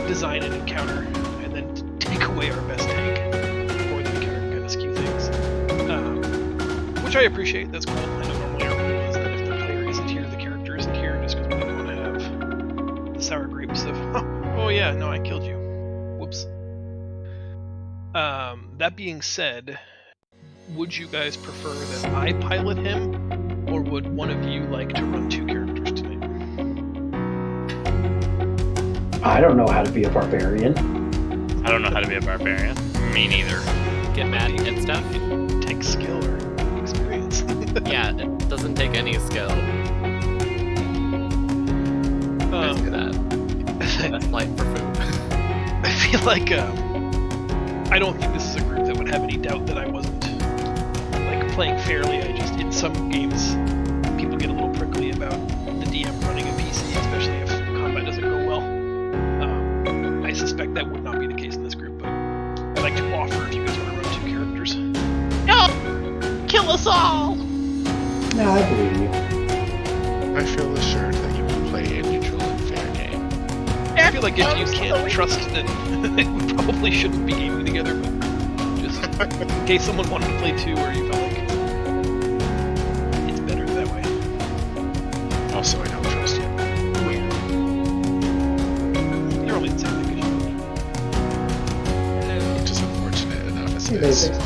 design an encounter and then take away our best tank, or the encounter can kind of skew things. Which I appreciate. That's cool. I know normally our rule is that if the player isn't here, the character isn't here, just because we don't want to have the sour grapes of, oh yeah, no, I killed you. Whoops. That being said, would you guys prefer that I pilot him, or would one of you like to run 2 characters tonight? I don't know how to be a barbarian. I don't know how to be a barbarian. Me neither. Get mad and stuff. It takes skill or experience. Yeah, it doesn't take any skill. Let's do that. That's light for food. I feel like I don't think this is a group that would have any doubt that I wasn't like playing fairly. I just, in some games, people get a little prickly about the DM running a PC, especially if combat doesn't go well. I suspect that would not be the case in this group, but I'd like to offer if you guys want to run 2 characters. No! Kill us all! No, I believe you. I feel assured that you will play a neutral and fair game. I feel like if you can't trust that we probably shouldn't be gaming together, but just in case someone wanted to play 2 or you felt like it's better that way. Also, I don't trust you. You're only the same thing as you. Which is unfortunate enough as Hey, it is. basics.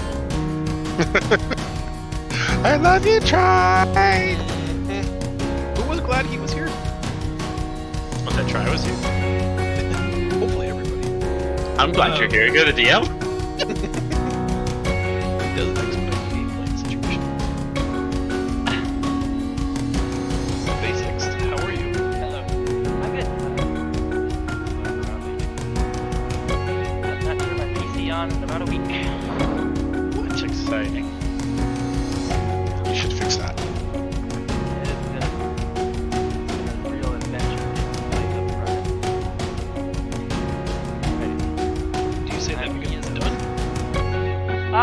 I love you, Try! Who was glad he was here? Was that Try was here? Hopefully everybody. I'm glad you're here. You're the DM. It does expedite the gameplay situation. Basics, how are you? Hello. I'm good. I've not turned my PC on in about a week. That's exciting. You should fix that. It has been a real adventure. Do you say that because it's done?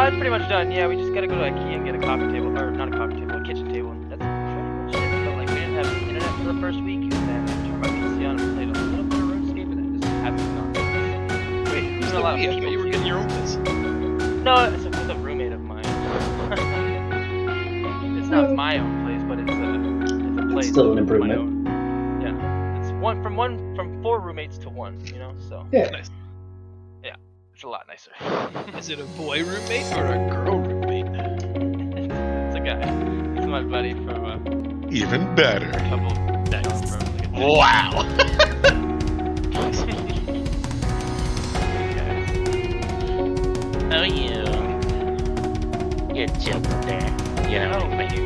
It's pretty much done. Yeah, we just gotta go to IKEA and get a coffee table, or not a coffee table, a kitchen table. That's pretty much it. But like, we didn't have internet for the first week, and then I turned my PC on and played a little bit of RuneScape, and then just haven't gone. Wait, who's There's the a lot of we? I thought people you were too. getting your own place. No, it's with a roommate of mine. It's not my own place, but it's a place. still an of my improvement. own. Yeah, it's from 4 roommates to 1. You know, so Yeah. Nice. it's a lot nicer. Is it a boy roommate or a girl roommate? It's a guy. He's my buddy from Even better. a couple decades from. Wow. Oh, you. You're joking there. You know, Oh, but you.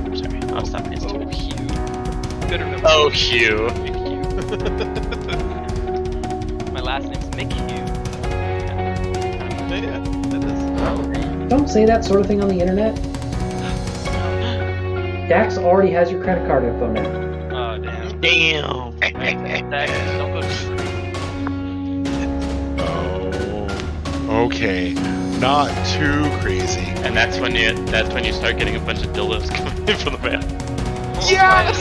I'm sorry. I'll stop this. Oh, Hugh. Better than Oh, Hugh. Hugh. My last name's Mick Hugh. Yeah, that is. Don't say that sort of thing on the internet. Dax already has your credit card info now. Oh damn. Damn. Don't go too Oh, okay. Not too crazy. And that's when you start getting a bunch of dildos coming in from the mail. Yes!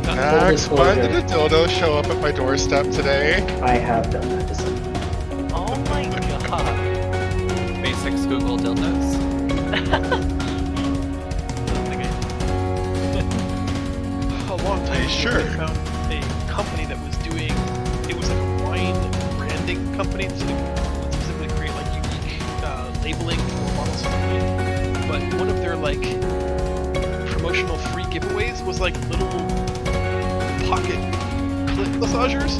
Max, why did a dildo show up at my doorstep today? I have done that to someone. Oh my god. Basics Google dildos. A long time ago, Sure. I found a company that was doing, it was like a wine branding company, so they would specifically create like unique labeling for bottles of wine. But one of their like promotional free giveaways was like little pocket clit massagers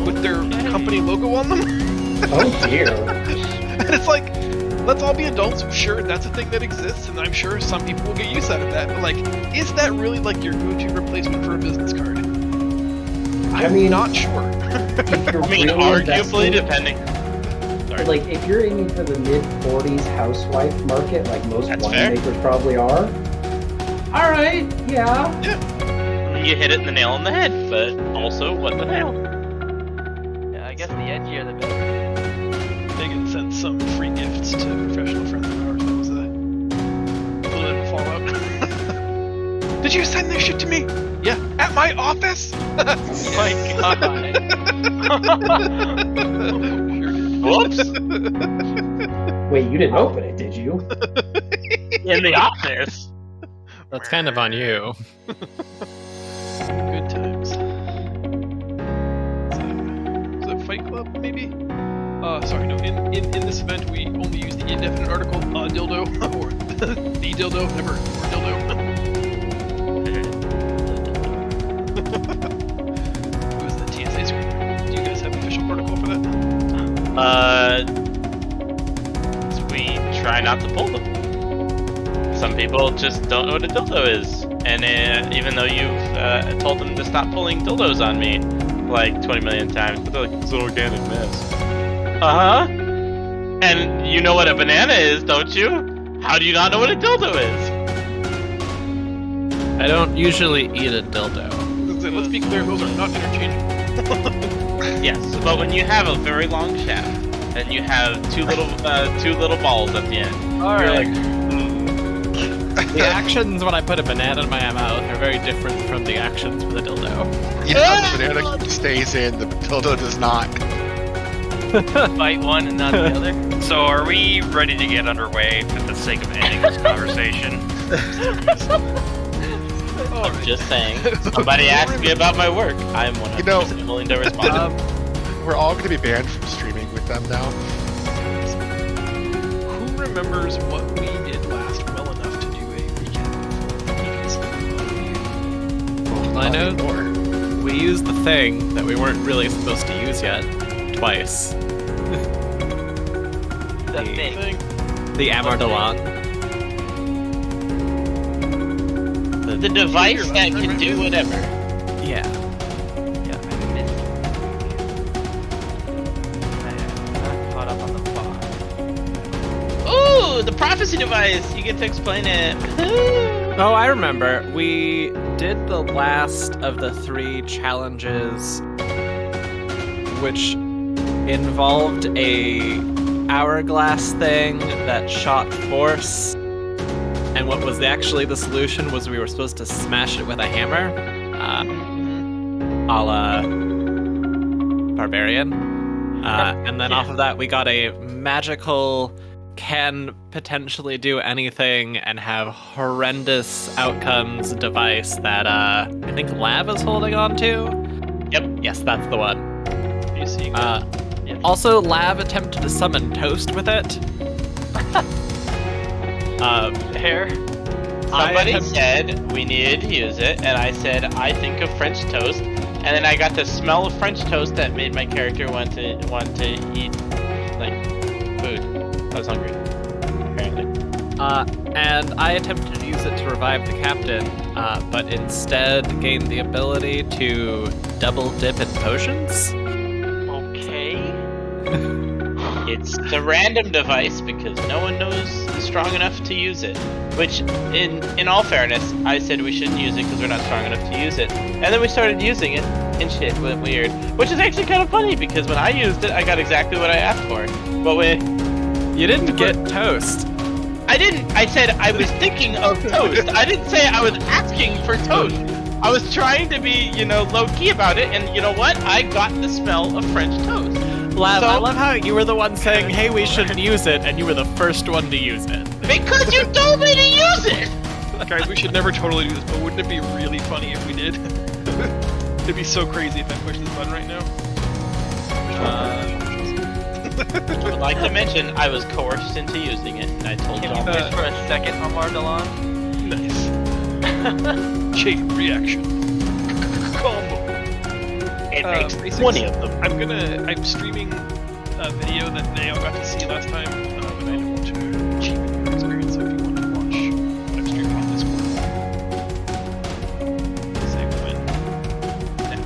with their company logo on them. Oh dear. And it's like, let's all be adults. Sure, that's a thing that exists, and I'm sure some people will get use out of that. But like, is that really like your go-to replacement for a business card? I'm mean, not sure. If you're I mean, really arguably, investing- depending. Sorry. Like, if you're aiming for the mid-40s housewife market, like most That's fair. winemakers probably are, alright, yeah. You hit it in the nail on the head, but also, what the hell? Yeah, I guess the edgier the better. Megan sent some free gifts to professional friends of ours. That was a little bit of fallout. Did you send this shit to me? Yeah, at my office? My God. Sure did. Whoops! Wait, you didn't open it, did you? In the office. That's kind of on you. Good times. Is that Fight Club, maybe? Sorry, no. In this event, we only use the indefinite article dildo or the dildo, never or dildo. Who's the TSA screen? Do you guys have official protocol for that? We try not to pull them. Some people just don't know what a dildo is, and even though you've told them to stop pulling dildos on me like 20 million times, but they're like, it's an organic mess. Uh-huh. And you know what a banana is, don't you? How do you not know what a dildo is? I don't usually eat a dildo. Let's be clear, those are not interchangeable. Yes, but when you have a very long shaft and you have two little balls at the end, All you're right. like, The actions when I put a banana in my mouth are very different from the actions with a dildo. You know, the banana stays in, the dildo does not. Fight one and not the other. So are we ready to get underway for the sake of ending this conversation? I'm just saying. Somebody asked me about my work. I'm 100% willing to respond. We're all going to be banned from streaming with them now. Who remembers what we did last well enough to do a recap? I know we used the thing that we weren't really supposed to use yet twice. The thing. The Amardalon. The device that can do whatever. Yeah. Yeah, I missed. I'm not caught up on the plot. Ooh, the prophecy device. You get to explain it. Oh, I remember. We did the last of the 3 challenges, which involved a hourglass thing that shot force. And what was actually the solution was we were supposed to smash it with a hammer, a la Barbarian. And then off of that, we got a magical, can potentially do anything and have horrendous outcomes device that I think Lav is holding on to. Yep. Yes, that's the one. Are you seeing that? Also, Lav attempted to summon Toast with it. There. Somebody said we needed to use it, and I said I think of French toast, and then I got the smell of French toast that made my character want to eat like food. I was hungry, apparently. And I attempted to use it to revive the captain, but instead gained the ability to double dip in potions. Okay. It's a random device because no one knows is strong enough to use it. Which, in all fairness, I said we shouldn't use it because we're not strong enough to use it. And then we started using it, and shit went weird. Which is actually kind of funny because when I used it, I got exactly what I asked for. But when You didn't get Toast. I didn't, I said I was thinking of toast. I didn't say I was asking for toast. I was trying to be, low key about it, and you know what? I got the smell of French toast. Lav, So- I love how you were the one saying, hey, we shouldn't use it, and you were the first one to use it. Because you told me to use it! Guys, we should never totally do this, but wouldn't it be really funny if we did? It'd be so crazy if I pushed this button right now. I would like to mention I was coerced into using it, and I told Can you we all. push for a second on Mardalon? Nice. Chain reaction. Combo. It makes Basics. 20 of them. I'm streaming a video that Nail got to see last time, and I don't want to cheapen your experience, so if you want to watch what I'm streaming on Discord. Say when. Now.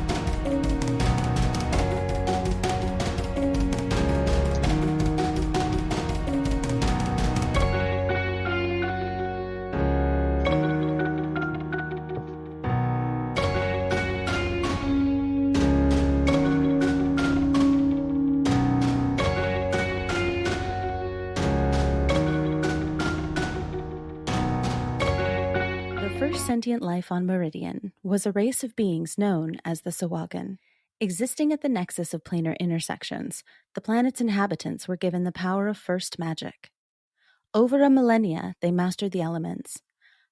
sentient life on Meridian was a race of beings known as the Sawagan. Existing at the nexus of planar intersections, the planet's inhabitants were given the power of first magic. Over a millennia, they mastered the elements,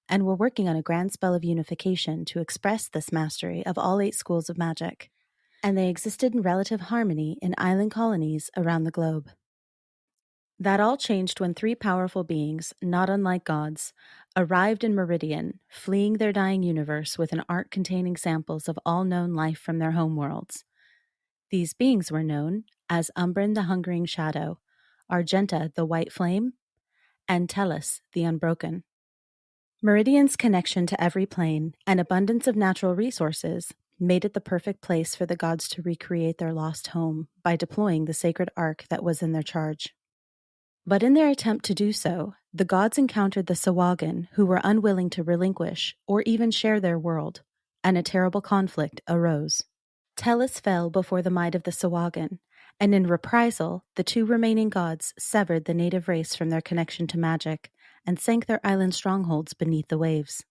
and were working on a grand spell of unification to express this mastery of all 8 schools of magic, and they existed in relative harmony in island colonies around the globe. That all changed when 3 powerful beings, not unlike gods, arrived in Meridian, fleeing their dying universe with an ark containing samples of all known life from their homeworlds. These beings were known as Umbrin the Hungering Shadow, Argenta the White Flame, and Tellus the Unbroken. Meridian's connection to every plane and abundance of natural resources made it the perfect place for the gods to recreate their lost home by deploying the sacred ark that was in their charge. But in their attempt to do so, the gods encountered the Sawagan, who were unwilling to relinquish or even share their world, and a terrible conflict arose. Tellus fell before the might of the Sawagan, and in reprisal, the 2 remaining gods severed the native race from their connection to magic and sank their island strongholds beneath the waves.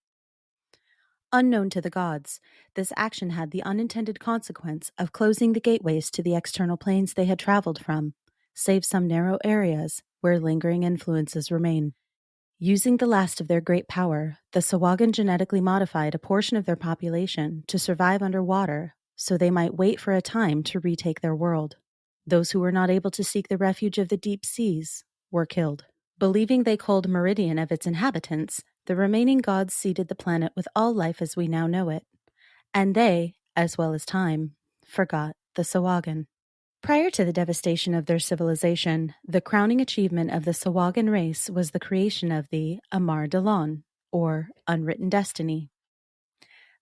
Unknown to the gods, this action had the unintended consequence of closing the gateways to the external planes they had traveled from, save some narrow areas where lingering influences remain. Using the last of their great power, the Sawagan genetically modified a portion of their population to survive underwater so they might wait for a time to retake their world. Those who were not able to seek the refuge of the deep seas were killed. Believing they culled Meridian of its inhabitants, the remaining gods seeded the planet with all life as we now know it, and they, as well as time, forgot the Sawagan. Prior to the devastation of their civilization, the crowning achievement of the Sawagan race was the creation of the Amar Dalon, or Unwritten Destiny.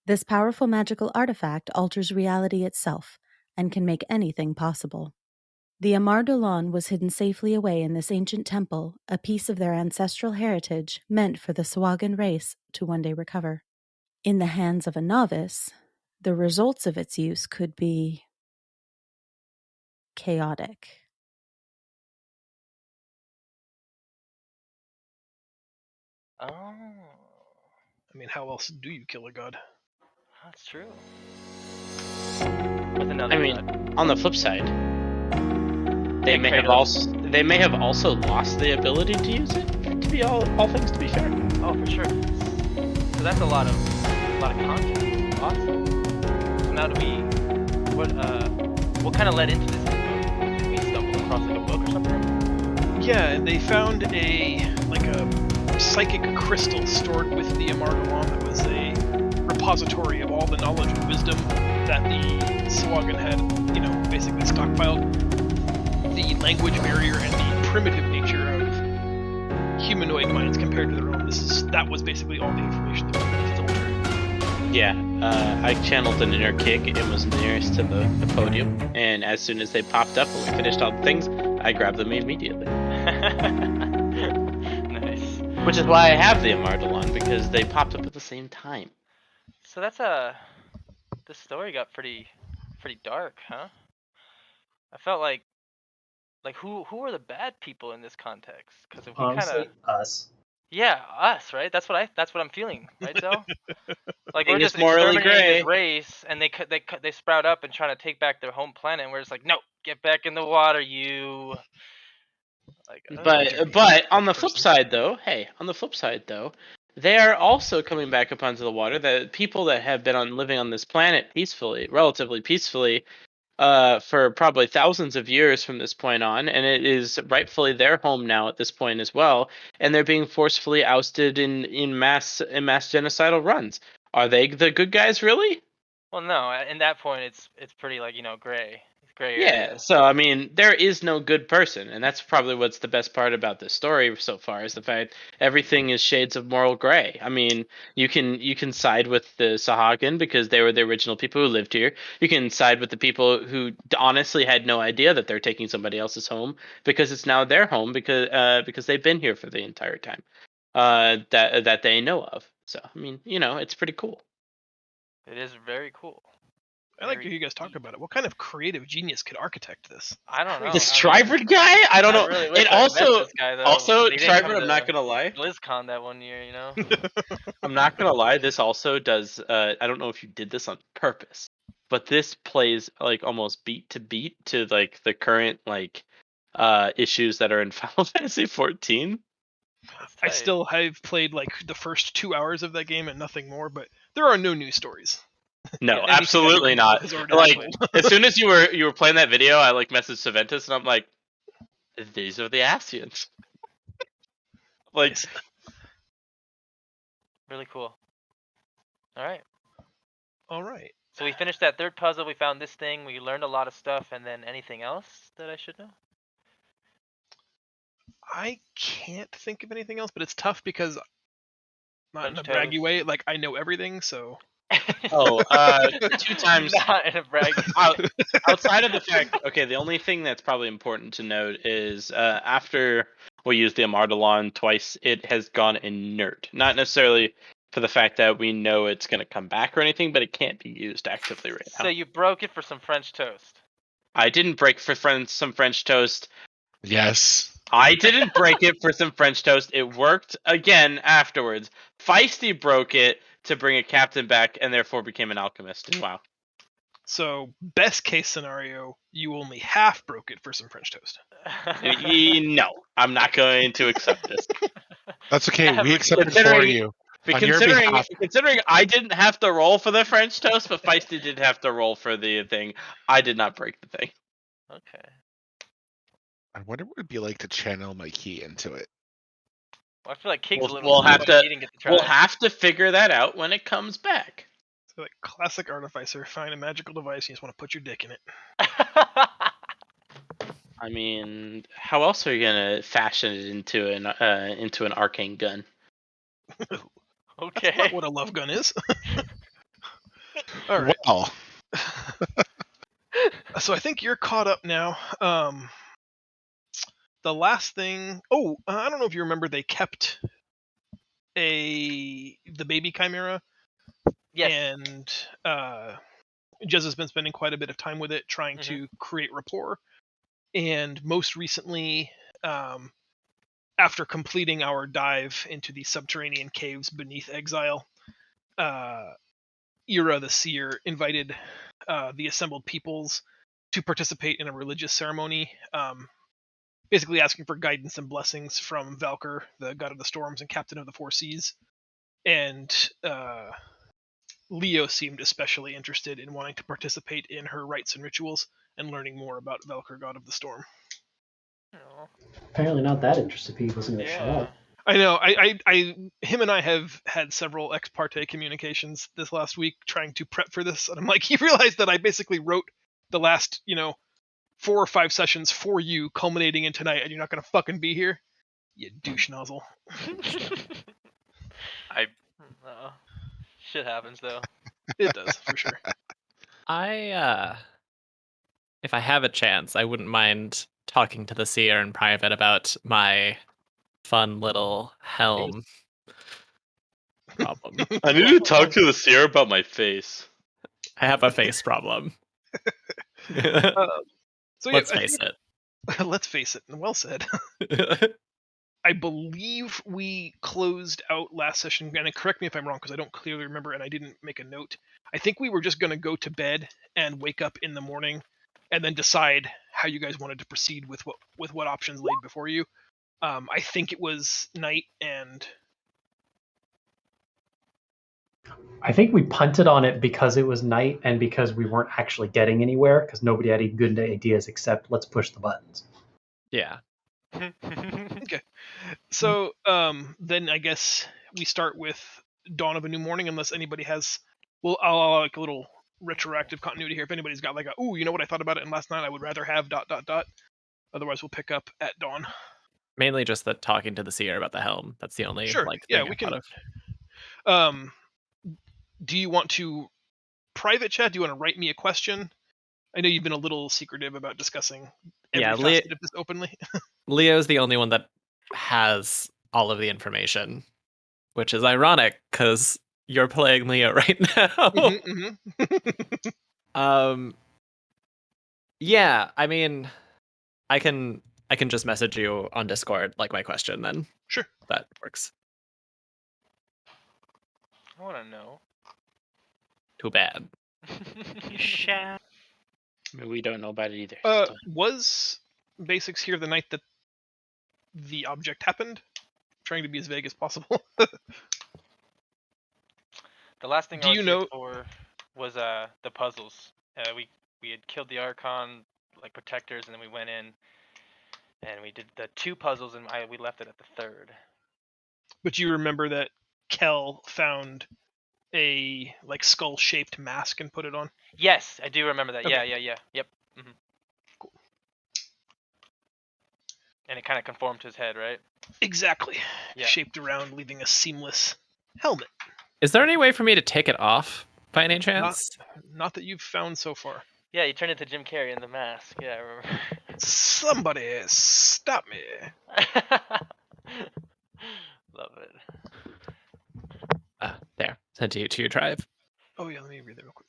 This powerful magical artifact alters reality itself and can make anything possible. The Amar Dalon was hidden safely away in this ancient temple, a piece of their ancestral heritage meant for the Sawagan race to one day recover. In the hands of a novice, the results of its use could be chaotic. Oh, I mean, how else do you kill a god? that's true. With another I mean, god. on the flip side, they Hey, may have also lost the ability to use it. To be all things to be fair. Oh, for sure. So that's a lot of content. Awesome. So now do we? What kind of led into this? Did we stumble across like a book or something? Yeah, they found a psychic crystal stored with the Amargalon that was a repository of all the knowledge and wisdom that the Sawagan had, basically stockpiled. The language barrier and the primitive nature of humanoid minds compared to their own. That was basically all the information that was filtered. Yeah, I channeled an inner Kig. It was nearest to the podium, and as soon as they popped up and we finished all the things, I grabbed them immediately. Nice. Which is why I have the Amardalon, because they popped up at the same time. So that's this story got pretty dark, huh? I felt like who are the bad people in this context? Because if we kind of Honestly, us. us, right? That's what I'm feeling, right, Zell? Like we're Being just is morally exterminating gray. this race, and they sprout up and trying to take back their home planet, and we're just like, no, get back in the water, you. Like, But on the flip side, though, they are also coming back up onto the water. The people that have been living on this planet relatively peacefully, for probably thousands of years from this point on, and it is rightfully their home now at this point as well. And they're being forcefully ousted in mass genocidal runs. Are they the good guys, really? well, no, in that point, it's pretty gray. It's gray Yeah, area. so I mean, there is no good person, and that's probably what's the best part about this story so far is the fact everything is shades of moral gray. I mean, you can side with the Sahagan because they were the original people who lived here. You can side with the people who honestly had no idea that they're taking somebody else's home because it's now their home because they've been here for the entire time that they know of. So I mean, it's pretty cool. It is very cool. I like to hear you guys talk about it. What kind of creative genius could architect this? I don't know. This I mean, Tribrid guy? I don't know. really wish And I met also, this guy though. also He didn't come Tribrid, I'm not to gonna lie. BlizzCon that one year, you know. I'm not gonna lie. This also does. I don't know if you did this on purpose, but this plays like almost beat to like the current like issues that are in Final Fantasy 14. That's I tight. still have played like the first 2 hours of that game and nothing more, but there are no news stories. No, Anything absolutely I've not. has already been Like told. as soon as you were playing that video, I like messaged Saventus and I'm like, these are the Ascians. Like, Nice. Really cool. All right. All right. So we finished that third puzzle. We found this thing. We learned a lot of stuff, and then anything else that I should know? I can't think of anything else, but it's tough because not in a French braggy toast. way. Like I know everything, so oh, 2 times. Not in a brag. Outside of the fact, okay, the only thing that's probably important to note is after we used the Amardalon twice, it has gone inert. Not necessarily for the fact that we know it's going to come back or anything, but it can't be used actively right now. So you broke it for some French toast. I didn't break for some French toast. Yes. I didn't break it for some French toast. It worked again afterwards. Feisty broke it to bring a captain back and therefore became an alchemist. And wow. So best case scenario, you only half broke it for some French toast. No, I'm not going to accept this. That's okay. Never We accept it for Considering- you. But On your behalf. considering I didn't have to roll for the French toast, but Feisty did have to roll for the thing, I did not break the thing. Okay. I wonder what it'd be like to channel my key into it. Well, I feel like King's a little We'll have but to he didn't get to try. we'll have to figure that out when it comes back. So like classic artificer, find a magical device, you just want to put your dick in it. I mean, how else are you gonna fashion it into an arcane gun? Okay. That's not what a love gun is. All right. Well, So I think you're caught up now. The last thing. Oh, I don't know if you remember. They kept the baby chimera, Yes. and Jez has been spending quite a bit of time with it, trying to create rapport. And most recently, after completing our dive into the subterranean caves beneath Exile, Ira the Seer invited the assembled peoples to participate in a religious ceremony, basically asking for guidance and blessings from Valkyr, the god of the storms and captain of the four seas. And Leo seemed especially interested in wanting to participate in her rites and rituals and learning more about Valkyr, god of the storm. Aw. Apparently not that interested. He wasn't going to show Yeah. up. I know. Him and I have had several ex parte communications this last week trying to prep for this, and I'm like, you realize that I basically wrote the last, 4 or 5 sessions for you, culminating in tonight, and you're not gonna fucking be here, you douche nozzle. Shit happens though. It does for sure. If I have a chance, I wouldn't mind talking to the seer in private about my fun little helm problem. I need to talk to the seer about my face. I have a face problem. So yeah, Let's face it. let's face it, and well said. I believe we closed out last session, and correct me if I'm wrong because I don't clearly remember and I didn't make a note. I think we were just going to go to bed and wake up in the morning and then decide how you guys wanted to proceed with what options laid before you. I think it was night, and I think we punted on it because it was night and because we weren't actually getting anywhere because nobody had any good ideas except let's push the buttons. Yeah. so then I guess we start with Dawn of a New Morning, unless anybody has. Well, I'll like a little retroactive continuity here. If anybody's got like ooh, you know what I thought about it, and last night I would rather have ... Otherwise, we'll pick up at dawn. Mainly just the talking to the seer about the helm. That's the only Sure. thing Yeah, I we can. thought of. Do you want to private chat? Do you want to write me a question? I know you've been a little secretive about discussing every facet of this openly. Leo's the only one that has all of the information, which is ironic because you're playing Leo right now. Yeah, I mean, I can just message you on Discord like my question then. Sure. That works. I want to know. Too bad. I mean, we don't know about it either. Was Basics here the night that the object happened? Trying to be as vague as possible. The last thing Do I was you here know- for was the puzzles. We had killed the Archon like protectors, and then we went in and we did the 2 puzzles, and we left it at the 3rd. But you remember that Kel found a like skull-shaped mask and put it on? Yes, I do remember that. Okay. Yeah. Yep. Cool. And it kind of conformed to his head, right? Exactly. Yeah. Shaped around, leaving a seamless helmet. Is there any way for me to take it off by any chance? Not that you've found so far. Yeah, you turned into Jim Carrey in the mask. Yeah, I remember. Somebody stop me. Love it. There. Sent it to your drive. Oh yeah, let me read that real quick.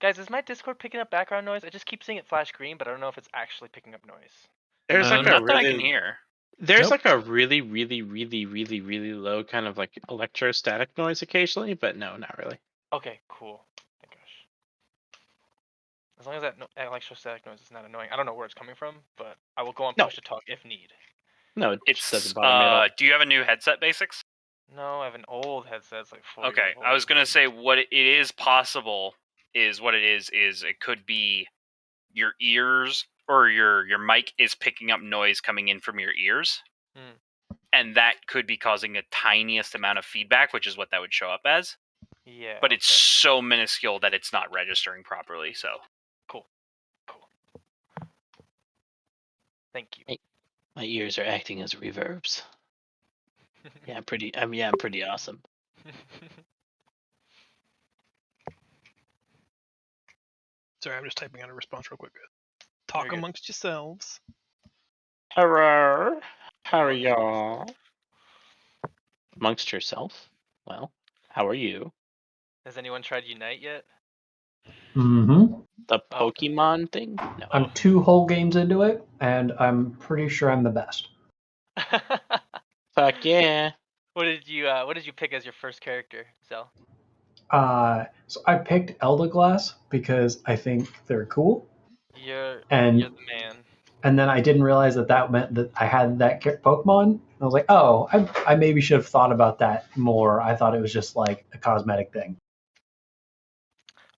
Guys, is my Discord picking up background noise? I just keep seeing it flash green, but I don't know if it's actually picking up noise. There's like a Not that I can really, hear. there's Nope. like a really, really, really, really, really low kind of like electrostatic noise occasionally, but no, not really. Okay, cool. Thank gosh. As long as that electrostatic noise is not annoying. I don't know where it's coming from, but I will go on No. push to talk if need. No, it just It's doesn't bother me at all. do you have a new headset, Basics? No, I have an old headset. It's like 4 Okay, years old. I was gonna say what it is possible is what it is it could be your ears or your mic is picking up noise coming in from your ears, and that could be causing a tiniest amount of feedback, which is what that would show up as. Yeah. But it's so minuscule that it's not registering properly. So cool. Thank you. My ears are acting as reverbs. Yeah, I'm pretty awesome. Sorry, I'm just typing out a response real quick. Talk You're good. amongst yourselves. Hello. How are y'all? Amongst yourself? Well, how are you? Has anyone tried Unite yet? Mm-hmm. The Oh, okay. Pokemon thing? No. I'm 2 whole games into it, and I'm pretty sure I'm the best. Fuck yeah. What did you pick as your first character, Zell? So I picked Elderglass because I think they're cool, You're and the man. and then I didn't realize that meant that I had that Pokemon. I was like, oh, I maybe should have thought about that more. I thought it was just like a cosmetic thing.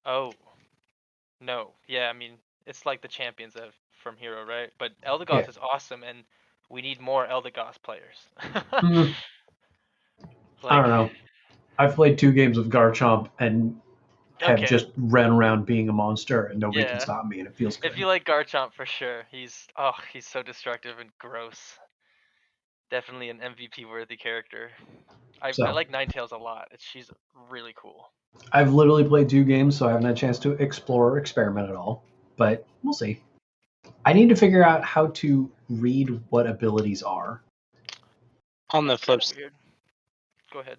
Oh. No. Yeah, I mean, it's like the champions from Hero, right? But Eldegoss is awesome, and we need more Eldegoss players. I don't know. I've played 2 games of Garchomp and have just ran around being a monster, and nobody can stop me, and it feels good. If you like Garchomp, for sure, he's so destructive and gross. Definitely an MVP worthy character. I like Ninetales a lot. She's really cool. I've literally played 2 games, so I haven't had a chance to explore or experiment at all. But we'll see. I need to figure out how to read what abilities are. On the flip side, Weird. Go ahead.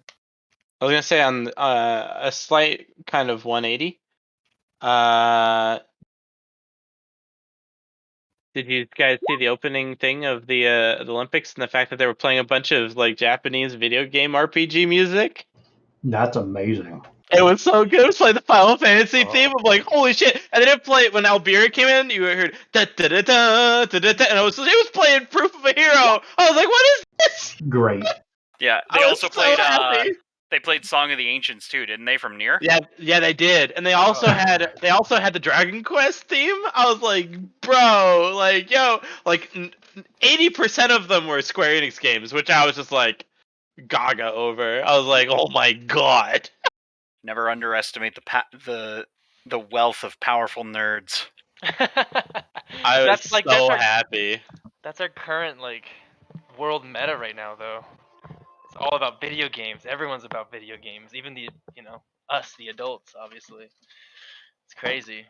I was gonna say on a slight kind of 180. Did you guys see the opening thing of the Olympics and the fact that they were playing a bunch of like Japanese video game RPG music? That's amazing. It was so good. It was like the Final Fantasy theme. I'm like, holy shit! And then it played when Alberia came in. You heard da da da da da da, and it was playing Proof of a Hero. I was like, what is this? Great. yeah, they also played they played Song of the Ancients too, didn't they? From Nier. Yeah, they did, and they also had the Dragon Quest theme. I was like, bro, like, yo, like 80% of them were Square Enix games, which I was just like gaga over. I was like, oh my god. Never underestimate the wealth of powerful nerds. I was so happy. That's our current world meta right now, though. It's all about video games. Everyone's about video games. Even us, the adults, obviously. It's crazy.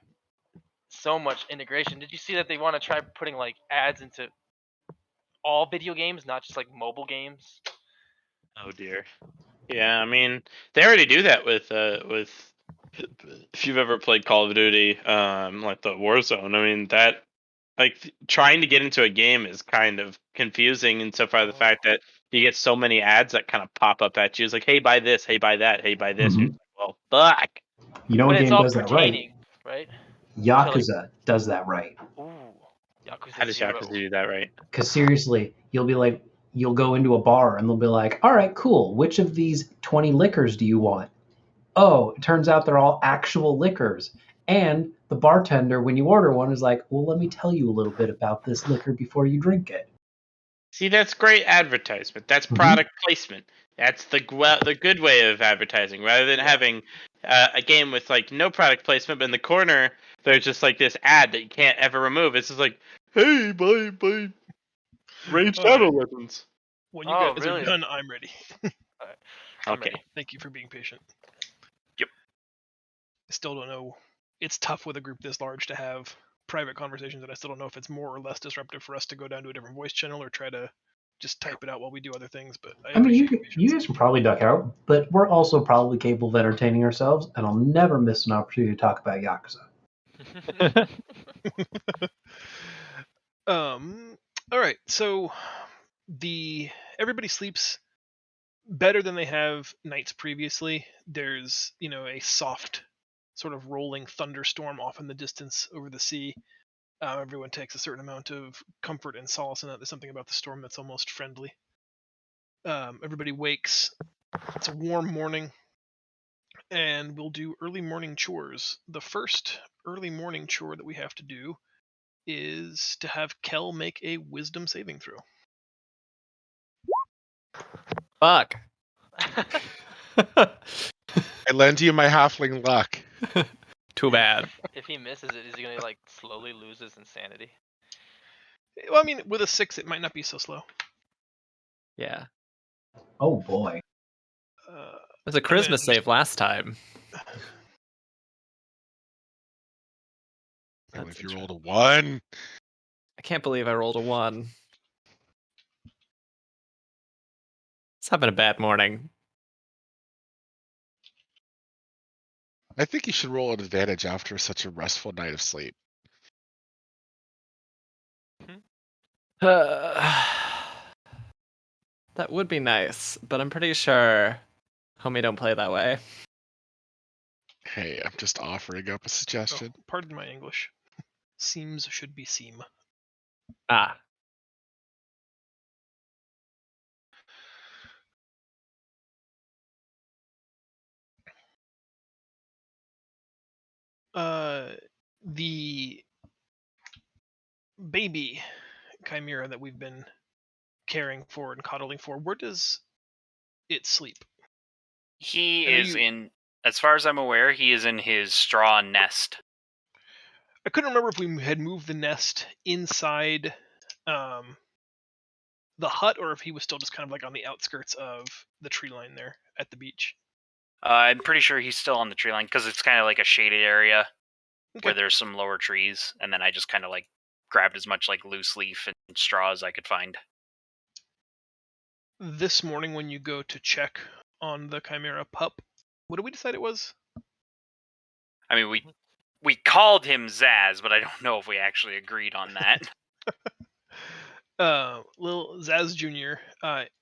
So much integration. Did you see that they want to try putting ads into all video games, not just mobile games? Oh dear. Yeah, I mean, they already do that with if you've ever played Call of Duty, like the Warzone. I mean, that like trying to get into a game is kind of confusing insofar the fact that you get so many ads that kind of pop up at you. It's like, hey, buy this, hey, buy that, hey, buy this. Mhm. You're like, well, fuck. You know But what it's game all does that right? pertaining, right? Yakuza does that right. Ooh, How Yakuza does 0. Yakuza do that right? Because seriously, you'll go into a bar and they'll be like, all right, cool. Which of these 20 liquors do you want? Oh, it turns out they're all actual liquors. And the bartender, when you order one, is like, well, let me tell you a little bit about this liquor before you drink it. See, that's great advertisement. That's product placement. That's the good way of advertising, rather than having a game with like no product placement, but in the corner there's just like this ad that you can't ever remove. It's just like, hey, buy Raid Shadow Legends. When you guys really? are done, I'm ready. Alright, I'm Okay. ready. Thank you for being patient. Yep. I still don't know. It's tough with a group this large to have private conversations, and I still don't know if it's more or less disruptive for us to go down to a different voice channel or try to just type it out while we do other things. But I I mean, appreciate your you patience. guys can probably duck out, but we're also probably capable of entertaining ourselves, and I'll never miss an opportunity to talk about Yakuza. All right. So everybody sleeps better than they have nights previously. There's a soft sort of rolling thunderstorm off in the distance over the sea. Everyone takes a certain amount of comfort and solace in that. There's something about the storm that's almost friendly. Everybody wakes. It's a warm morning, and we'll do early morning chores. The first early morning chore that we have to do is to have Kel make a wisdom saving throw. Fuck. I lend you my halfling luck. Too bad. If he misses it, is he gonna like slowly lose his insanity? Well, I mean, with a 6, it might not be so slow. Yeah. Oh boy. Uh, It was a I'm gonna charisma save last time. And if you That's rolled a 1, I can't believe I rolled a 1. It's having a bad morning. I think you should roll an advantage after such a restful night of sleep. That would be nice, but I'm pretty sure homie don't play that way. Hey, I'm just offering up a suggestion. pardon my English. Seems should be seem. Ah. The baby chimera that we've been caring for and coddling for, where does it sleep? He I know is in, as far as I'm aware, he is in his straw nest. I couldn't remember if we had moved the nest inside the hut or if he was still just kind of like on the outskirts of the tree line there at the beach. I'm pretty sure he's still on the tree line because it's kind of like a shaded area Okay. where there's some lower trees, and then I just kind of like grabbed as much like loose leaf and straw as I could find. This morning when you go to check on the chimera pup, what did we decide it was? I mean, we called him Zaz, but I don't know if we actually agreed on that. Little Zaz Jr.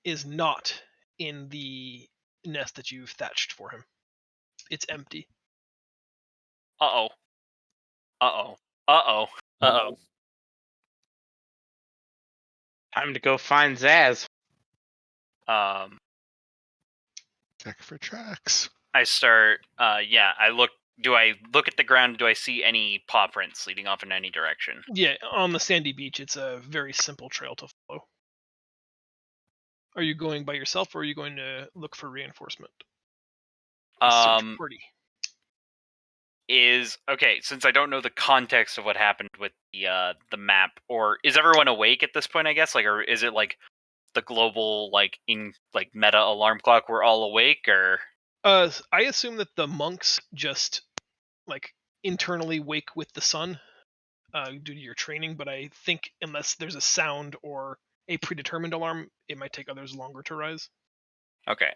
Is not in the nest that you've thatched for him. It's empty. Uh-oh. Uh-oh. Uh-oh. Uh-oh. Time to go find Zaz. Check for tracks. I start, I look, do I look at the ground, do I see any paw prints leading off in any direction? Yeah, on the sandy beach, it's a very simple trail to follow. Are you going by yourself, or are you going to look for reinforcement? Search party. Okay, since I don't know the context of what happened with the map, or is everyone awake at this point, I guess? Like, or is it like the global meta alarm clock, we're all awake, or I assume that the monks just like internally wake with the sun due to your training, but I think unless there's a sound or a predetermined alarm, it might take others longer to rise. Okay.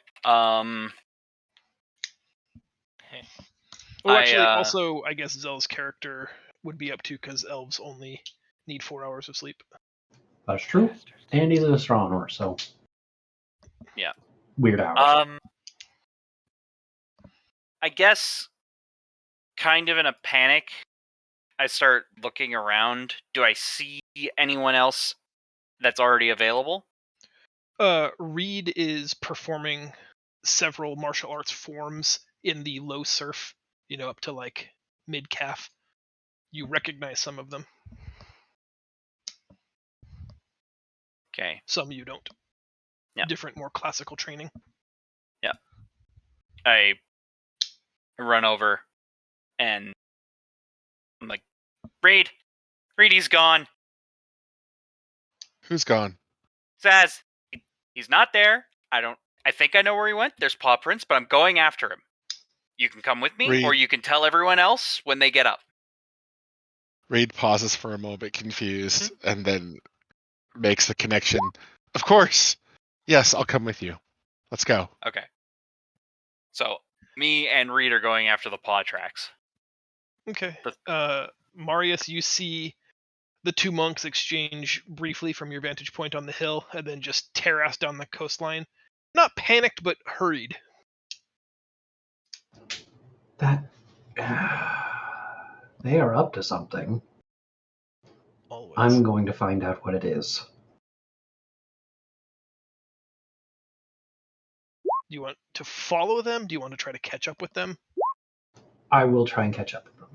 Oh, actually, also, I guess Zell's character would be up to because elves only need 4 hours of sleep. That's true. And he's an astronomer, so. Yeah. Weird hours. I guess, kind of in a panic, I start looking around. Do I see anyone else that's already available? Reed is performing several martial arts forms in the low surf, up to like mid calf. You recognize some of them. Okay. Some you don't. Yeah. Different, more classical training. Yeah. I run over and I'm like, Reed, he's gone. Who's gone? Zaz, he's not there. I think I know where he went. There's paw prints, but I'm going after him. You can come with me, or Reed. you can tell everyone else when they get up. Reed pauses for a moment, confused, and then makes the connection. Of course. Yes, I'll come with you. Let's go. Okay. So, me and Reed are going after the paw tracks. Okay. Marius, you see the two monks exchange briefly from your vantage point on the hill, and then just tear ass down the coastline. Not panicked, but hurried. That. They are up to something. Always. I'm going to find out what it is. Do you want to follow them? Do you want to try to catch up with them? I will try and catch up with them.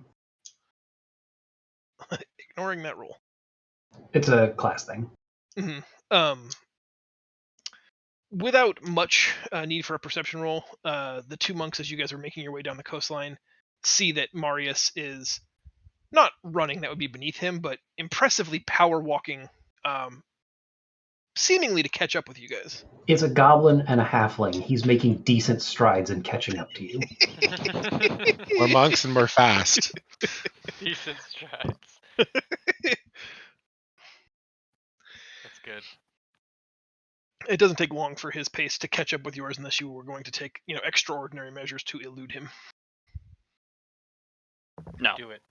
Ignoring that rule. It's a class thing. Mm-hmm. Without much need for a perception roll, the two monks, as you guys are making your way down the coastline, see that Marius is not running, that would be beneath him, but impressively power walking, seemingly to catch up with you guys. It's a goblin and a halfling. He's making decent strides in catching up to you. We're monks and we're fast. Decent strides. That's good. It doesn't take long for his pace to catch up with yours unless you were going to take, extraordinary measures to elude him. No. Do it.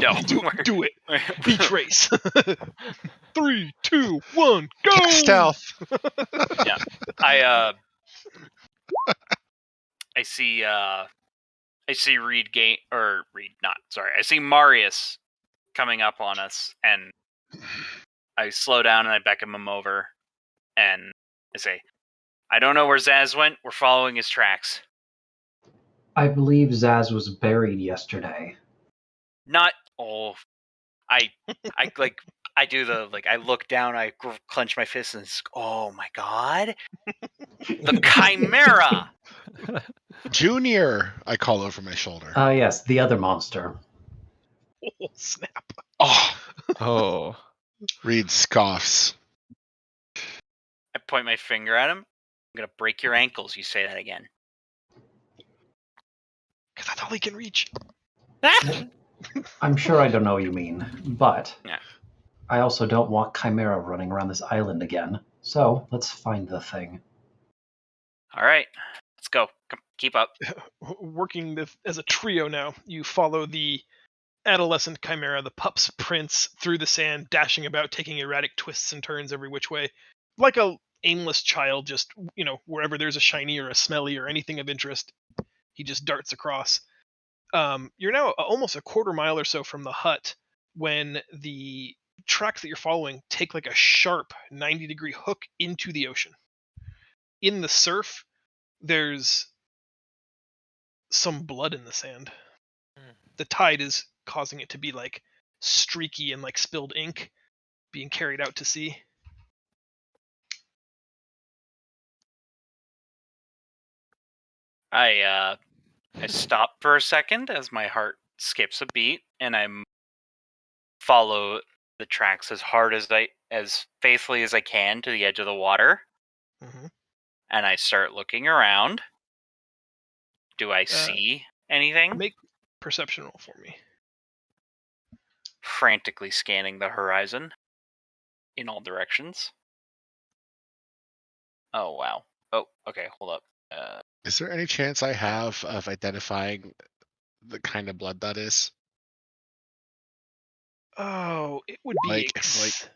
No. Do it. Beach race. 3, 2, 1, go! Stealth. Yeah. I see Reed I see Marius coming up on us, and I slow down and I beckon him over, and I say, I don't know where Zaz went. We're following his tracks. I believe Zaz was buried yesterday. I do the, I look down, I clench my fist, and oh my god, the Chimera! Junior, I call over my shoulder. Yes, the other monster. Oh, snap. Oh. Reed scoffs. I point my finger at him. I'm gonna break your ankles. You say that again. Because that's all he can reach. I'm sure I don't know what you mean, but Yeah. I also don't want Chimera running around this island again. So let's find the thing. All right, let's go. Come, keep up. Working as a trio now, you follow the adolescent Chimera, the pup's prints, through the sand, dashing about, taking erratic twists and turns every which way. Like a aimless child, just, wherever there's a shiny or a smelly or anything of interest, he just darts across. You're now almost a quarter mile or so from the hut when the tracks that you're following take like a sharp 90-degree hook into the ocean. In the surf, there's some blood in the sand. The tide is causing it to be like streaky and like spilled ink being carried out to sea. I stop for a second as my heart skips a beat, and I follow the tracks as faithfully as I can to the edge of the water. Mm-hmm. And I start looking around. Do I see anything? Make perception roll for me. Frantically scanning the horizon in all directions. Oh wow. Oh, okay, hold up. Is there any chance I have of identifying the kind of blood that is? Oh, it would be Like,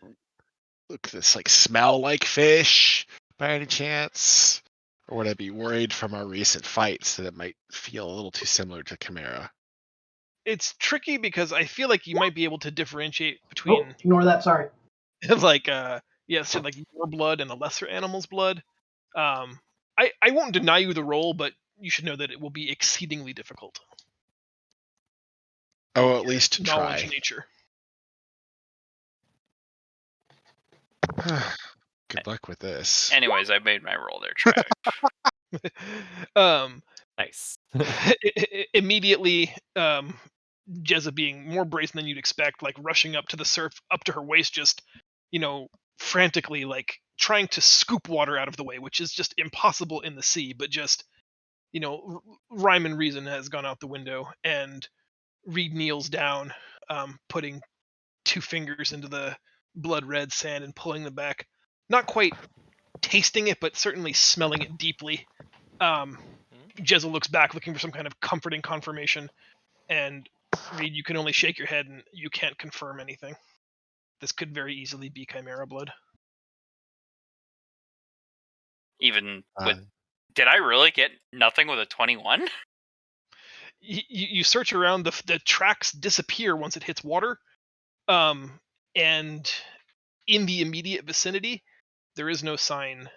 look, this like smell like fish by any chance? Or would I be worried from our recent fights that it might feel a little too similar to Chimera? it's tricky because I feel like you might be able to differentiate Oh, between ignore that. Sorry. like so like your blood and a lesser animal's blood. I won't deny you the role, but you should know that it will be exceedingly difficult. Oh, at least Knowledge try. nature. Good luck with this. Anyways, I made my roll there, Trash. Nice. Immediately, Jezza being more brazen than you'd expect, like rushing up to the surf, up to her waist, just frantically like trying to scoop water out of the way, which is just impossible in the sea. But just rhyme and reason has gone out the window, and Reed kneels down, putting 2 fingers into the blood red sand and pulling them back. Not quite tasting it, but certainly smelling it deeply. Jezza looks back, looking for some kind of comforting confirmation, and Reed, you can only shake your head, and you can't confirm anything. This could very easily be Chimera blood. Even with, did I really get nothing with a 21? You search around, the tracks disappear once it hits water, and in the immediate vicinity, there is no sign.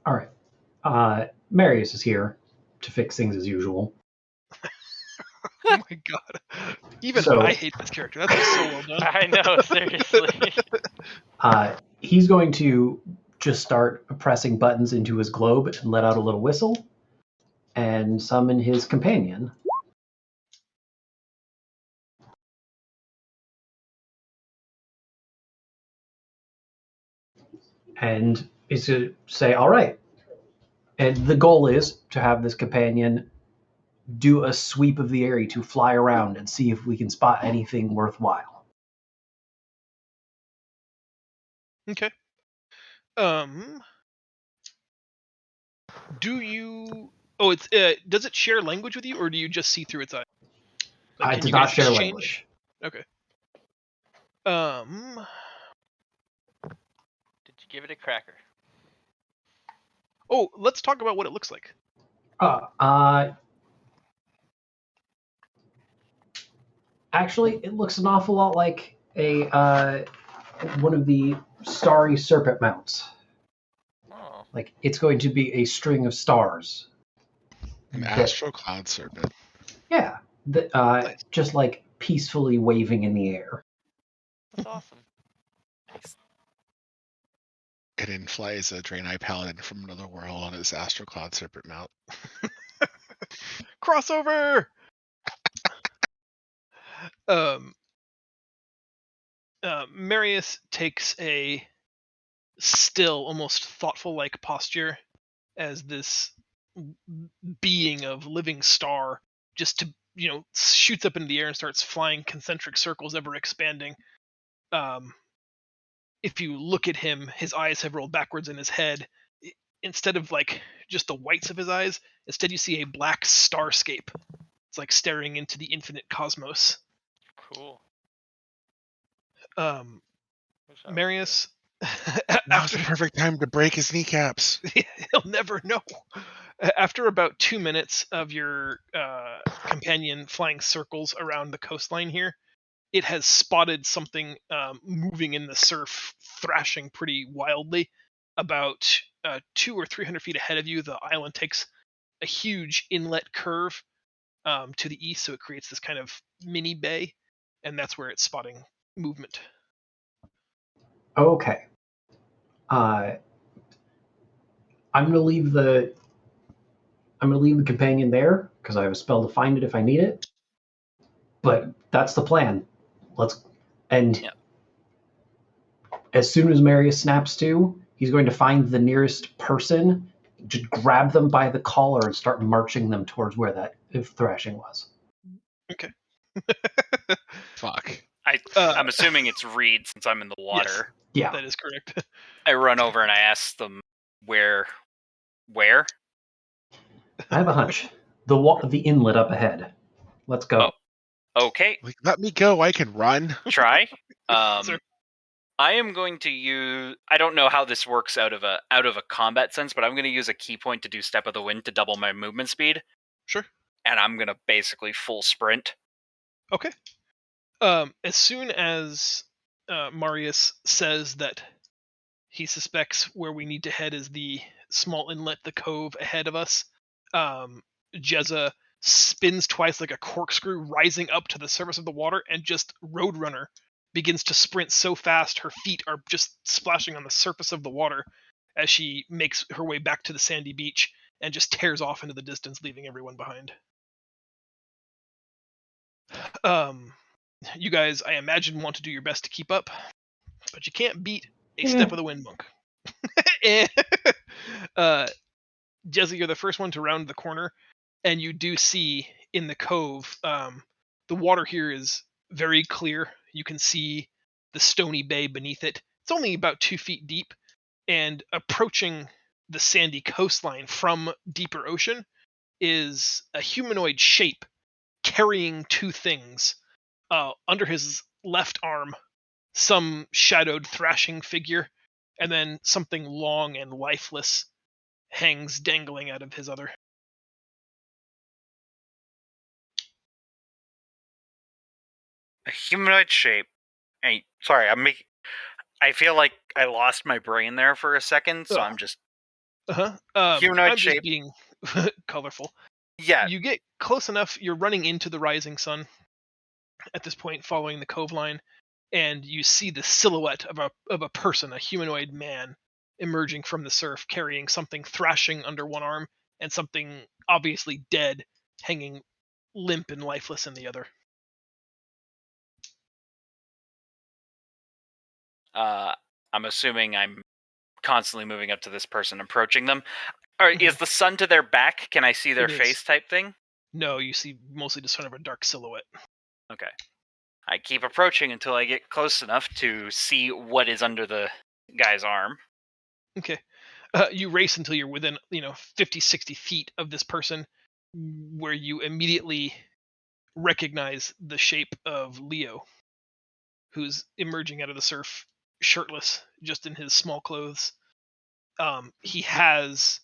All right. Marius is here to fix things as usual. Oh my god. Even I hate this character. That's just so well done. I know, seriously. He's going to just start pressing buttons into his globe and let out a little whistle and summon his companion. And he's going to say, all right. And the goal is to have this companion do a sweep of the area to fly around and see if we can spot anything worthwhile. Okay. Do you? Oh, it's does it share language with you, or do you just see through its eyes? I did not share language. Okay. Did you give it a cracker? Oh, let's talk about what it looks like. Actually, it looks an awful lot like a one of the starry serpent mounts. Oh. Like it's going to be a string of stars. An astral cloud serpent. Yeah, Nice. just like peacefully waving in the air. That's awesome. Nice. It flies a Draenei paladin from another world on his astral cloud serpent mount. Crossover. Marius takes a still, almost thoughtful-like posture as this being of living star just to shoots up into the air and starts flying concentric circles, ever expanding. If you look at him, his eyes have rolled backwards in his head. Instead of like just the whites of his eyes, instead you see a black starscape. It's like staring into the infinite cosmos. Cool. Marius, Now's the perfect time to break his kneecaps. he'll never know. After about 2 minutes of your companion flying circles around the coastline here, it has spotted something moving in the surf, thrashing pretty wildly. About 200 or 300 feet ahead of you, the island takes a huge inlet curve to the east, so it creates this kind of mini bay, and that's where it's spotting movement. Okay. I'm gonna leave the companion there because I have a spell to find it if I need it. But that's the plan. As soon as Marius snaps to, he's going to find the nearest person, just grab them by the collar and start marching them towards where that thrashing was. Okay. Fuck. I'm assuming it's Reed since I'm in the water. Yeah. That is correct. I run over and I ask them where. I have a hunch. The inlet up ahead. Let's go. Okay, Like, let me go. I can run. try. Sir. I am going to use. I don't know how this works out of a combat sense, but I'm going to use a key point to do Step of the Wind to double my movement speed. Sure. And I'm going to basically full sprint. Okay. As soon as Marius says that he suspects where we need to head is the small inlet, the cove ahead of us, Jezza spins twice like a corkscrew, rising up to the surface of the water, and just Roadrunner begins to sprint so fast her feet are just splashing on the surface of the water as she makes her way back to the sandy beach and just tears off into the distance, leaving everyone behind. You guys, I imagine, want to do your best to keep up, but you can't beat a Step of the Wind monk. And, Jesse, you're the first one to round the corner, and you do see in the cove, the water here is very clear. You can see the stony bay beneath it. It's only about 2 feet deep, and approaching the sandy coastline from deeper ocean is a humanoid shape carrying two things. Under his left arm, some shadowed thrashing figure, and then something long and lifeless hangs dangling out of his other. A humanoid shape. Sorry, I feel like I lost my brain there for a second, so I'm just. Humanoid I'm shape. just being colorful. Yeah. You get close enough, you're running into the rising sun at this point, following the cove line, and you see the silhouette of a person, a humanoid man, emerging from the surf, carrying something thrashing under one arm and something obviously dead, hanging limp and lifeless in the other. I'm assuming I'm constantly moving up to this person, approaching them. All right, Mhm. is the sun to their back? Can I see their It is. face type thing? No, you see mostly just sort of a dark silhouette. Okay. I keep approaching until I get close enough to see what is under the guy's arm. Okay. You race until you're within, 50, 60 feet of this person, where you immediately recognize the shape of Leo, who's emerging out of the surf, shirtless, just in his small clothes. He has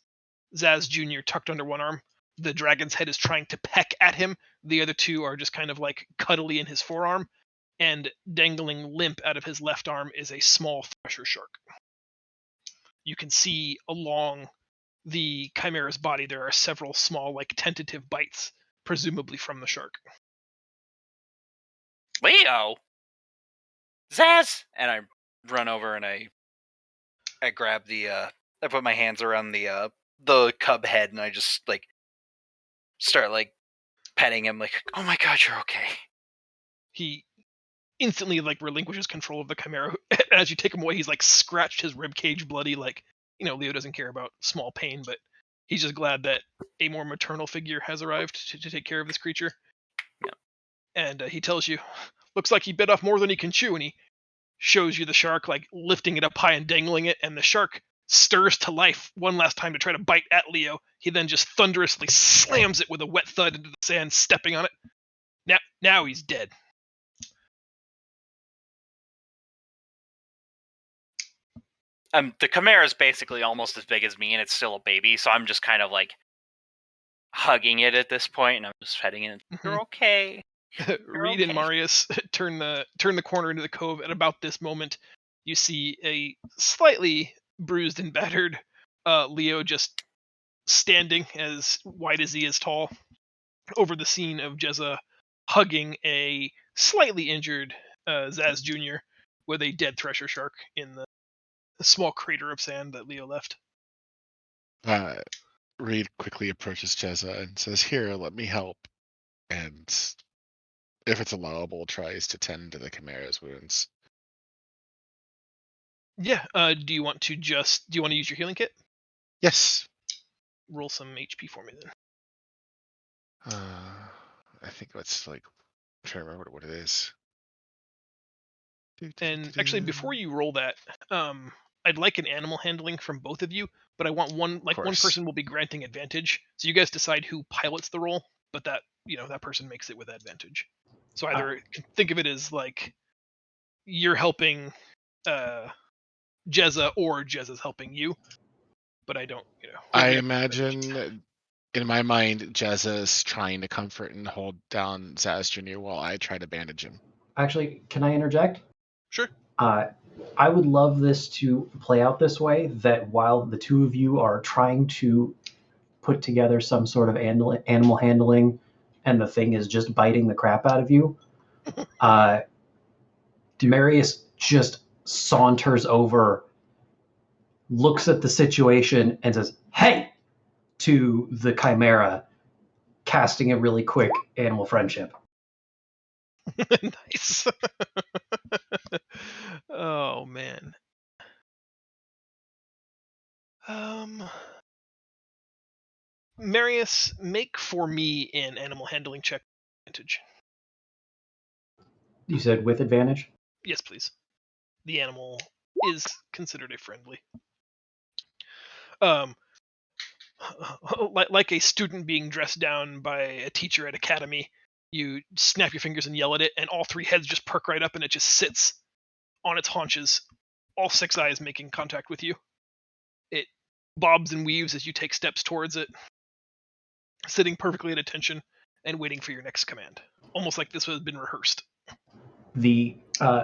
Zaz Jr. tucked under one arm. The dragon's head is trying to peck at him. The other two are just kind of like cuddly in his forearm. And dangling limp out of his left arm is a small thresher shark. You can see along the chimera's body there are several small, like, tentative bites, presumably from the shark. Leo! Zaz! And I run over and I grab I put my hands around the cub head and I just, start, petting him, oh my god, you're okay. He instantly, relinquishes control of the chimera. As you take him away, he's, scratched his ribcage bloody, Leo doesn't care about small pain, but he's just glad that a more maternal figure has arrived to take care of this creature. Yeah. And he tells you, looks like he bit off more than he can chew, and he shows you the shark, lifting it up high and dangling it, and the shark stirs to life one last time to try to bite at Leo. He then just thunderously slams it with a wet thud into the sand, stepping on it. Now he's dead. The chimera is basically almost as big as me, and it's still a baby, so I'm just kind of hugging it at this point, and I'm just petting it. You're okay. Reed and Marius turn the corner into the cove. At about this moment, you see a slightly bruised and battered Leo just standing as wide as he is tall over the scene of Jezza hugging a slightly injured Zaz Jr. with a dead thresher shark in the small crater of sand that Leo left. Reed quickly approaches Jezza and says, "Here, let me help." And if it's allowable, tries to tend to the chimera's wounds. Yeah. Do you want to use your healing kit? Yes. Roll some HP for me then. I think that's trying to remember what it is. And actually, before you roll that, I'd like an animal handling from both of you, but I want one course. person will be granting advantage. So you guys decide who pilots the roll, but that that person makes it with advantage. So either think of it as like you're helping Jezza or Jezza's helping you, but I don't, I whoever you have imagine in my mind, Jezza is trying to comfort and hold down Zaz Jr. while I try to bandage him. Actually, can I interject? Sure. I would love this to play out this way, that while the two of you are trying to put together some sort of animal handling and the thing is just biting the crap out of you, Demarius just saunters over, looks at the situation, and says, "Hey!" to the Chimera, casting a really quick animal friendship. Nice. Oh man. Marius, make for me an animal handling check advantage. You said with advantage? Yes, please. The animal is considered a friendly. Like a student being dressed down by a teacher at academy, you snap your fingers and yell at it, and all three heads just perk right up, and it just sits on its haunches, all six eyes making contact with you. It bobs and weaves as you take steps towards it, sitting perfectly at attention and waiting for your next command, almost like this has been rehearsed. The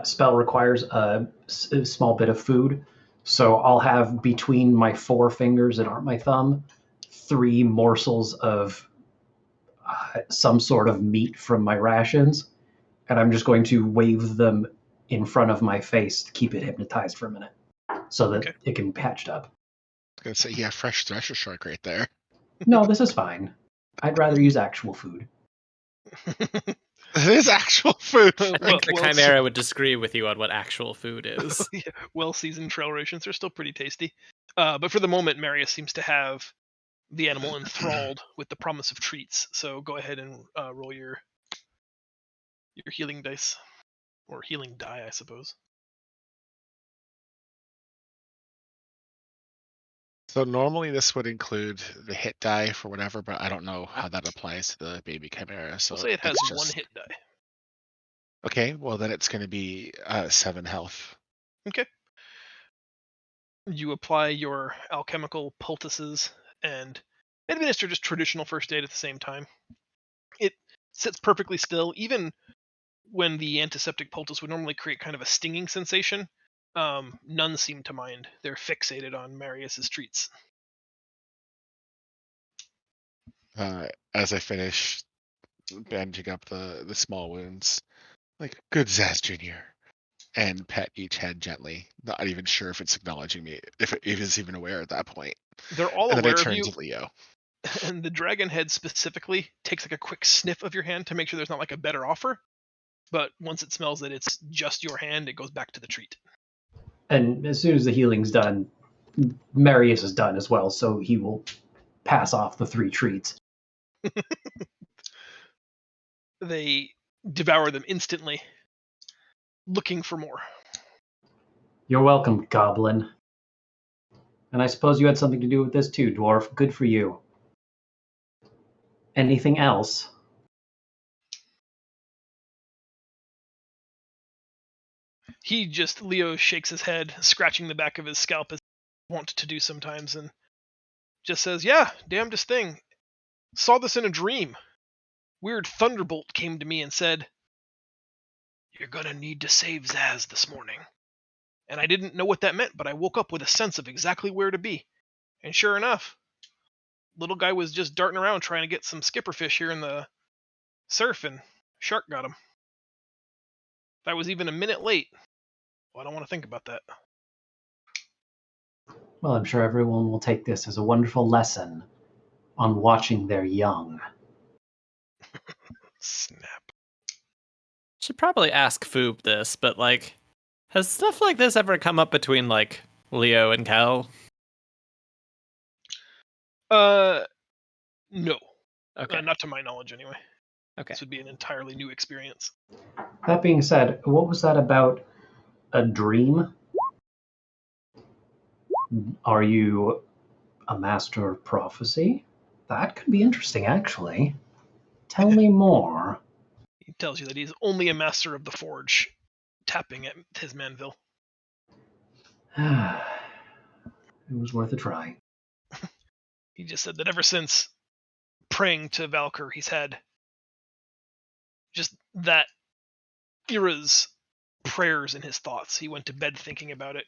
spell requires a small bit of food, so I'll have between my four fingers and my thumb 3 morsels of some sort of meat from my rations, and I'm just going to wave them in front of my face to keep it hypnotized for a minute so that it can be patched up. I was gonna say, yeah, fresh thresher shark right there. No, this is fine. I'd rather use actual food. It is actual food. I think the Chimera would disagree with you on what actual food is. Yeah, well-seasoned trail rations are still pretty tasty. But for the moment, Marius seems to have the animal enthralled with the promise of treats. So go ahead and roll your healing dice. Or healing die, I suppose. So normally this would include the hit die for whatever, but I don't know how that applies to the baby Chimera. So We'll say it has it's one just... hit die. Okay, well then it's going to be 7 health. Okay. You apply your alchemical poultices and administer just traditional first aid at the same time. It sits perfectly still, even when the antiseptic poultice would normally create kind of a stinging sensation. None seem to mind. They're fixated on Marius's treats. As I finish bandaging up the small wounds, like, good Zaz Jr., and pet each head gently, not even sure if it's acknowledging me, if it is even aware at that point. They're all and aware then I of turn you. to Leo. And the dragon head specifically takes like a quick sniff of your hand to make sure there's not like a better offer. But once it smells that it's just your hand, it goes back to the treat. And as soon as the healing's done, Marius is done as well, so he will pass off the 3 treats. They devour them instantly, looking for more. You're welcome, Goblin. And I suppose you had something to do with this too, Dwarf. Good for you. Anything else? Leo shakes his head, scratching the back of his scalp as he wants to do sometimes, and just says, yeah, damnedest thing. Saw this in a dream. Weird thunderbolt came to me and said, you're gonna need to save Zaz this morning. And I didn't know what that meant, but I woke up with a sense of exactly where to be. And sure enough, little guy was just darting around trying to get some skipperfish here in the surf, and shark got him. If I was even a minute late, well, I don't want to think about that. Well, I'm sure everyone will take this as a wonderful lesson on watching their young. Snap. Should probably ask Foob this, but like, has stuff like this ever come up between like Leo and Cal? No. Okay. Not to my knowledge, anyway. Okay. This would be an entirely new experience. That being said, what was that about a dream? Are you a master of prophecy? That could be interesting, actually. Tell me more. He tells you that he's only a master of the forge, tapping at his manville. It was worth a try. He just said that ever since praying to Valkyr, he's had just that era's prayers in his thoughts. He went to bed thinking about it,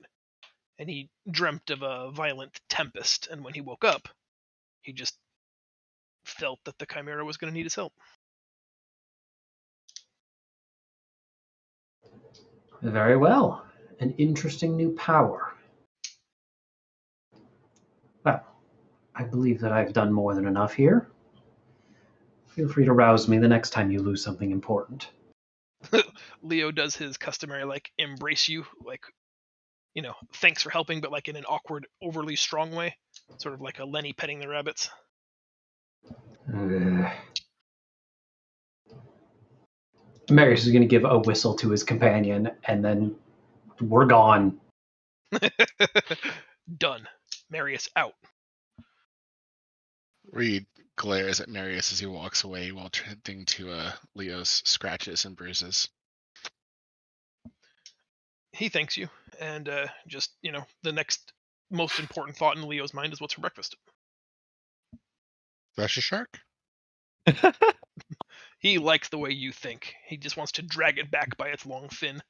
and he dreamt of a violent tempest, and when he woke up, he just felt that the Chimera was going to need his help. Very well. An interesting new power. Well, I believe that I've done more than enough here. Feel free to rouse me the next time you lose something important. Leo does his customary, embrace you, thanks for helping, but in an awkward, overly strong way. Sort of like a Lenny petting the rabbits. Marius is going to give a whistle to his companion, and then we're gone. Done. Marius out. Reed glares at Marius as he walks away while tending to Leo's scratches and bruises. He thanks you, and the next most important thought in Leo's mind is what's for breakfast. That's a shark? He likes the way you think. He just wants to drag it back by its long fin.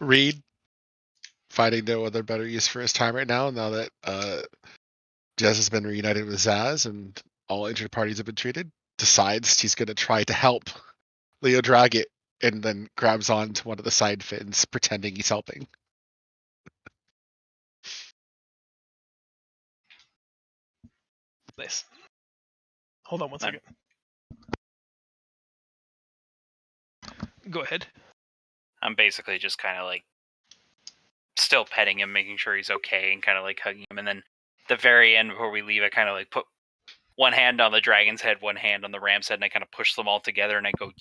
Reed, finding no other better use for his time right now that Jez has been reunited with Zaz and all injured parties have been treated, decides he's going to try to help Leo drag it, and then grabs onto one of the side fins, pretending he's helping. Nice. Hold on one second. Go ahead. I'm basically just kind of still petting him, making sure he's okay, and kind of hugging him. And then the very end, before we leave, I kind of put one hand on the dragon's head, one hand on the ram's head, and I kind of push them all together, and I go,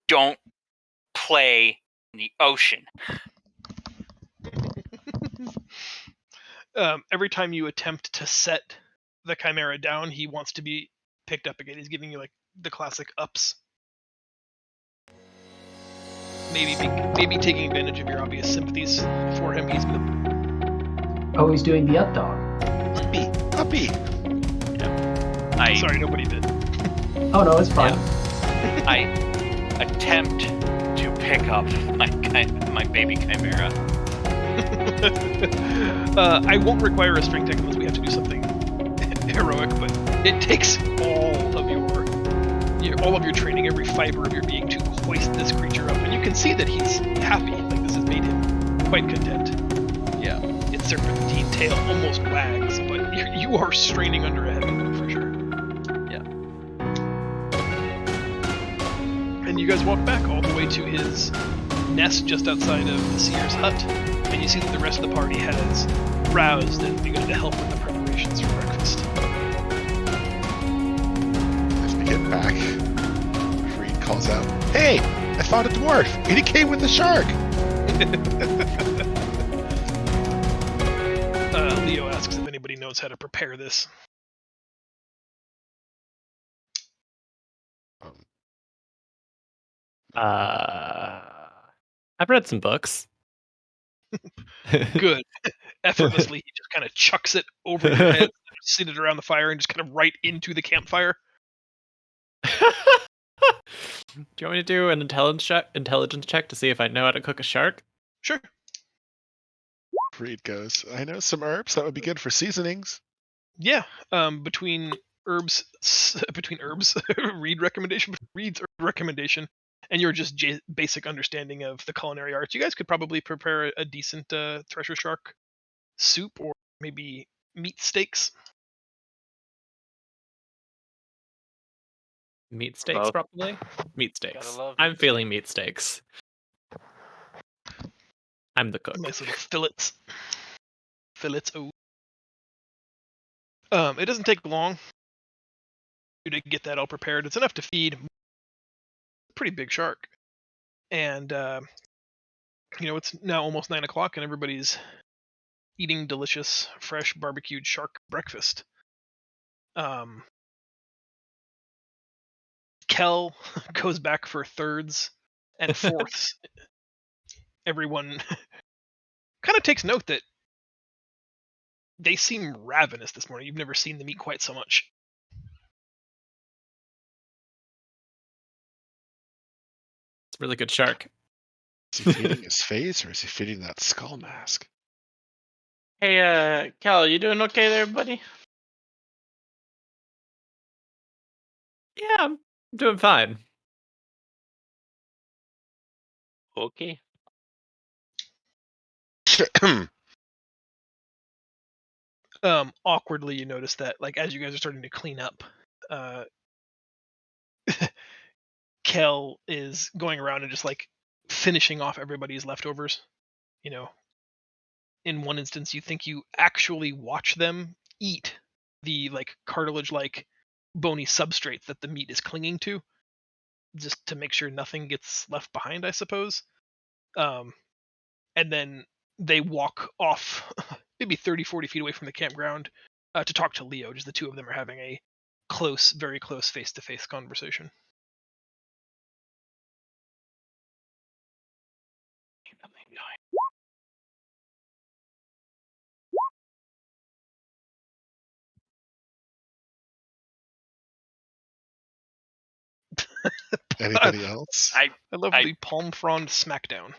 "Don't play in the ocean." Every time you attempt to set the Chimera down, he wants to be picked up again. He's giving you the classic ups. Maybe taking advantage of your obvious sympathies for him. He's doing the up dog. Puppy. Yeah. Sorry, nobody did. Oh no, it's fine. Yeah. I attempt to pick up my baby Chimera. I won't require a strength check unless we have to do something heroic, but it takes all of your training, every fiber of your being, to hoist this creature up, and you can see that he's happy. This has made him quite content. Yeah, its serpentine tail almost wags, but you are straining under a heavy load for sure. Yeah. And you guys walk back all the way to his nest just outside of the seer's hut, and you see that the rest of the party has roused and begun to help with the preparations for breakfast. As we get back, Reed calls out, "Hey, I found a dwarf, and he came with a shark!" Leo asks if anybody knows how to prepare this. I've read some books. Good. Effortlessly, he just kind of chucks it over your head, sit it around the fire, and just kind of right into the campfire. Do you want me to do an intelligence check to see if I know how to cook a shark? Sure. Reed goes, "I know some herbs that would be good for seasonings." Yeah. Between herbs, Reed's recommendation, and your just basic understanding of the culinary arts, you guys could probably prepare a decent thresher shark soup, or maybe meat steaks. Meat steaks, Both. probably? Meat steaks. Gotta love I'm meat feeling meat steaks. I'm the cook. Nice little fillets. Oh. It doesn't take long to get that all prepared. It's enough to feed pretty big shark. And it's now almost 9 o'clock, and everybody's eating delicious, fresh barbecued shark breakfast. Kel goes back for thirds and fourths. Everyone kind of takes note that they seem ravenous this morning. You've never seen them eat quite so much. It's a really good shark. Is he feeding his face or is he feeding that skull mask? Hey, Cal, you doing okay there, buddy? Yeah, I'm doing fine. Okay. Awkwardly, you notice that, like, as you guys are starting to clean up, Kel is going around and just like finishing off everybody's leftovers. In one instance, you think you actually watch them eat the like cartilage-like bony substrate that the meat is clinging to, just to make sure nothing gets left behind, I suppose. And then they walk off maybe 30-40 feet away from the campground to talk to Leo. Just the two of them are having a close, very close face-to-face conversation. Anybody else? I love I- the palm frond smackdown.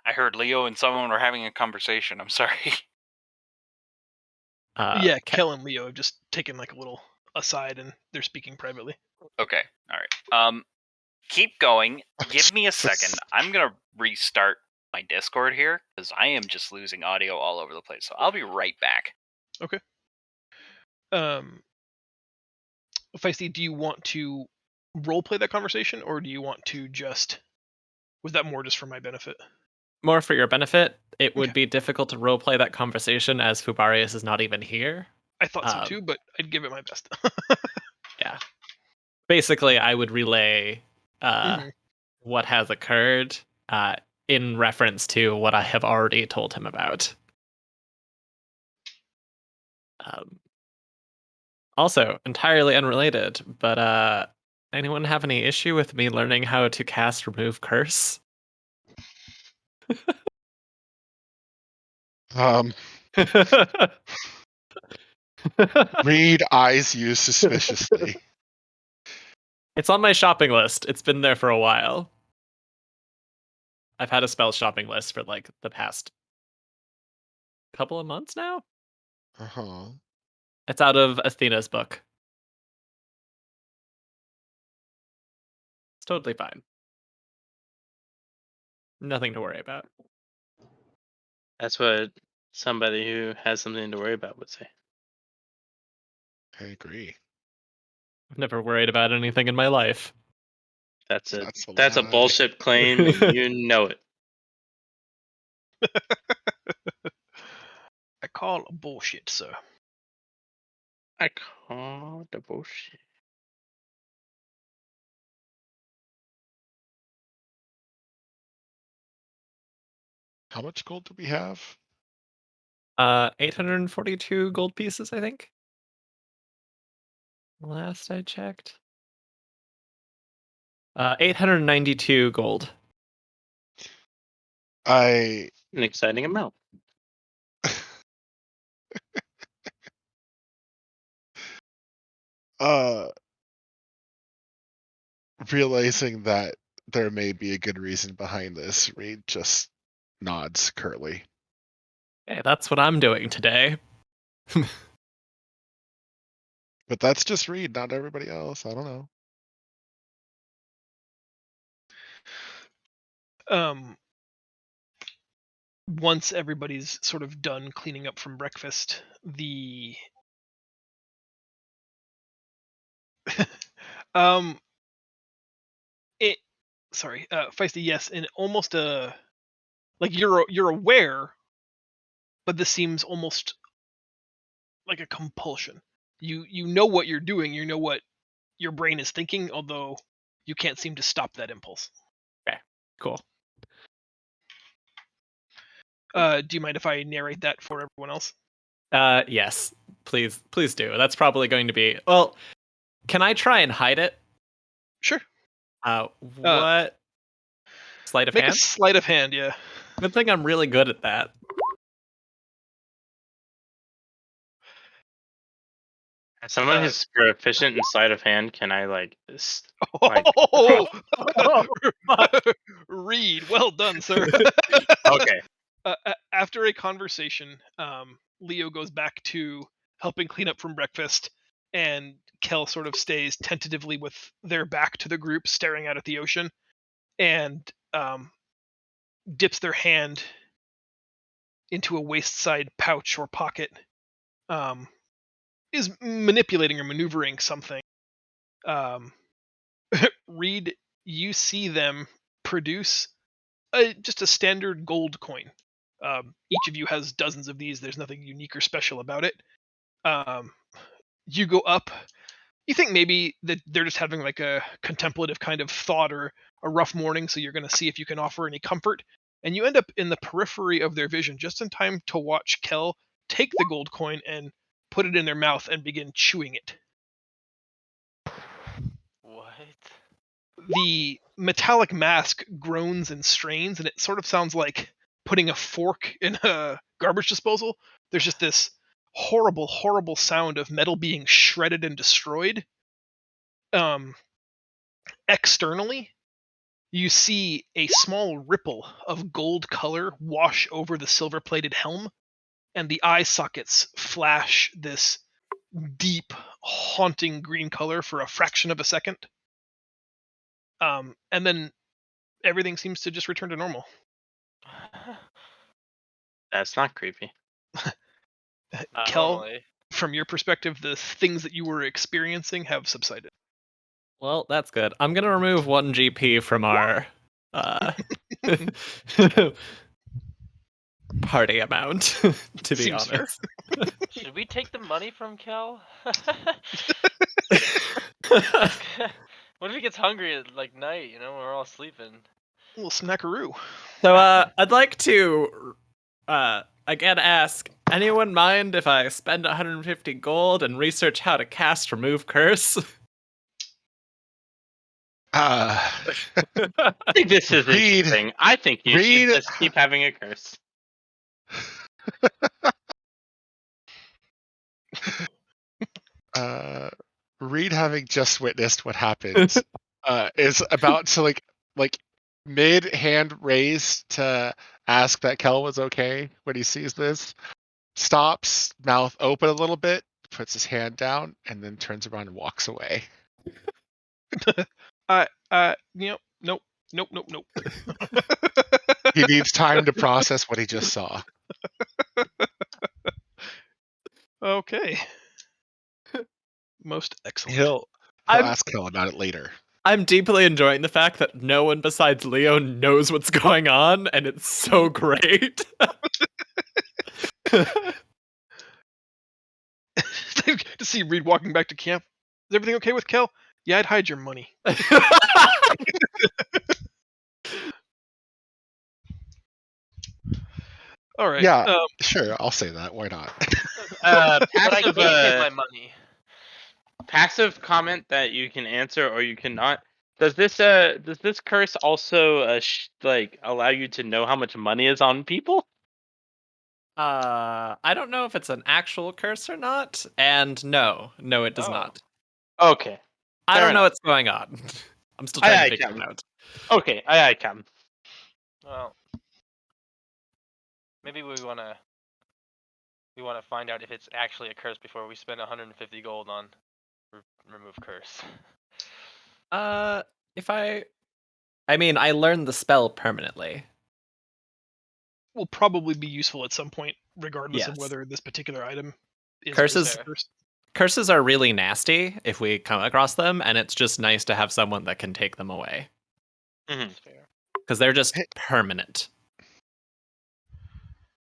I heard Leo and someone were having a conversation. I'm sorry. Yeah, Kel and Leo have just taken like a little aside and they're speaking privately. Okay. All right. Keep going. Give me a second. I'm gonna restart my Discord here because I am just losing audio all over the place. So I'll be right back. Okay. Feisty, do you want to roleplay that conversation, or do you want to just? Was that more just for my benefit? More for your benefit. It would Okay. be difficult to roleplay that conversation as Fubarius is not even here. I thought so too, but I'd give it my best. Yeah. Basically, I would relay Mhm. what has occurred in reference to what I have already told him about. Also, entirely unrelated, but anyone have any issue with me learning how to cast Remove Curse? Reed eyes you suspiciously. It's on my shopping list. It's been there for a while. I've had a spell shopping list for like the past couple of months now. Uh-huh. It's out of Athena's book. It's totally fine. Nothing to worry about. That's what somebody who has something to worry about would say. I agree. I've never worried about anything in my life. That's a That's a lie. bullshit claim, and you know it. I call bullshit, sir. I call the bullshit. How much gold do we have? 842 gold pieces, I think. Last I checked. 892 gold. I An exciting amount. realizing that there may be a good reason behind this, Reed just nods curtly. Hey, that's what I'm doing today. But that's just Reed, not everybody else. I don't know. Once everybody's sort of done cleaning up from breakfast, the Feisty, yes, and almost like you're aware, but this seems almost like a compulsion. You know what you're doing, you know what your brain is thinking, although you can't seem to stop that impulse. Cool. Do you mind if I narrate that for everyone else? Yes, please do. That's probably going to be. Well, can I try and hide it? Sure. What? Sleight of Make a hand? sleight of hand, yeah. Good thing I'm really good at that. As someone who's proficient in sleight of hand, can I like Oh! Reed, well done, sir. Okay. After a conversation, Leo goes back to helping clean up from breakfast, and Kel sort of stays tentatively with their back to the group, staring out at the ocean, and dips their hand into a waist side pouch or pocket, is manipulating or maneuvering something. Reed, you see them produce just a standard gold coin. Each of you has dozens of these. There's nothing unique or special about it. You go up. You think maybe that they're just having like a contemplative kind of thought or a rough morning, so you're going to see if you can offer any comfort. And you end up in the periphery of their vision just in time to watch Kel take the gold coin and put it in their mouth and begin chewing it. What? The metallic mask groans and strains, and it sort of sounds like putting a fork in a garbage disposal. There's just this horrible, horrible sound of metal being shredded and destroyed. Externally, you see a small ripple of gold color wash over the silver-plated helm, and the eye sockets flash this deep, haunting green color for a fraction of a second. And then everything seems to just return to normal. That's not creepy. Kel, Normally. from your perspective, the things that you were experiencing have subsided. Well, that's good. I'm gonna remove 1 GP from our party amount. To be Seems fair. honest. Should we take the money from Kel? What if he gets hungry at like night? You know, when we're all sleeping. A little snackaroo. So I'd like to again ask, anyone mind if I spend 150 gold and research how to cast remove curse? I think this is Reed. interesting. I think you Reed. should just keep having a curse. Reed, having just witnessed what happened, is about to like mid hand raise to ask that Kel was okay when he sees this. Stops, mouth open a little bit, puts his hand down, and then turns around and walks away. Nope. He needs time to process what he just saw. Okay. Most excellent. He'll ask Kel about it later. I'm deeply enjoying the fact that no one besides Leo knows what's going on, and it's so great. To see Reed walking back to camp. Is everything okay with Kel? Yeah, I'd hide your money. All right. Yeah, sure, I'll say that. Why not? But I Passive, gave him my money. passive comment that you can answer or you cannot. Does this curse also like allow you to know how much money is on people? I don't know if it's an actual curse or not, and no, it does not. Okay. I Fair don't know enough. what's going on. I'm still trying to figure it out. Okay, I can. Well, maybe we wanna find out if it's actually a curse before we spend 150 gold on remove curse. I mean, I learned the spell permanently. Will probably be useful at some point, regardless of Yes. whether this particular item is Curses- cursed. Curses are really nasty if we come across them, and it's just nice to have someone that can take them away. That's fair. Because they're just permanent.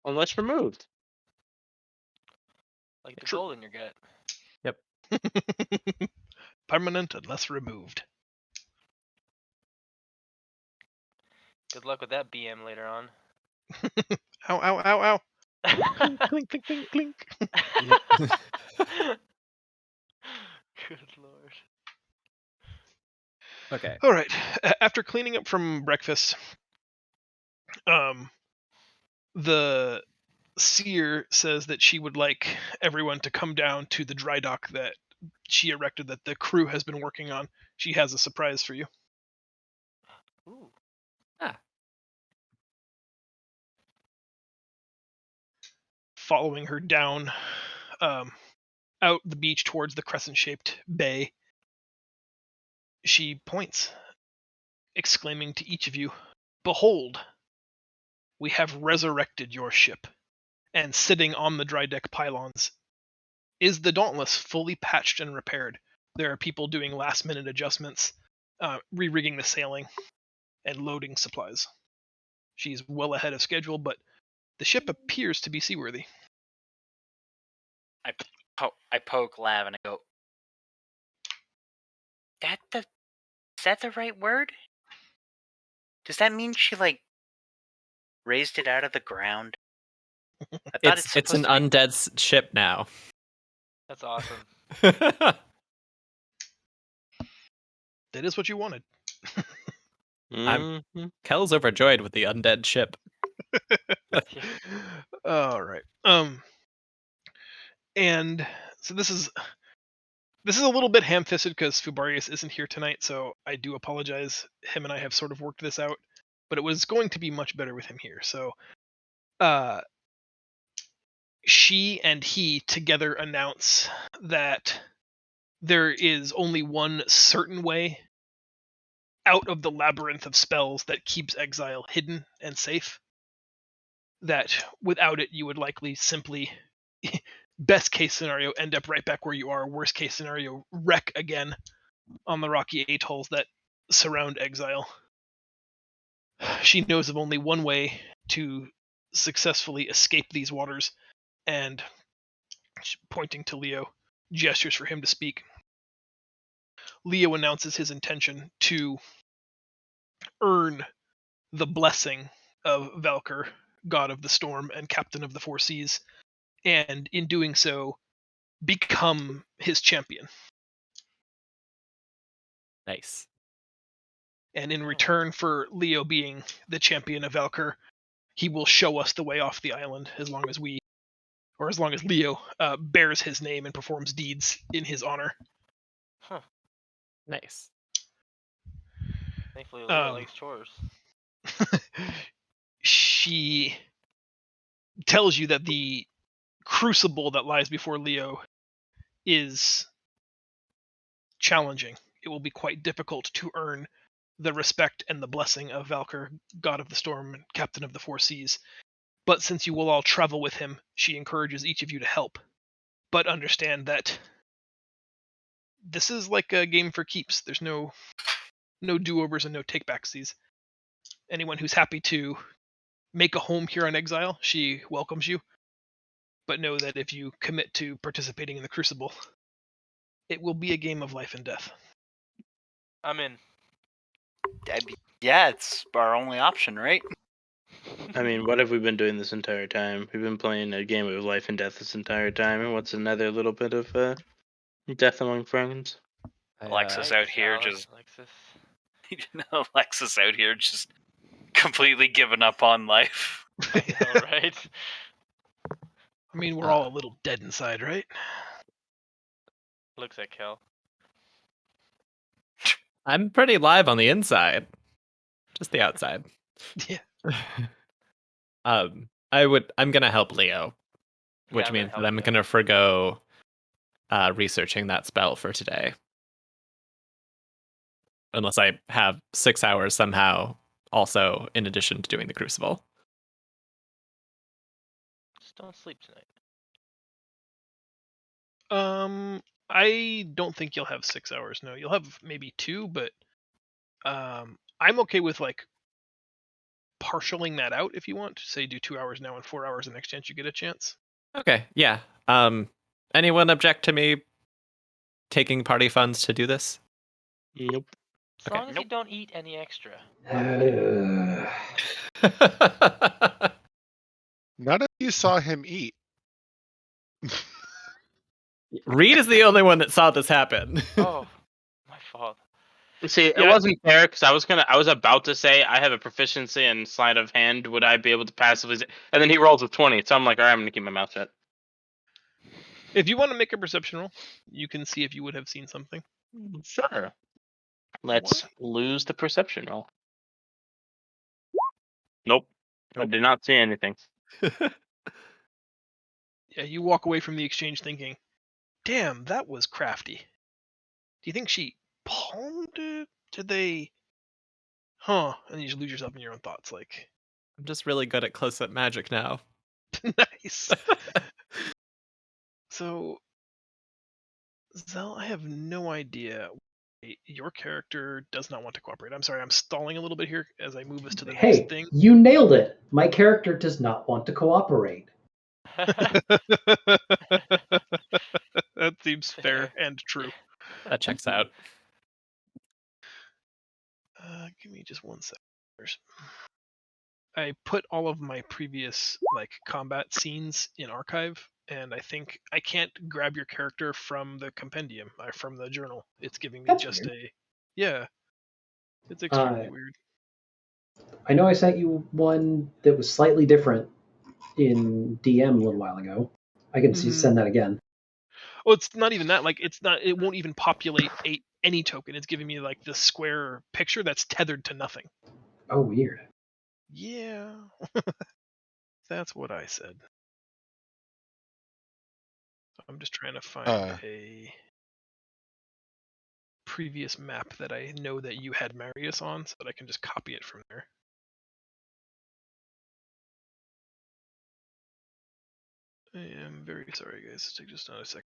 Unless removed. Like the True. gold in your gut. Yep. permanent unless removed. Good luck with that BM later on. Ow, ow, ow, ow. Clink, clink, clink, clink, clink. Good lord. Okay. All right. After cleaning up from breakfast, the seer says that she would like everyone to come down to the dry dock that she erected that the crew has been working on. She has a surprise for you. Ooh. Ah. Following her down out the beach towards the crescent-shaped bay, she points, exclaiming to each of you, "Behold, we have resurrected your ship." And sitting on the dry deck pylons is the Dauntless, fully patched and repaired. There are people doing last-minute adjustments, re-rigging the sailing, and loading supplies. She's well ahead of schedule, but the ship appears to be seaworthy. I poke Lav and I go, is that the right word? Does that mean she, like, raised it out of the ground? I thought it's It's an supposed to be... undead ship now. That's awesome. That is what you wanted. Kel's overjoyed with the undead ship. All right. And so this is a little bit ham-fisted because Fubarius isn't here tonight, so I do apologize. Him and I have sort of worked this out, but it was going to be much better with him here. So, she and he together announce that there is only one certain way out of the labyrinth of spells that keeps exile hidden and safe. That without it, you would likely simply, best case scenario, end up right back where you are. Worst case scenario, wreck again on the rocky atolls that surround exile. She knows of only one way to successfully escape these waters, and pointing to Leo, gestures for him to speak. Leo announces his intention to earn the blessing of Valkyr, god of the storm and captain of the four seas, and in doing so, become his champion. Nice. And in return for Leo being the champion of Valkyr, he will show us the way off the island as long as Leo bears his name and performs deeds in his honor. Huh. Nice. Thankfully, Leo likes chores. She tells you that the crucible that lies before Leo is challenging. It will be quite difficult to earn the respect and the blessing of Valkyr, god of the storm and captain of the four seas. But since you will all travel with him, she encourages each of you to help. But understand that this is like a game for keeps. There's no do-overs and no take-backsies. Anyone who's happy to make a home here on Exile, she welcomes you. But know that if you commit to participating in the Crucible, it will be a game of life and death. I'm in. Yeah, it's our only option, right? I mean, what have we been doing this entire time? We've been playing a game of life and death this entire time, and what's another little bit of death among friends? Alexis Thanks, out here Alex. Alexis out here just completely giving up on life. I know, right? I mean, we're all a little dead inside, right? Looks at Kel. I'm pretty live on the inside. Just the outside. Yeah. I'm gonna help Leo, which I'm gonna means that help I'm you. gonna forgo researching that spell for today. Unless I have 6 hours somehow also in addition to doing the Crucible. Just don't sleep tonight. I don't think you'll have 6 hours. No, you'll have maybe 2, but I'm okay with like partialing that out if you want. Say do 2 hours now and 4 hours the next chance you get a chance. Okay, yeah. Anyone object to me taking party funds to do this? Nope. As long as you don't eat any extra. None of you saw him eat. Reed is the only one that saw this happen. Oh, my fault. See, it wasn't fair because I was about to say I have a proficiency in sleight of hand. Would I be able to passively? And then he rolls a 20, so I'm like, all right, I'm gonna keep my mouth shut. If you want to make a perception roll, you can see if you would have seen something. Sure. Let's lose the perception roll. Nope. I did not see anything. Yeah, you walk away from the exchange thinking, damn, that was crafty. Do you think she palmed it? Did they? Huh. And you just lose yourself in your own thoughts, like, I'm just really good at close-up magic now. nice. So, Zell, I have no idea. Your character does not want to cooperate. I'm sorry, I'm stalling a little bit here as I move us to the Hey, next thing. you nailed it. My character does not want to cooperate. That seems fair and true. That checks out. Give me just 1 second. I put all of my previous combat scenes in archive, and I think I can't grab your character from the compendium, from the journal. It's giving me That's just weird. yeah. It's extremely weird. I know I sent you one that was slightly different in DM a little while ago. I can send that again. Well, it's not even that. It's not. It won't even populate any token. It's giving me the square picture that's tethered to nothing. Oh, weird. Yeah, that's what I said. I'm just trying to find a previous map that I know that you had Marius on, so that I can just copy it from there. I am very sorry, guys. Take just another second.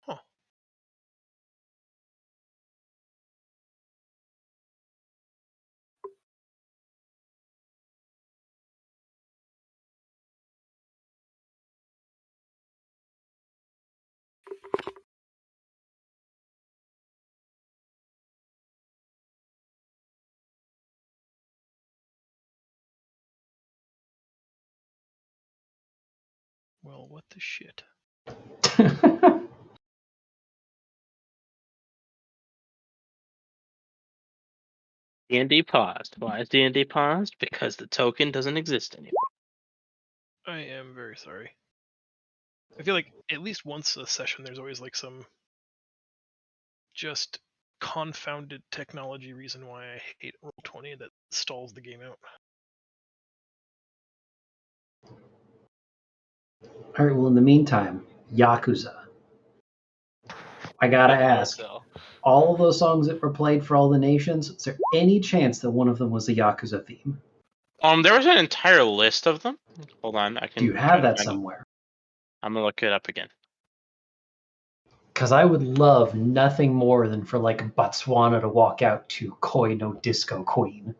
Huh. Well, what the shit? D&D paused. Why is D&D paused? Because the token doesn't exist anymore. I am very sorry. I feel like at least once a session, there's always some just confounded technology reason why I hate Roll20 that stalls the game out. All right, well, in the meantime, Yakuza. I gotta ask, all of those songs that were played for all the nations, is there any chance that one of them was a Yakuza theme? There was an entire list of them. Hold on, I can. Do you have that somewhere? I'm gonna look it up again. Because I would love nothing more than for Botswana to walk out to Koi no Disco Queen.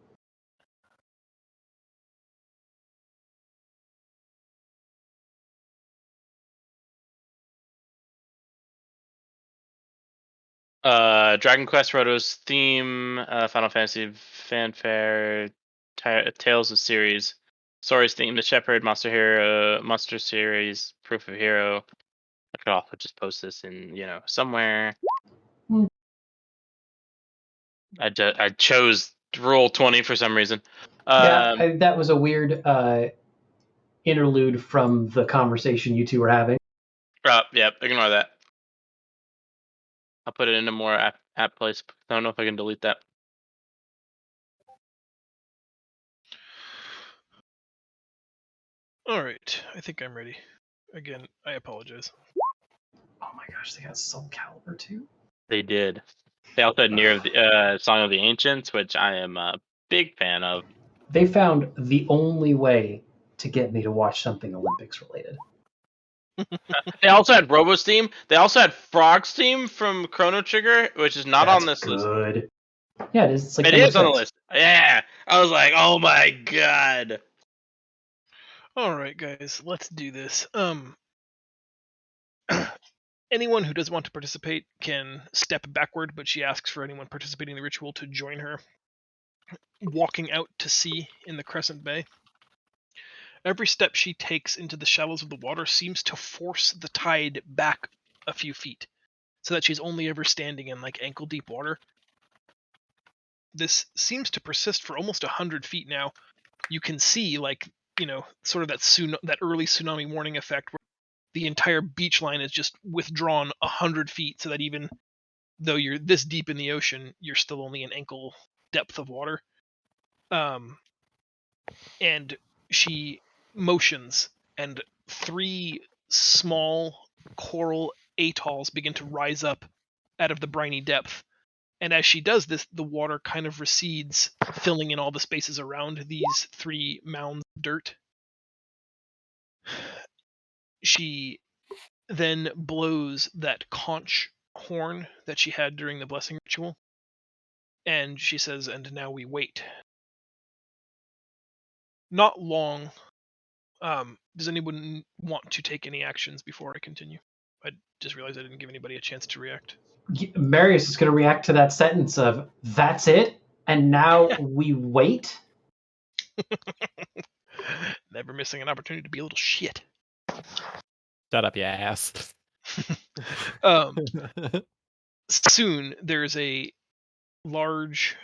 Dragon Quest Roto's theme, Final Fantasy fanfare, Tales of Series, Story's theme, The Shepherd, Monster Series, Proof of Hero. I could also just post this in, somewhere. I chose Roll20 for some reason. That was a weird interlude from the conversation you two were having. Yeah, ignore that. I'll put it into more app place. I don't know if I can delete that. All right, I think I'm ready. Again, I apologize. Oh my gosh, they got Soul Calibur too? They did. They also had Near the Song of the Ancients, which I am a big fan of. They found the only way to get me to watch something Olympics related. They also had Robo's theme. They also had Frog's theme from Chrono Trigger, which is not on this list. Good. Yeah, it is. It's like It number is on the 6. list. Yeah. I was like, oh my god. All right, guys, let's do this. Anyone who doesn't want to participate can step backward, but she asks for anyone participating in the ritual to join her, walking out to sea in the Crescent Bay. Every step she takes into the shallows of the water seems to force the tide back a few feet, so that she's only ever standing in like ankle-deep water. This seems to persist for almost 100 feet now. You can see, like, sort of that early tsunami warning effect where the entire beach line is just withdrawn 100 feet, so that even though you're this deep in the ocean, you're still only in ankle depth of water. And she motions, and 3 small coral atolls begin to rise up out of the briny depth. And as she does this, the water kind of recedes, filling in all the spaces around these 3 mounds of dirt. She then blows that conch horn that she had during the blessing ritual, and she says, "And now we wait." Not long. Does anyone want to take any actions before I continue? I just realized I didn't give anybody a chance to react. Marius is going to react to that sentence of, "That's it? And now we wait?" Never missing an opportunity to be a little shit. Shut up, you ass. Soon there's a large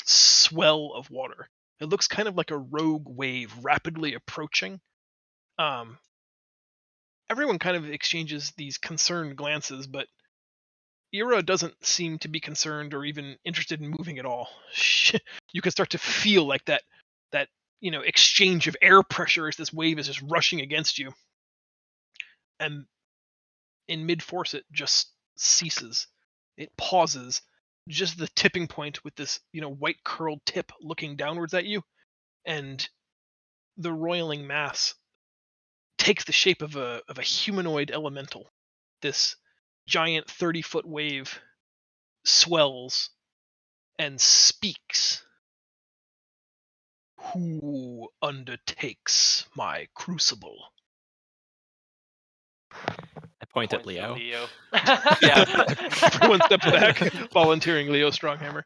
swell of water. It looks kind of like a rogue wave rapidly approaching. Everyone kind of exchanges these concerned glances, but Ira doesn't seem to be concerned or even interested in moving at all. You can start to feel like that exchange of air pressure as this wave is just rushing against you. And in mid-force it just ceases. It pauses, just the tipping point with this, white curled tip looking downwards at you, and the roiling mass takes the shape of a humanoid elemental. This giant 30-foot wave swells and speaks. "Who undertakes my crucible?" I point at Points to Leo. Yeah, everyone steps back, volunteering Leo Stronghammer.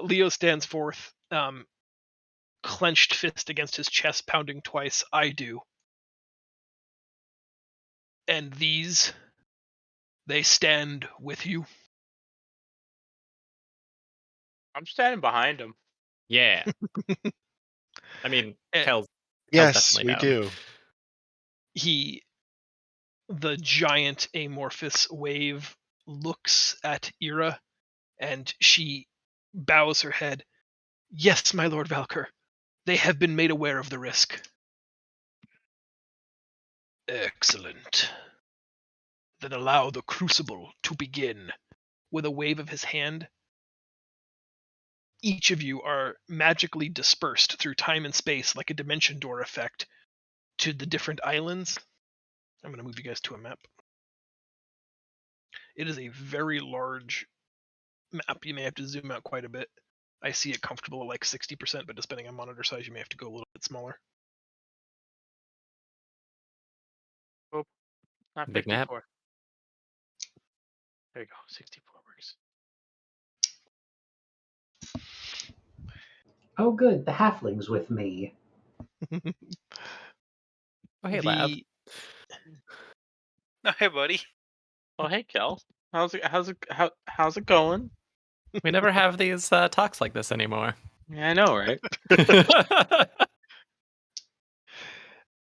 Leo stands forth, clenched fist against his chest, pounding twice. "I do. And these, they stand with you." I'm standing behind him. Yeah. I mean, Eh, Kel's Yes, definitely we down. do. The giant amorphous wave looks at Ira, and she bows her head. "Yes, my Lord Valkyr. They have been made aware of the risk." "Excellent. Then allow the crucible to begin." With a wave of his hand, each of you are magically dispersed through time and space like a dimension door effect to the different islands. I'm going to move you guys to a map. It is a very large map. You may have to zoom out quite a bit. I see it comfortable at like 60%, but depending on monitor size, you may have to go a little bit smaller. Not Big map. 54. There you go. 64 works. Oh, good. The halfling's with me. Oh, hey, Lav. Oh, hey, buddy. Oh, hey, Kel. How's it going? We never have these talks like this anymore. Yeah, I know, right?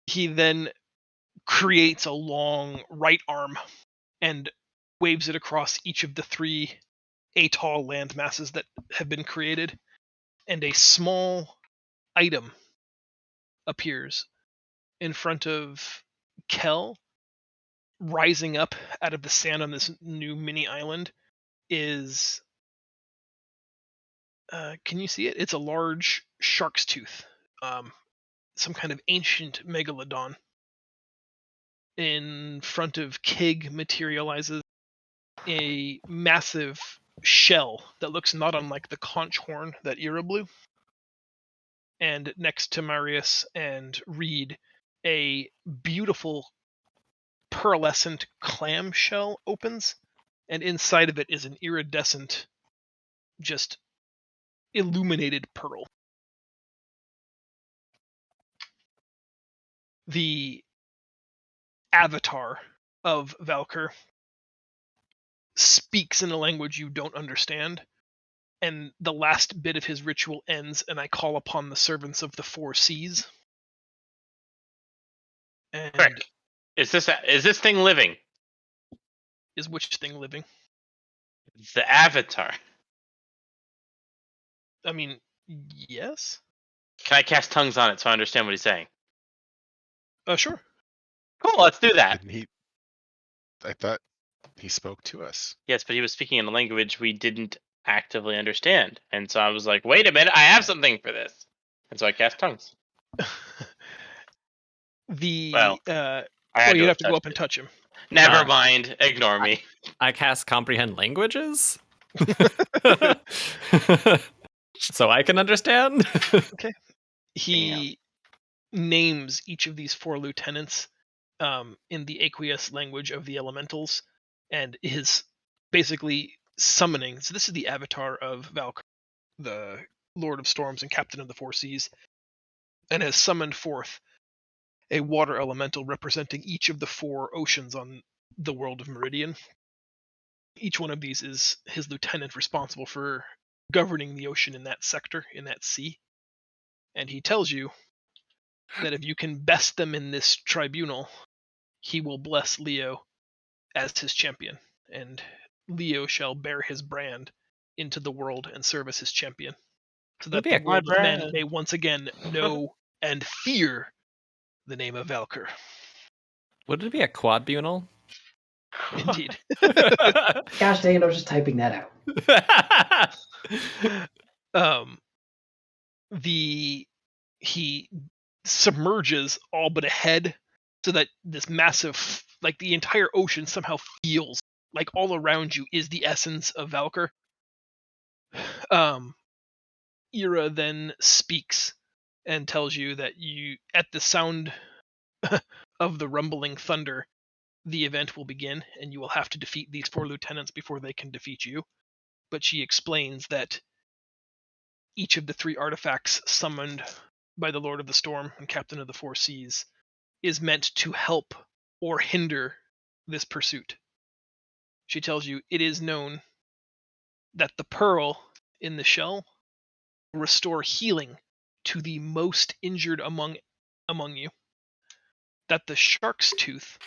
He then creates a long right arm and waves it across each of the 3 atoll land masses that have been created, and a small item appears in front of Kel. Rising up out of the sand on this new mini island is, can you see it? It's a large shark's tooth, some kind of ancient megalodon. In front of Kig materializes a massive shell that looks not unlike the conch horn that Ira blew. And next to Marius and Reed, a beautiful pearlescent clam shell opens, and inside of it is an iridescent, just illuminated pearl. The avatar of Valkyr speaks in a language you don't understand, and the last bit of his ritual ends, and I call upon the servants of the four seas. And Quick. Is this thing living? is which thing living? It's the Avatar. I mean, yes. Can I cast tongues on it so I understand what he's saying? Sure. Cool, let's do that. Didn't he? I thought he spoke to us. Yes, but he was speaking in a language we didn't actively understand. And so I was like, wait a minute, I have something for this. And so I cast tongues. Well, I you'd have to go touched up and it. touch him. Never mind. Ignore me. I cast comprehend languages. So I can understand. Okay. He names each of these four lieutenants in the aqueous language of the elementals, and is basically summoning. So this is the avatar of Valkyr, the Lord of Storms and Captain of the Four Seas, and has summoned forth a water elemental representing each of the four oceans on the world of Meridian. Each one of these is his lieutenant responsible for governing the ocean in that sector, in that sea. And he tells you that if you can best them in this tribunal, he will bless Leo as his champion, and Leo shall bear his brand into the world and serve as his champion, so that the world of men may once again know and fear the name of Valkyr. Would it be a quadbunal? Indeed. Gosh dang it, I was just typing that out. He submerges all but a head, so that this massive, like the entire ocean somehow feels like all around you is the essence of Valkyr. Ira then speaks and tells you that you, at the sound of the rumbling thunder, the event will begin, and you will have to defeat these four lieutenants before they can defeat you. But she explains that each of the three artifacts summoned by the Lord of the Storm and Captain of the Four Seas is meant to help or hinder this pursuit. She tells you it is known that the pearl in the shell will restore healing to the most injured among you, that the shark's tooth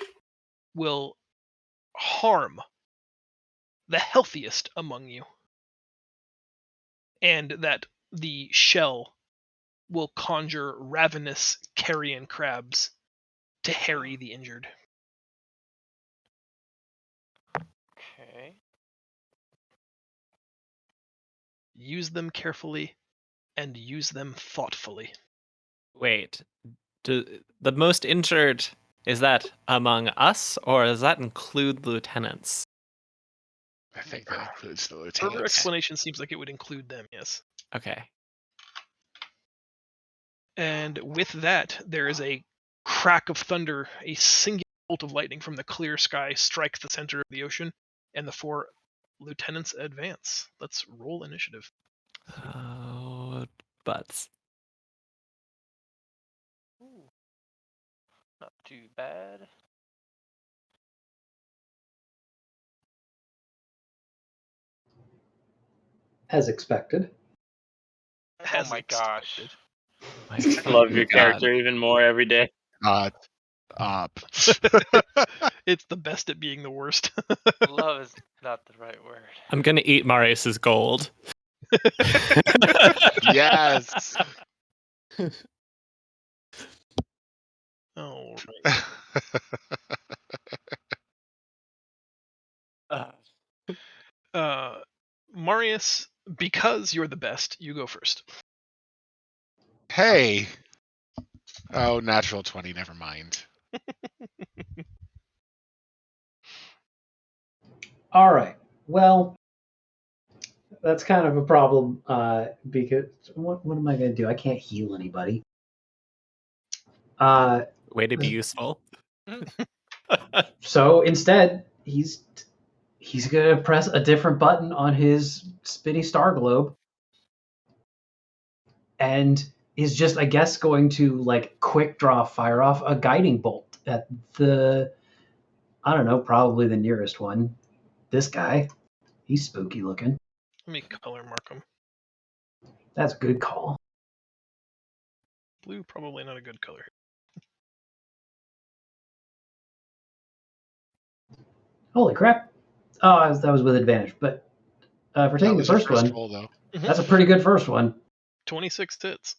will harm the healthiest among you, and that the shell will conjure ravenous carrion crabs to harry the injured. Okay. Use them carefully and use them thoughtfully. Wait, the most injured, is that among us, or does that include lieutenants? I think that includes the Her lieutenants. explanation seems like it would include them, yes. Okay. And with that, there is a crack of thunder, a singular bolt of lightning from the clear sky strikes the center of the ocean, and the four lieutenants advance. Let's roll initiative. Oh, butts. Ooh. Not too bad. As expected. Oh my gosh. I love your character even more every day. Up. It's the best at being the worst. Love is not the right word. I'm gonna eat Marius's gold. Yes. All right. Marius, because you're the best, you go first. Hey. Oh, natural 20. Never mind. All right. Well, that's kind of a problem because what am I going to do? I can't heal anybody. Way to be useful. So instead, he's going to press a different button on his spinny star globe, and is just, I guess, going to like quick draw fire off a guiding bolt at the, I don't know, probably the nearest one. This guy, he's spooky looking. Let me color mark them. That's a good call. Blue, probably not a good color. Holy crap! Oh, that was with advantage, but for That taking the was your first one, roll, though. that's a pretty good first one. 26 hits.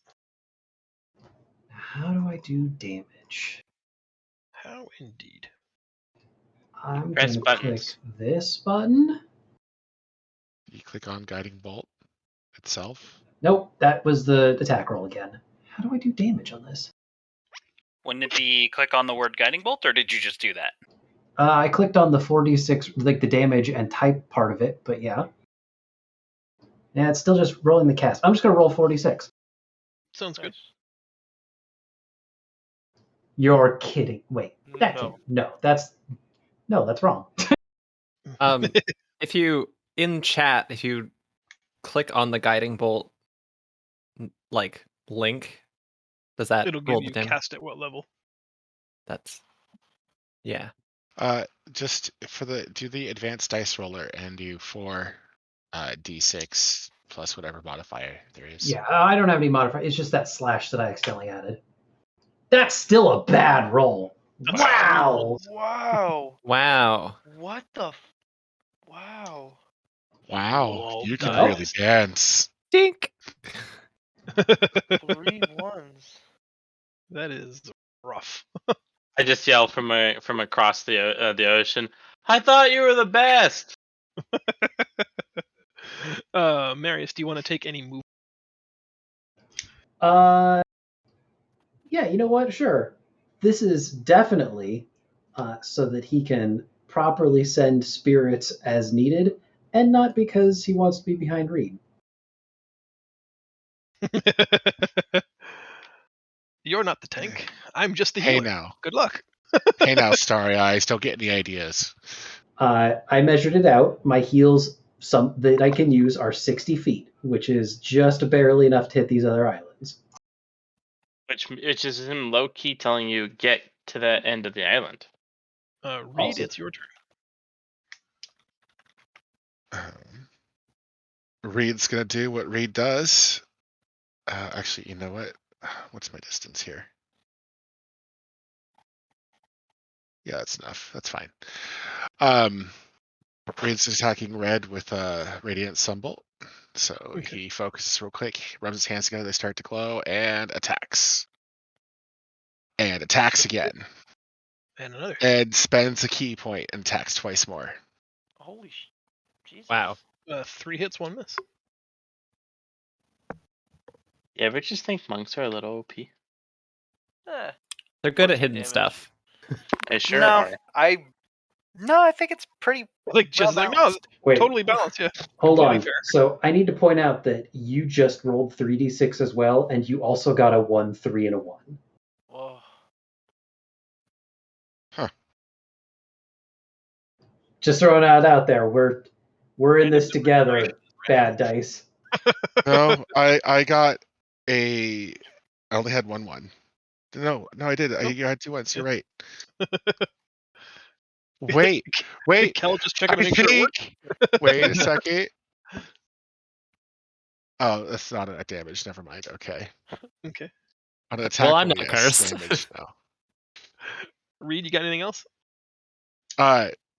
How do I do damage? How indeed. I'm Press going to buttons. click this button. You click on guiding bolt itself. Nope, that was the attack roll again. How do I do damage on this? Wouldn't it be click on the word guiding bolt, or did you just do that? I clicked on the 4d6, like the damage and type part of it, but yeah. Yeah, it's still just rolling the cast. I'm just going to roll 46. Sounds good. You're kidding. Wait, that No. can't. No, that's wrong. If you in chat, if you click on the guiding bolt like link, does that It'll roll give the you damage? cast at what level. That's yeah. Just for do the advanced dice roller and do 4 d6 plus whatever modifier there is. Yeah, I don't have any modifier. It's just that slash that I accidentally added. That's still a bad roll. That's Wow. Wow. Wow. What the? Wow. Wow, Roll you can dice. really dance. Dink. 3 ones. That is rough. I just yell from across the ocean. I thought you were the best. Marius, do you want to take any move? Yeah, you know what? Sure. This is definitely so that he can properly send spirits as needed, and not because he wants to be behind Reed. You're not the tank. I'm just the Hey healer. now. Good luck. Hey now, Starry Eyes. Don't get any ideas. I measured it out. My heels, some that I can use, are 60 feet, which is just barely enough to hit these other islands. Which is him low key telling you get to that end of the island. Reed, Also- it's your turn. Reed's gonna do what Reed does. Actually, you know what? What's my distance here? Yeah, that's enough. That's fine. Reed's attacking red with a radiant sunbolt. So Okay. he focuses real quick, rubs his hands together, they start to glow, and attacks. And attacks again. And another. And spends a key point and attacks twice more. Holy Jesus. Wow. 3 hits, 1 miss. You ever just think monks are a little OP? Eh. They're good What's at hidden damage? stuff. They sure no, are. I think it's pretty Like, just like, no, balanced. Wait, totally balanced, yeah. hold completely on. fair. So I need to point out that you just rolled 3d6 as well, and you also got a 1, 3, and a 1. Whoa. Just throwing it out there. We're in Random this number together. generator. Bad dice. No, I got I only had 1-1. No, I did. I had 2 ones. You're right. Wait. Did Kel just check it to make sure it worked? Wait a second. Oh, that's not a damage. Never mind. Okay. Okay. On an attack Well, I'm roll, not yes. cursed. Damage, no. Reed, you got anything else?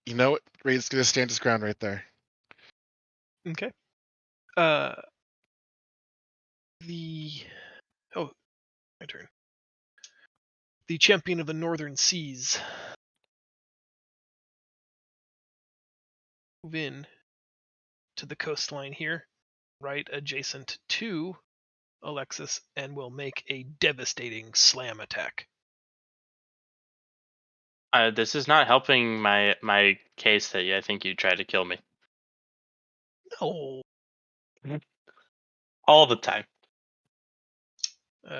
You know what? Reed's gonna stand his ground right there. Okay. My turn. The champion of the northern seas. Move in to the coastline here, right adjacent to Alexis, and will make a devastating slam attack. This is not helping my case that I think you tried to kill me. No. All the time.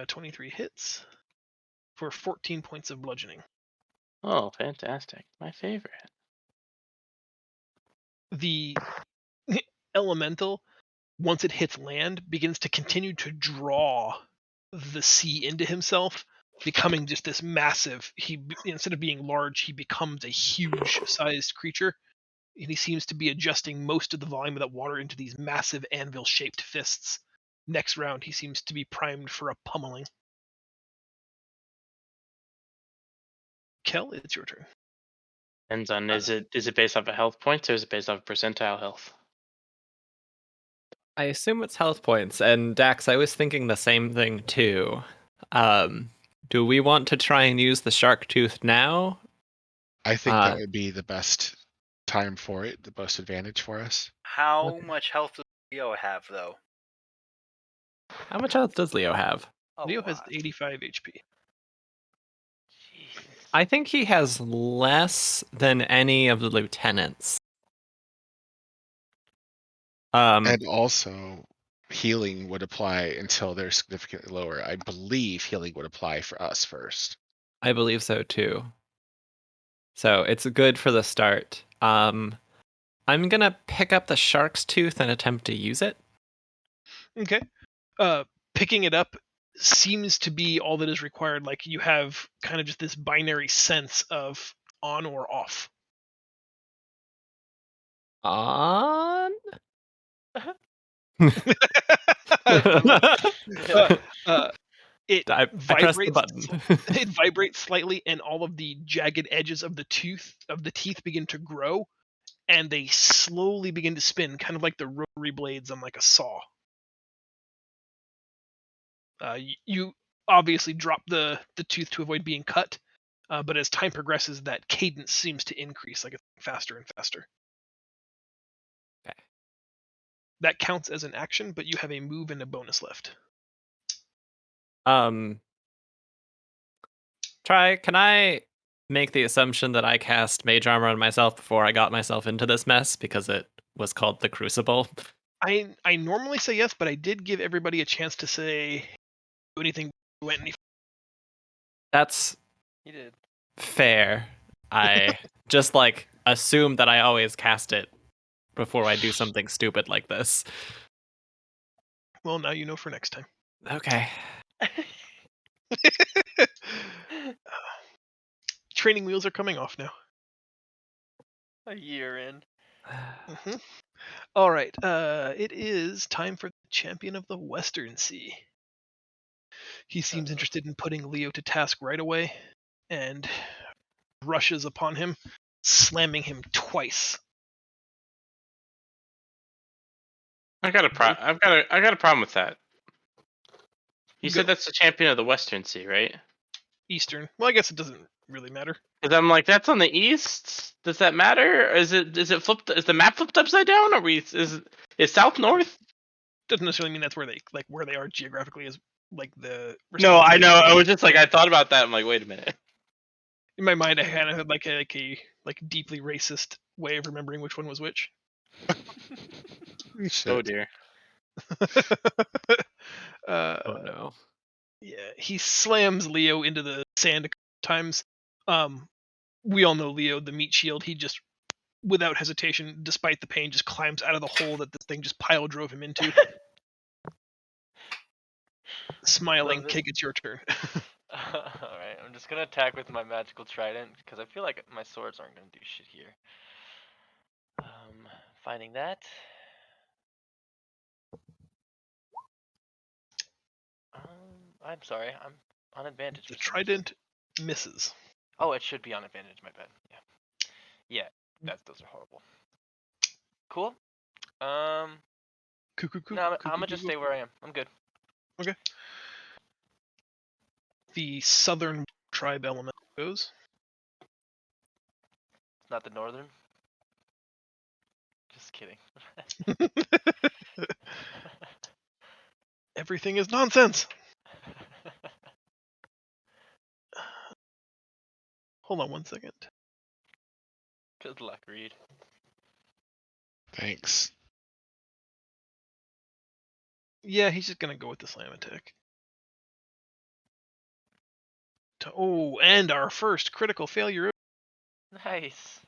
23 hits for 14 points of bludgeoning. Oh, fantastic. My favorite. The elemental, once it hits land, begins to continue to draw the sea into himself, becoming just this massive. Instead of being large, he becomes a huge-sized creature, and he seems to be adjusting most of the volume of that water into these massive anvil-shaped fists. Next round, he seems to be primed for a pummeling. Kel, it's your turn. Depends on is it based off of health points or is it based off of percentile health? I assume it's health points, and Dax, I was thinking the same thing too. Do we want to try and use the shark tooth now? I think that would be the best time for it, the most advantage for us. How Okay. much health does Leo have, though? How much health does Leo have? Leo has 85 HP. Jeez. I think he has less than any of the lieutenants. And also, healing would apply until they're significantly lower. I believe healing would apply for us first. I believe so too. So it's good for the start. I'm gonna pick up the shark's tooth and attempt to use it. Okay. Picking it up seems to be all that is required. Like, you have kind of just this binary sense of on or off. On. It I pressed the vibrates. button. It vibrates slightly, and all of the jagged edges of the teeth begin to grow, and they slowly begin to spin, kind of like the rotary blades on like a saw. You obviously drop the tooth to avoid being cut, but as time progresses, that cadence seems to increase, like it's faster and faster. Okay. That counts as an action, but you have a move and a bonus left. Can I make the assumption that I cast mage armor on myself before I got myself into this mess because it was called the Crucible? I normally say yes, but I did give everybody a chance to say do anything went any. That's He did. fair. I just assume that I always cast it before I do something stupid like this. Well, now you know for next time. Okay. Training wheels are coming off now. A year in. Mm-hmm. All right. It is time for the champion of the Western Sea. He seems interested in putting Leo to task right away, and rushes upon him, slamming him twice. I got a problem with that. You Go. said that's the champion of the Western Sea, right? Eastern. Well, I guess it doesn't really matter. Because I'm like, that's on the east. Does that matter? Or is it flipped? Is the map flipped upside down? Is south north? Doesn't necessarily mean that's where they are geographically is like the. No, I know. I was just like, I thought about that. I'm like, wait a minute. In my mind, I kind of had like a deeply racist way of remembering which one was which. Oh dear. Oh no. Yeah, he slams Leo into the sand a couple times. We all know Leo, the meat shield. He just, without hesitation, despite the pain, just climbs out of the hole that this thing just pile drove him into. Smiling, Kig, it's your turn. Alright, I'm just gonna attack with my magical trident, because I feel like my swords aren't gonna do shit here. Finding that. I'm sorry, I'm on advantage. The trident misses. Oh, it should be on advantage, my bad. Yeah. Yeah, those are horrible. Cool. No, I'm gonna just stay where I am. I'm good. Okay. The southern tribe element goes. It's not the northern. Just kidding. Everything is nonsense. Hold on one second. Good luck, Reed. Thanks. Yeah, he's just gonna go with the slam attack. Oh, and our first critical failure. Nice.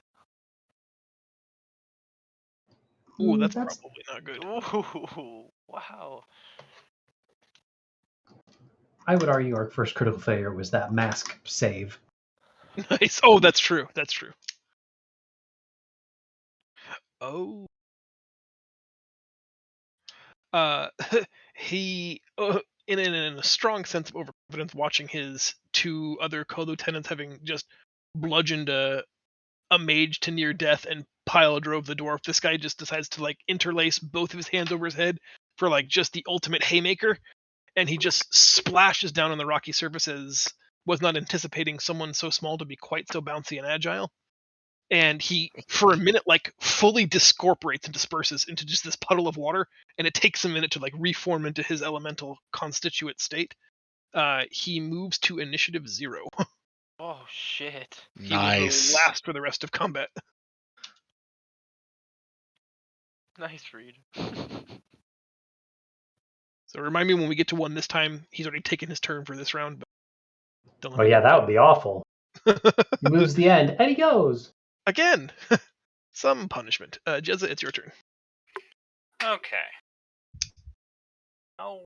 Ooh, that's That's probably not good. Ooh, wow. I would argue our first critical failure was that mask save. Nice. Oh, that's true. That's true. Oh. He, in a strong sense of overconfidence, watching his two other co-lieutenants having just bludgeoned a mage to near death and pile drove the dwarf, this guy just decides to like interlace both of his hands over his head for like just the ultimate haymaker, and he just splashes down on the rocky surfaces. Was not anticipating someone so small to be quite so bouncy and agile. And he, for a minute, like fully discorporates and disperses into just this puddle of water, and it takes a minute to like reform into his elemental constituent state. He moves to initiative 0. Oh shit. He will go Nice. last for the rest of combat. Nice read. So remind me when we get to 1 this time. He's already taken his turn for this round. But Oh yeah, that would be awful. He moves the end, and he goes. Again, some punishment. Jezza, it's your turn. Okay. Oh,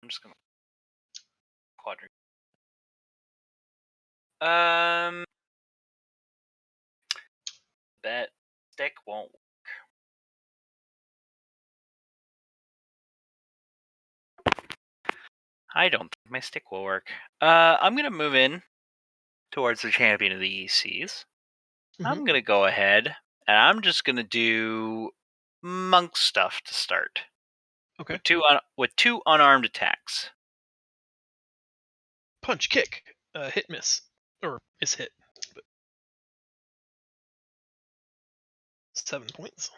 I'm just gonna quadrant. That stick won't work. I don't think my stick will work. I'm gonna move in towards the champion of the ECs. I'm gonna go ahead and I'm just gonna do monk stuff to start. Okay. With two unarmed attacks. Punch, kick, hit, miss, or miss hit. But 7 points.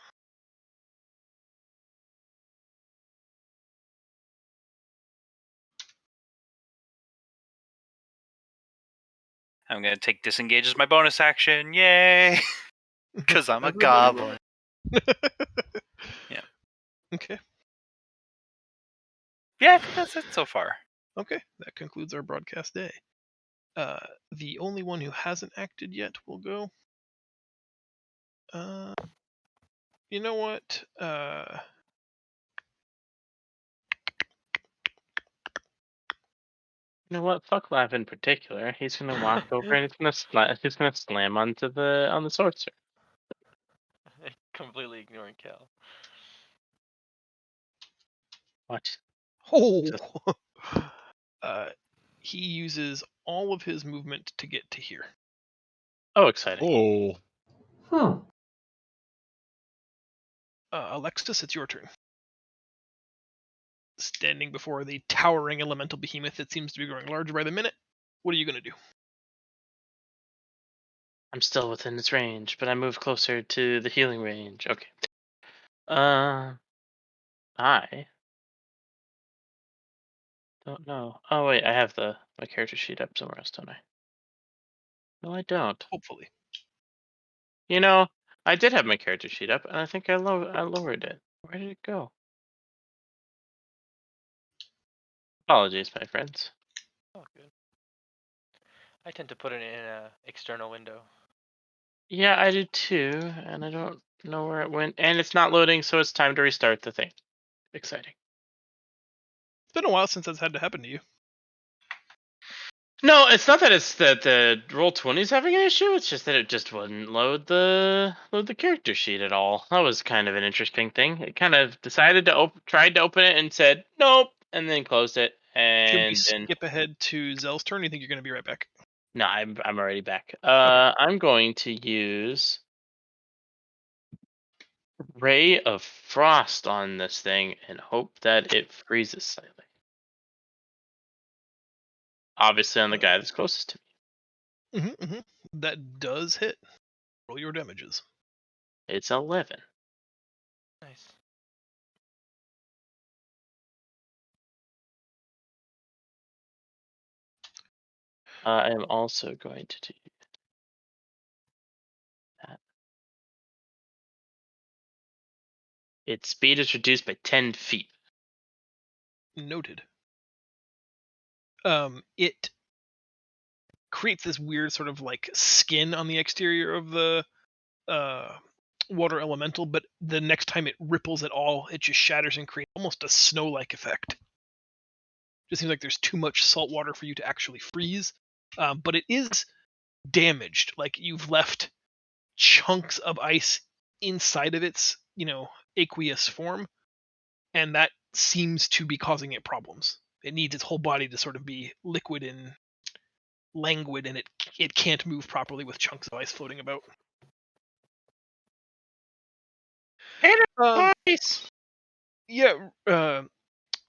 I'm gonna take disengage as my bonus action. Yay! Because I'm a Everybody goblin. Yeah. Okay. Yeah, I think that's it so far. Okay, that concludes our broadcast day. The only one who hasn't acted yet will go. You know what? You know what? Fuck Lav in particular. He's gonna walk over and he's gonna slam on the sorcerer. Completely ignoring Cal. Watch. Oh! He uses all of his movement to get to here. Oh, exciting. Oh. Huh. Alexis, it's your turn. Standing before the towering elemental behemoth that seems to be growing larger by the minute, what are you going to do? I'm still within its range, but I move closer to the healing range. Okay. I don't know. Oh wait, I have my character sheet up somewhere else, don't I? No, I don't. Hopefully. You know, I did have my character sheet up, and I think I lowered it. Where did it go? Apologies, my friends. Oh, good. I tend to put it in an external window. Yeah, I do too, and I don't know where it went. And it's not loading, so it's time to restart the thing. Exciting. It's been a while since that's had to happen to you. No, it's not that it's that the Roll20 is having an issue. It's just that it just wouldn't load the character sheet at all. That was kind of an interesting thing. It kind of decided to tried to open it and said nope, and then closed it. Should we And then skip ahead to Zell's turn? Or you think you're going to be right back? no, I'm already back. Okay. I'm going to use Ray of Frost on this thing and hope that it freezes slightly. Obviously, on the guy that's closest to me. That does hit. Roll your damages. It's 11. Nice. I am also going to do that. Its speed is reduced by 10 feet. Noted. It creates this weird sort of like skin on the exterior of the water elemental, but the next time it ripples at all, it just shatters and creates almost a snow-like effect. Just seems like there's too much salt water for you to actually freeze, but it is damaged. Like you've left chunks of ice inside of its, aqueous form, and that seems to be causing it problems. It needs its whole body to sort of be liquid and languid, and it can't move properly with chunks of ice floating about. Nice. Yeah,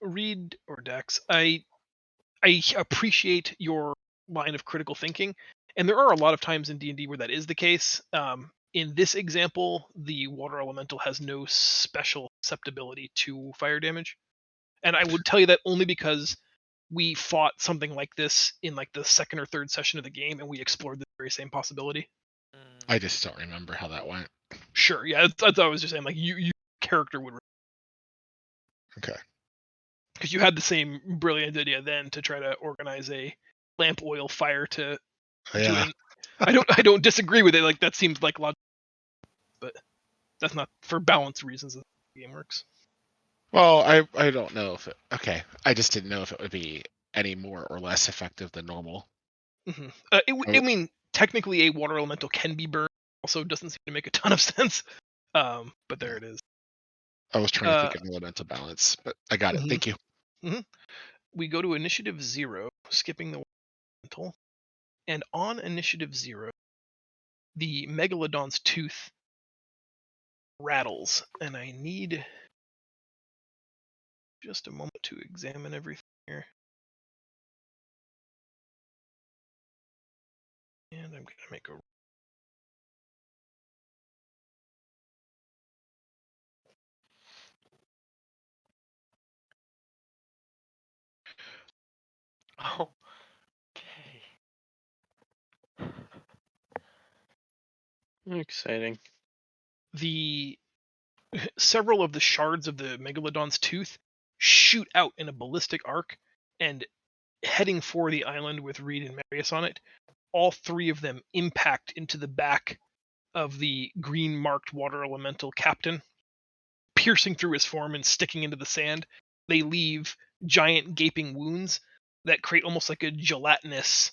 Reed or Dex, I appreciate your line of critical thinking, and there are a lot of times in D&D where that is the case. In this example, the water elemental has no special susceptibility to fire damage, and I would tell you that only because we fought something like this in like the second or third session of the game, and we explored the very same possibility. I just don't remember how that went. Sure, yeah, that's what I was just saying. Like you character would. Okay. Because you had the same brilliant idea then to try to organize a lamp oil fire to do Yeah. it. I don't disagree with it. Like that seems like logical, but that's not for balance reasons that the game works. Well, I don't know if it. Okay, I just didn't know if it would be any more or less effective than normal. Mm-hmm. I mean, technically, a water elemental can be burned. Also, doesn't seem to make a ton of sense. But there it is. I was trying to think of elemental balance, but I got it. Mhm. Thank you. Mm-hmm. We go to initiative 0, skipping the elemental, and on initiative 0, the megalodon's tooth rattles, and I need just a moment to examine everything here. And I'm going to make a. Oh. Okay. Exciting. Several of the shards of the megalodon's tooth shoot out in a ballistic arc, and heading for the island with Reed and Marius on it, all three of them impact into the back of the green marked water elemental captain, piercing through his form and sticking into the sand. They leave giant gaping wounds that create almost like a gelatinous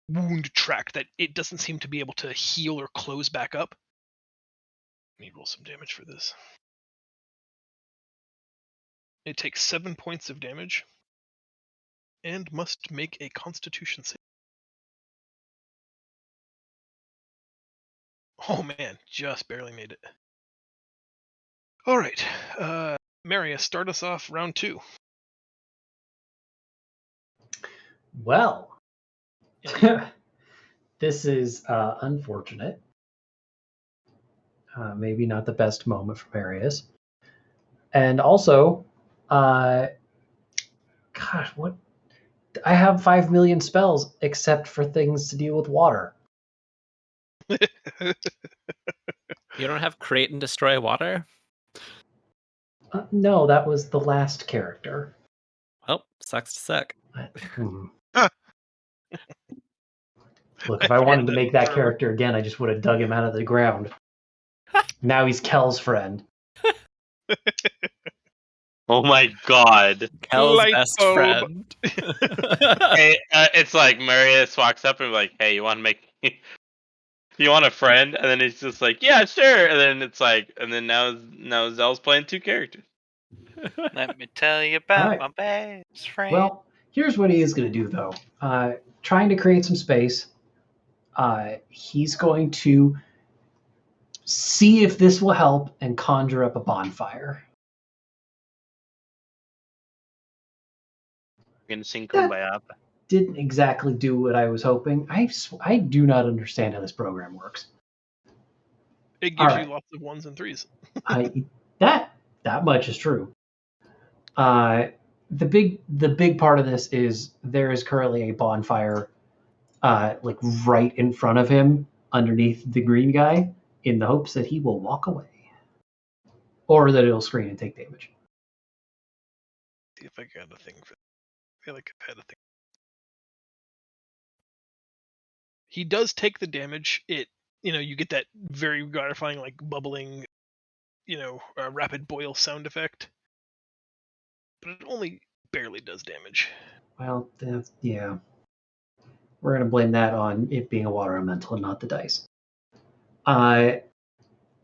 wound track that it doesn't seem to be able to heal or close back up. Let me roll some damage for this. It takes 7 points of damage and must make a constitution save. Oh man, just barely made it. Alright, Marius, start us off round 2. Well, this is unfortunate. Maybe not the best moment for Marius. And also, gosh, what? I have 5 million spells except for things to deal with water. You don't have create and destroy water? No, that was the last character. Well, sucks to suck. Look, if I wanted to make that character again, I just would have dug him out of the ground. Now he's Kel's friend. Oh my god. Kel's Light best bulb. friend. Hey, it's like Marius walks up and like, hey, you want to make, you want a friend? And then he's just like, yeah, sure. And then it's like, and then now Zell's playing 2 characters. Let me tell you about Alright. my best friend. Well, here's what he is going to do, though. Trying to create some space. He's going to see if this will help and conjure up a bonfire. We're gonna sing Kumbaya. Didn't exactly do what I was hoping. I do not understand how this program works. It gives Alright. you lots of 1s and 3s. That much is true. The big part of this is there is currently a bonfire like right in front of him underneath the green guy in the hopes that he will walk away or that it'll screen and take damage. See if I got a thing for. I feel like I've had a thing. He does take the damage. You get that very gratifying, like bubbling, rapid boil sound effect. But it only barely does damage. Well, yeah. We're going to blame that on it being a water elemental and not the dice.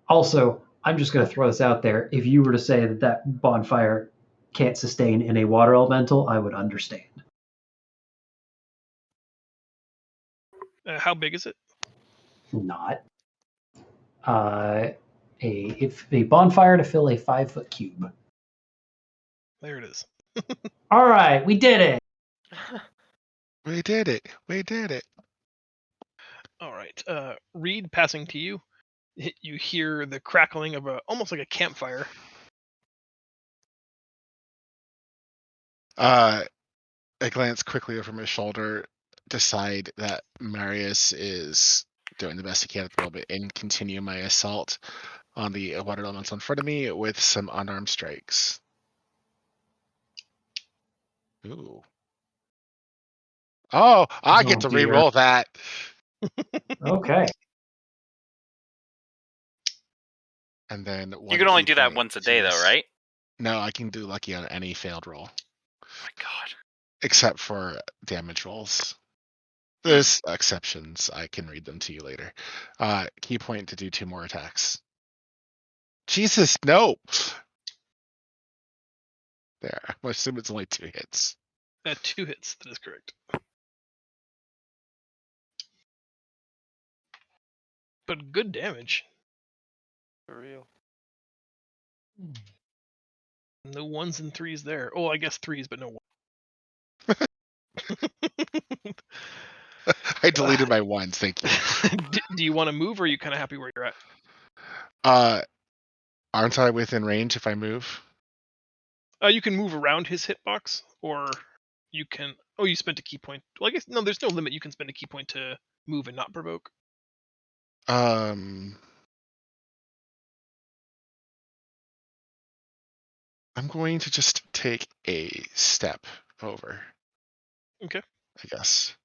Also, I'm just going to throw this out there. If you were to say that bonfire can't sustain in a water elemental, I would understand. How big is it? Not. If a bonfire to fill a 5-foot cube. There it is. All right, we did it. We did it. We did it. All right. Reed, passing to you. You hear the crackling of almost like a campfire. I glance quickly over my shoulder, decide that Marius is doing the best he can at the moment, and continue my assault on the water elements in front of me with some unarmed strikes. Ooh. Oh, I get to dear. re-roll that. Okay. And then You can only key do that point once a to day, though, this. right? No, I can do lucky on any failed roll, Oh my god. except for damage rolls. There's exceptions. I can read them to you later. Key point to do 2 more attacks. Jesus, no! There. I assume it's only 2 hits. 2 hits. That is correct. But good damage. For real. No 1s and 3s there. Oh, I guess 3s, but no 1. I deleted my 1s, thank you. Do you want to move, or are you kind of happy where you're at? Aren't I within range if I move? You can move around his hitbox, or you can. Oh, you spent a key point. Well, I guess no. There's no limit. You can spend a key point to move and not provoke. I'm going to just take a step over. Okay. I guess.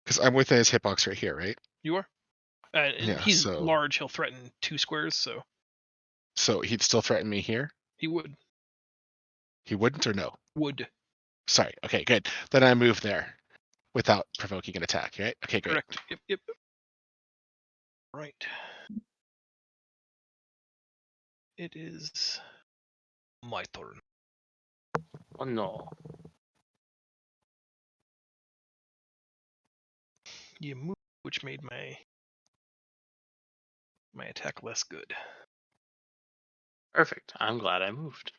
Because I'm within his hitbox right here, right? You are. And Yeah, he's so- large. He'll threaten 2 squares, so So he'd still threaten me here? he would. He wouldn't or no? Would. Sorry. Okay, good. Then I move there without provoking an attack, right? Okay, great. Correct. Yep. Right. It is my turn. Oh no. You move, which made my attack less good. Perfect. I'm glad I moved.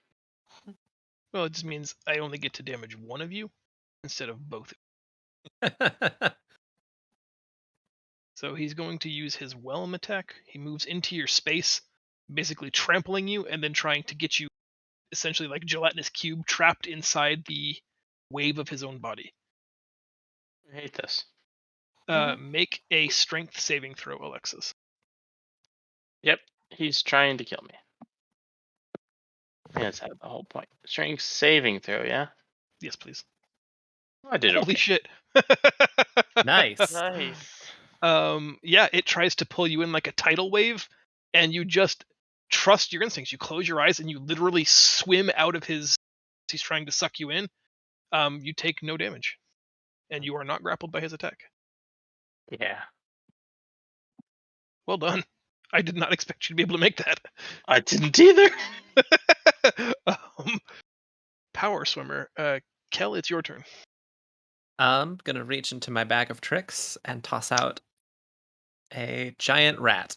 Well, it just means I only get to damage one of you instead of both. So he's going to use his Whelm attack. He moves into your space, basically trampling you and then trying to get you essentially like gelatinous cube trapped inside the wave of his own body. I hate this. Make a strength saving throw, Alexis. Yep, he's trying to kill me. That's the whole point. Strength saving throw, yeah? Yes, please. I did Holy okay. shit. Nice. Nice. Yeah, it tries to pull you in like a tidal wave, and you just trust your instincts. You close your eyes and you literally swim out of his. He's trying to suck you in. You take no damage, and you are not grappled by his attack. Yeah. Well done. I did not expect you to be able to make that. I didn't either. Power swimmer. Kel, it's your turn. I'm gonna reach into my bag of tricks and toss out a giant rat.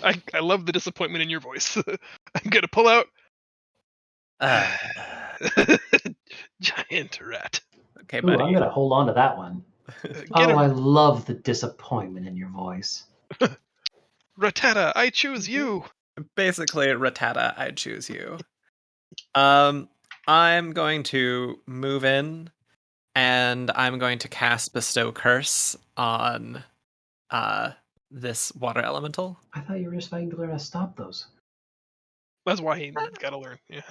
I love the disappointment in your voice. I'm gonna pull out giant rat. Okay, Ooh, buddy. I'm gonna hold on to that one. Get Oh, him, I love the disappointment in your voice. Ratata. I choose you. Basically, Ratata, I choose you. I'm going to move in, and I'm going to cast Bestow Curse on this water elemental. I thought you were just fighting to learn how to stop those. That's why he gotta learn. Yeah.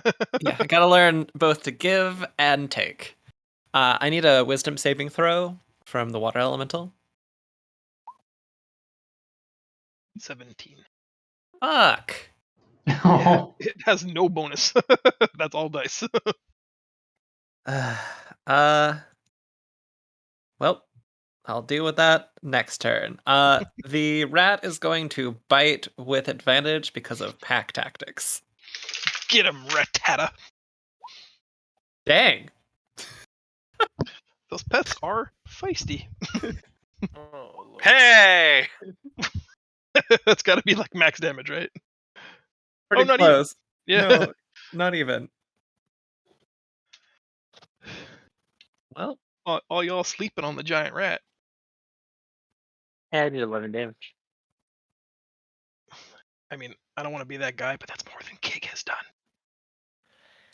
Yeah, I gotta learn both to give and take. I need a wisdom saving throw from the water elemental. 17. Fuck. Yeah, it has no bonus. That's all dice. Well, I'll deal with that next turn. The rat is going to bite with advantage because of pack tactics. Get him, Ratata. Dang. Those pets are feisty. Oh, Lord. Hey! That's got to be like max damage, right? Pretty not close. even. Yeah. No, not even. Well, all y'all sleeping on the giant rat. Yeah, I did 11 damage. I mean, I don't want to be that guy, but that's more than Kig has done.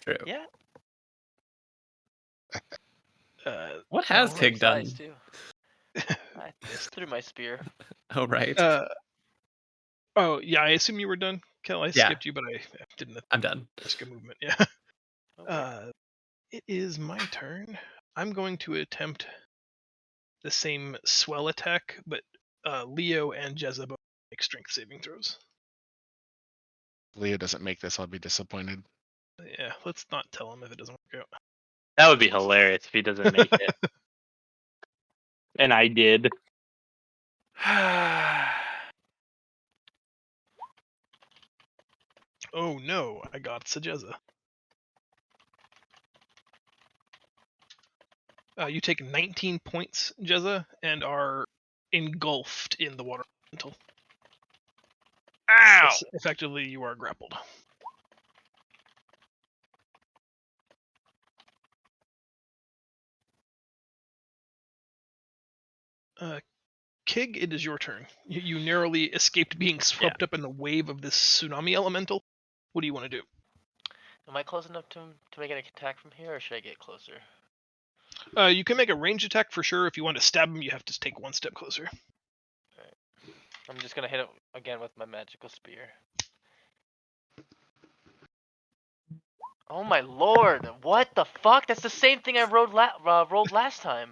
true. Yeah. What has Same Kig done? size, too. I threw my spear. Oh, right. Oh, yeah, I assume you were done, Kel. I Yeah. skipped you, but I didn't I'm done. risk a movement. Yeah. Okay. It is my turn. I'm going to attempt the same swell attack, but Leo and Jezebel make strength saving throws. Leo doesn't make this, I'll be disappointed. Yeah, let's not tell him if it doesn't work out. That would be hilarious if he doesn't make it. And I did. Oh no, I got Sajeza. You take 19 points, Jezza, and are engulfed in the water elemental. Ow! Effectively, you are grappled. Kig, it is your turn. You narrowly escaped being swept up in the wave of this tsunami elemental. What do you want to do? Am I close enough to make an attack from here, or should I get closer? You can make a ranged attack for sure. If you want to stab him, you have to take one step closer. Alright. I'm just gonna hit it again with my magical spear. Oh my lord! What the fuck? That's the same thing I rolled last time.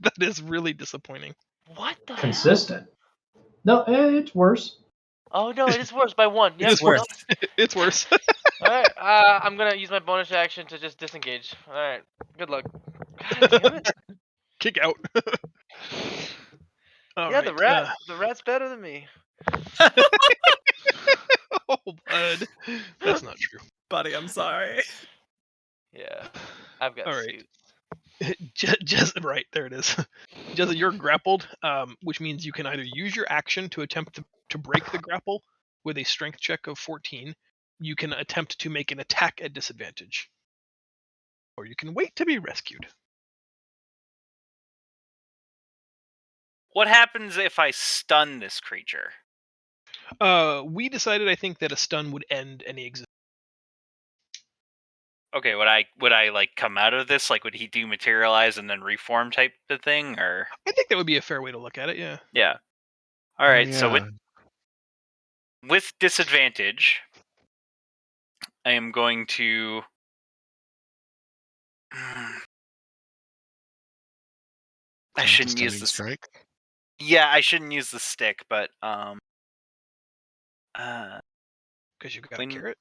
That is really disappointing. What the hell? Consistent. No, it's worse. Oh no, it is worse by 1. Yep, It's worse. It's worse. Alright, I'm gonna use my bonus action to just disengage. Alright, good luck. God damn it. Kick out. All Yeah, right, the rat's better than me. oh, bud. That's not true. Buddy, I'm sorry. Yeah, I've got All right. suits. Right, there it is. Jezza, you're grappled, which means you can either use your action to attempt to break the grapple with a strength check of 14. You can attempt to make an attack at disadvantage. Or you can wait to be rescued. What happens if I stun this creature? We decided, I think, that a stun would end any existence. Okay, would I like come out of this? Like, would he dematerialize and then reform type of thing, or? I think that would be a fair way to look at it, yeah. Yeah. All right. Oh, So yeah. with disadvantage, I am going to. I shouldn't use Stunning this. strike. Yeah, I shouldn't use the stick, but Because you've got When- a carrot.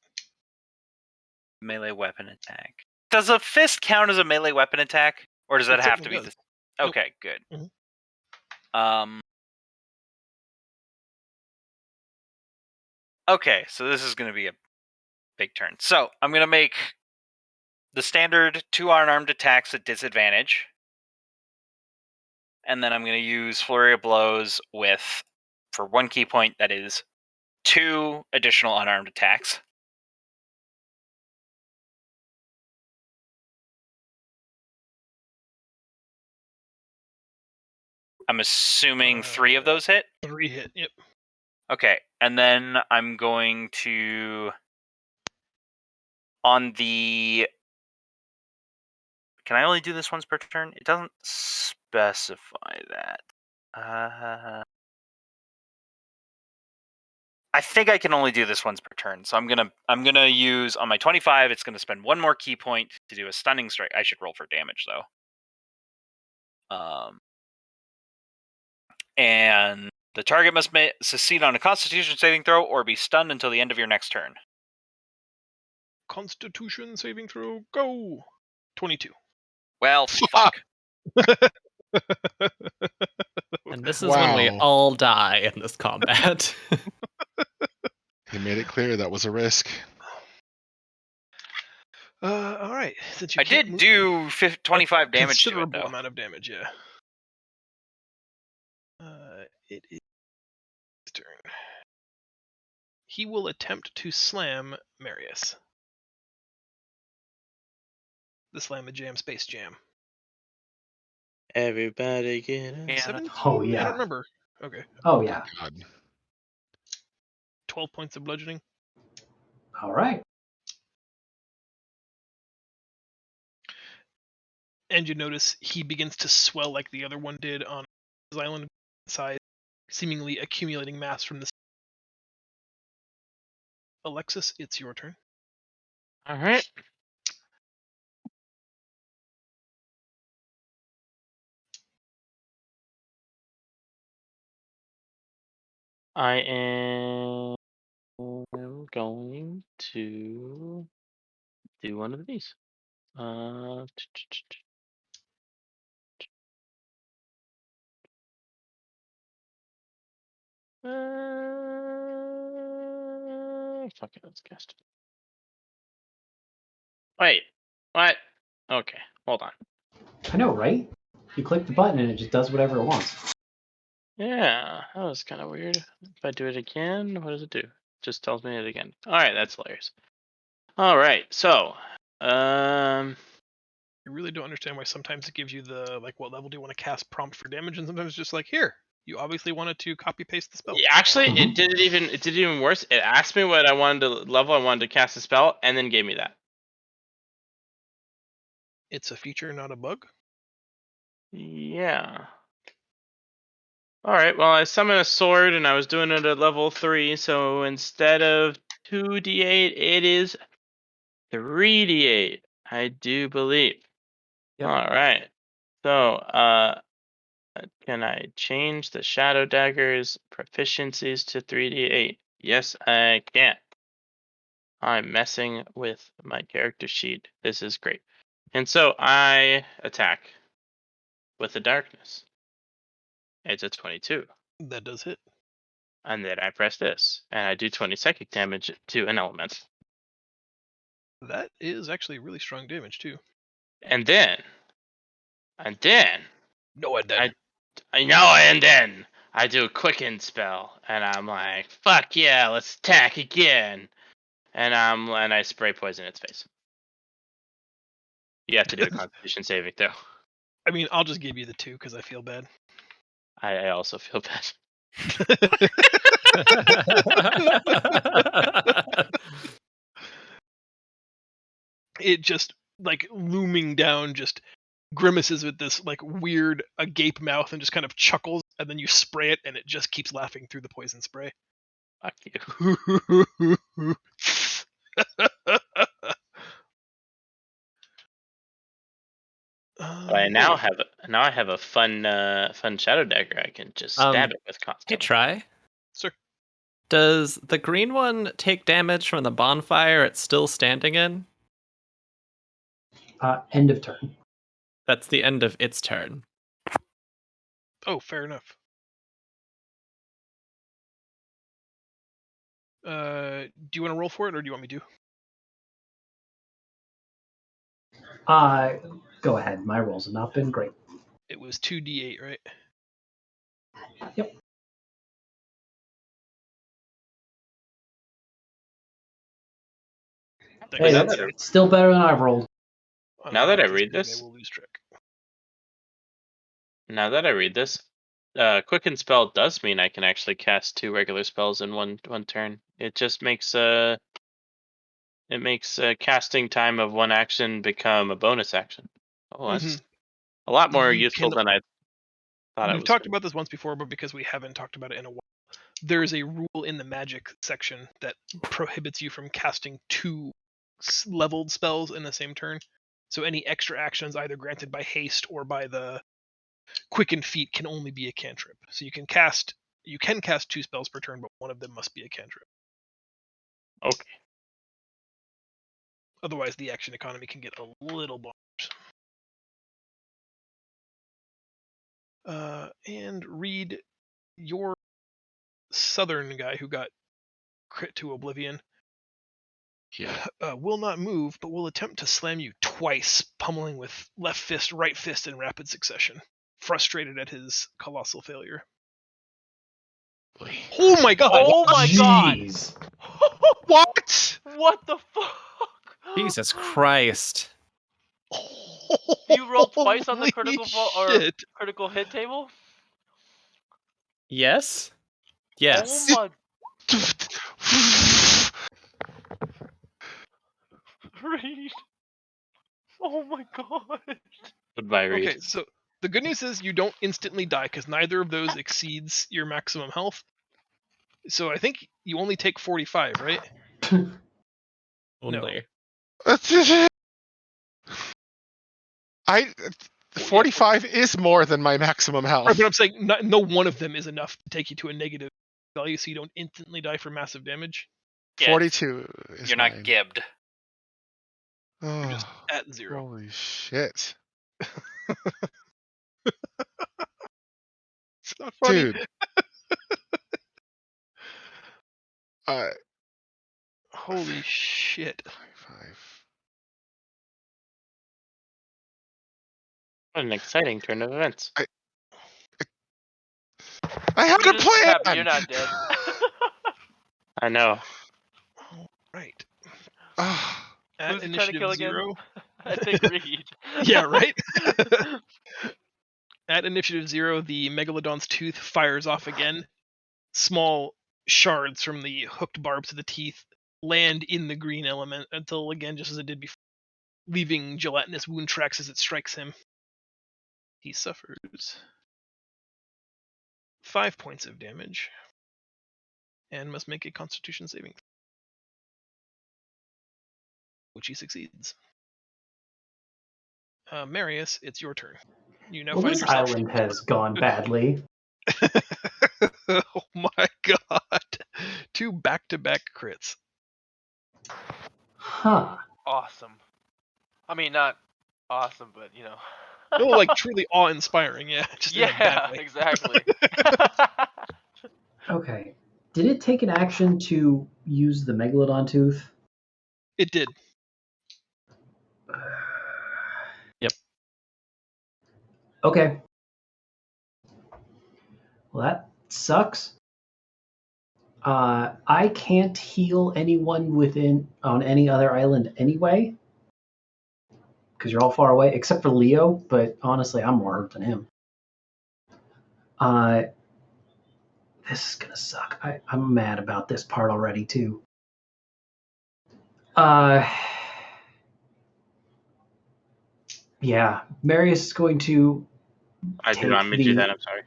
melee weapon attack. Does a fist count as a melee weapon attack, or does that It have to be certainly the? Nope. Okay, good. Mhm. Okay, so this is going to be a big turn. So I'm going to make the standard 2 unarmed attacks at disadvantage, and then I'm going to use flurry of blows with, for 1 key point, that is 2 additional unarmed attacks. I'm assuming 3 of those hit. 3 hit, yep. Okay, and then I'm going to, on the, can I only do this once per turn? It doesn't specify that. I think I can only do this once per turn, so I'm gonna use on my 25. It's gonna spend one more key point to do a stunning strike. I should roll for damage though. And the target must succeed on a Constitution saving throw or be stunned until the end of your next turn. Constitution saving throw, go. 22. Well, fuck. And this is when we Wow. all die in this combat. He made it clear that was a risk. All right. Since you I can't did move, do 25 damage to it, considerable though. amount of damage. Yeah. It is his turn. He will attempt to slam Marius. The Slam a Jam Space Jam. Everybody get up. Yeah, 17? Oh, I yeah. don't remember. Okay. Oh, yeah. God. 12 points of bludgeoning. All right. And you notice he begins to swell like the other one did on his island side, seemingly accumulating mass from this. Alexis, it's your turn. All right. I am going to do one of these. Fuck it, let's cast it. Wait, what? Okay, hold on. I know, right? You click the button and it just does whatever it wants. Yeah, that was kind of weird. If I do it again, what does it do? Just tells me it again. All right, that's hilarious. All right, so, I really don't understand why sometimes it gives you the, like, what level do you want to cast prompt for damage, and sometimes it's just like, here, you obviously wanted to copy paste the spell. yeah, actually, it did it even worse. It asked me what I wanted to level I wanted to cast a spell, and then gave me that. It's a feature, not a bug. Yeah. All right. Well, I summoned a sword, and I was doing it at level 3. So instead of 2d8, it is 3d8. I do believe. Yep. All right. So, can I change the Shadow Dagger's proficiencies to 3d8? Yes, I can. I'm messing with my character sheet. This is great. And so I attack with the darkness. It's a 22. That does hit. And then I press this, and I do 20 psychic damage to an element. That is actually really strong damage, too. And then No, and then. and then I do a quicken spell, and I'm like, fuck yeah, let's attack again. And I spray poison its face. You have to do a Constitution saving throw. I mean, I'll just give you the 2 because I feel bad. I also feel bad. It just, like, looming down, just grimaces with this, like, weird agape mouth and just kind of chuckles, and then you spray it, and it just keeps laughing through the poison spray. Fuck you. But I now have a fun shadow dagger. I can just stab it with Hey, constantly. Try. Sir. Does the green one take damage from the bonfire it's still standing in? End of turn. That's the end of its turn. Oh, fair enough. Do you want to roll for it, or do you want me to? Go ahead. My rolls have not been great. It was 2d8, right? Yep. Hey, Thanks. it's still better than I've rolled. Now that I This read game, this- I will lose track. Now that I read this, quicken spell does mean I can actually cast 2 regular spells in one turn. It just makes casting time of 1 action become a bonus action. Oh, that's a lot more You useful can- than I thought it We've was. talked about this once before, but because we haven't talked about it in a while, there's a rule in the magic section that prohibits you from casting 2 leveled spells in the same turn. So any extra actions either granted by haste or by the quickened feat can only be a cantrip. So you can cast 2 spells per turn, but one of them must be a cantrip. Okay. Otherwise, the action economy can get a little bonkers. And Reed, your southern guy who got crit to oblivion Yeah. will not move, but will attempt to slam you twice, pummeling with left fist, right fist in rapid succession, frustrated at his colossal failure. Boy. Oh my god! Oh my god! Jeez. What? What the fuck? Jesus Christ. You rolled twice on the Holy critical or shit. critical hit table? Yes? Yes. Oh my Reed. Oh my god. Goodbye, Reed. Okay, so the good news is you don't instantly die because neither of those exceeds your maximum health. So I think you only take 45, right? Only. I 45 is more than my maximum health. Right, but I'm saying no one of them is enough to take you to a negative value, so you don't instantly die for massive damage. Yeah, 42 is You're mine. not gibbed. Oh, You're just at 0. holy shit. It's not funny. Dude. Holy shit. 5. What an exciting turn of events. I had You're a just plan! happy you're not dead. I know. Right. Ah, At Who's he trying to kill initiative again? 0. I think Reed. Yeah, right? At initiative 0, the Megalodon's tooth fires off again. Small shards from the hooked barbs of the teeth land in the green element until, again, just as it did before, leaving gelatinous wound tracks as it strikes him. He suffers 5 points of damage and must make a Constitution saving throw, which he succeeds. Marius, it's your turn. You now Well, find this yourself. island has gone badly. Oh my god! 2 back-to-back crits. Huh. Awesome. I mean, not awesome, but you know. Oh, like truly awe-inspiring, yeah. Just in a Yeah, bad way. exactly. Okay. Did it take an action to use the Megalodon tooth? It did. Yep. Okay. Well, that sucks. I can't heal anyone on any other island anyway, because you're all far away, except for Leo. But honestly, I'm more hurt than him. This is gonna suck. I'm mad about this part already too. Yeah, Marius is going to I did not mean to do that. I'm sorry.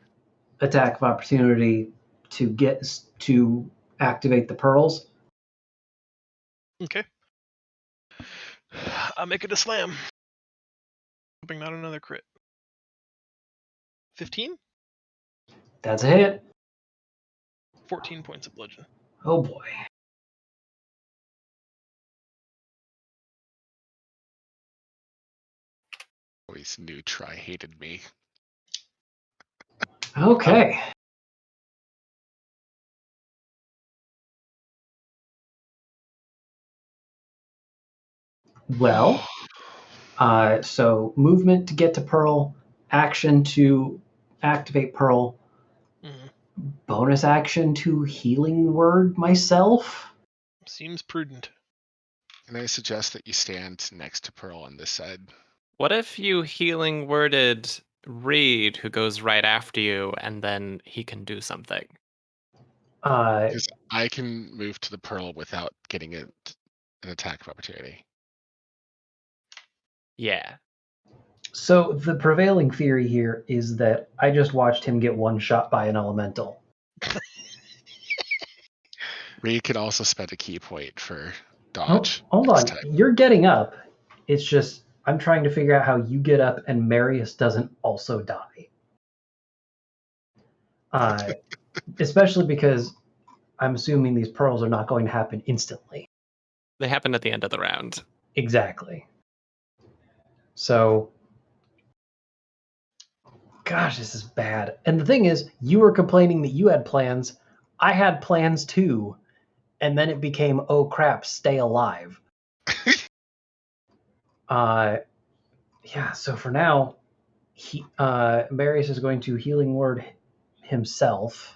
attack of opportunity to activate the pearls. Okay. I'll make it a slam. Hoping not another crit. 15? That's a hit. 14 points of bludgeon. Oh boy. always knew Try hated me. Okay. Well, so movement to get to Pearl, action to activate Pearl, bonus action to healing word myself. Seems prudent. Can I suggest that you stand next to Pearl on this side? What if you healing worded Reed, who goes right after you, and then he can do something? Because I can move to the Pearl without getting an attack of opportunity. Yeah. So the prevailing theory here is that I just watched him get one shot by an elemental. Reed can also spend a key point for Oh, dodge. hold next on. time. You're getting up. It's just I'm trying to figure out how you get up and Marius doesn't also die. Especially because I'm assuming these pearls are not going to happen instantly. They happen at the end of the round. Exactly. So, gosh, this is bad. And the thing is, you were complaining that you had plans. I had plans too. And then it became, oh crap, stay alive. Yeah, so for now, Marius is going to Healing Word himself.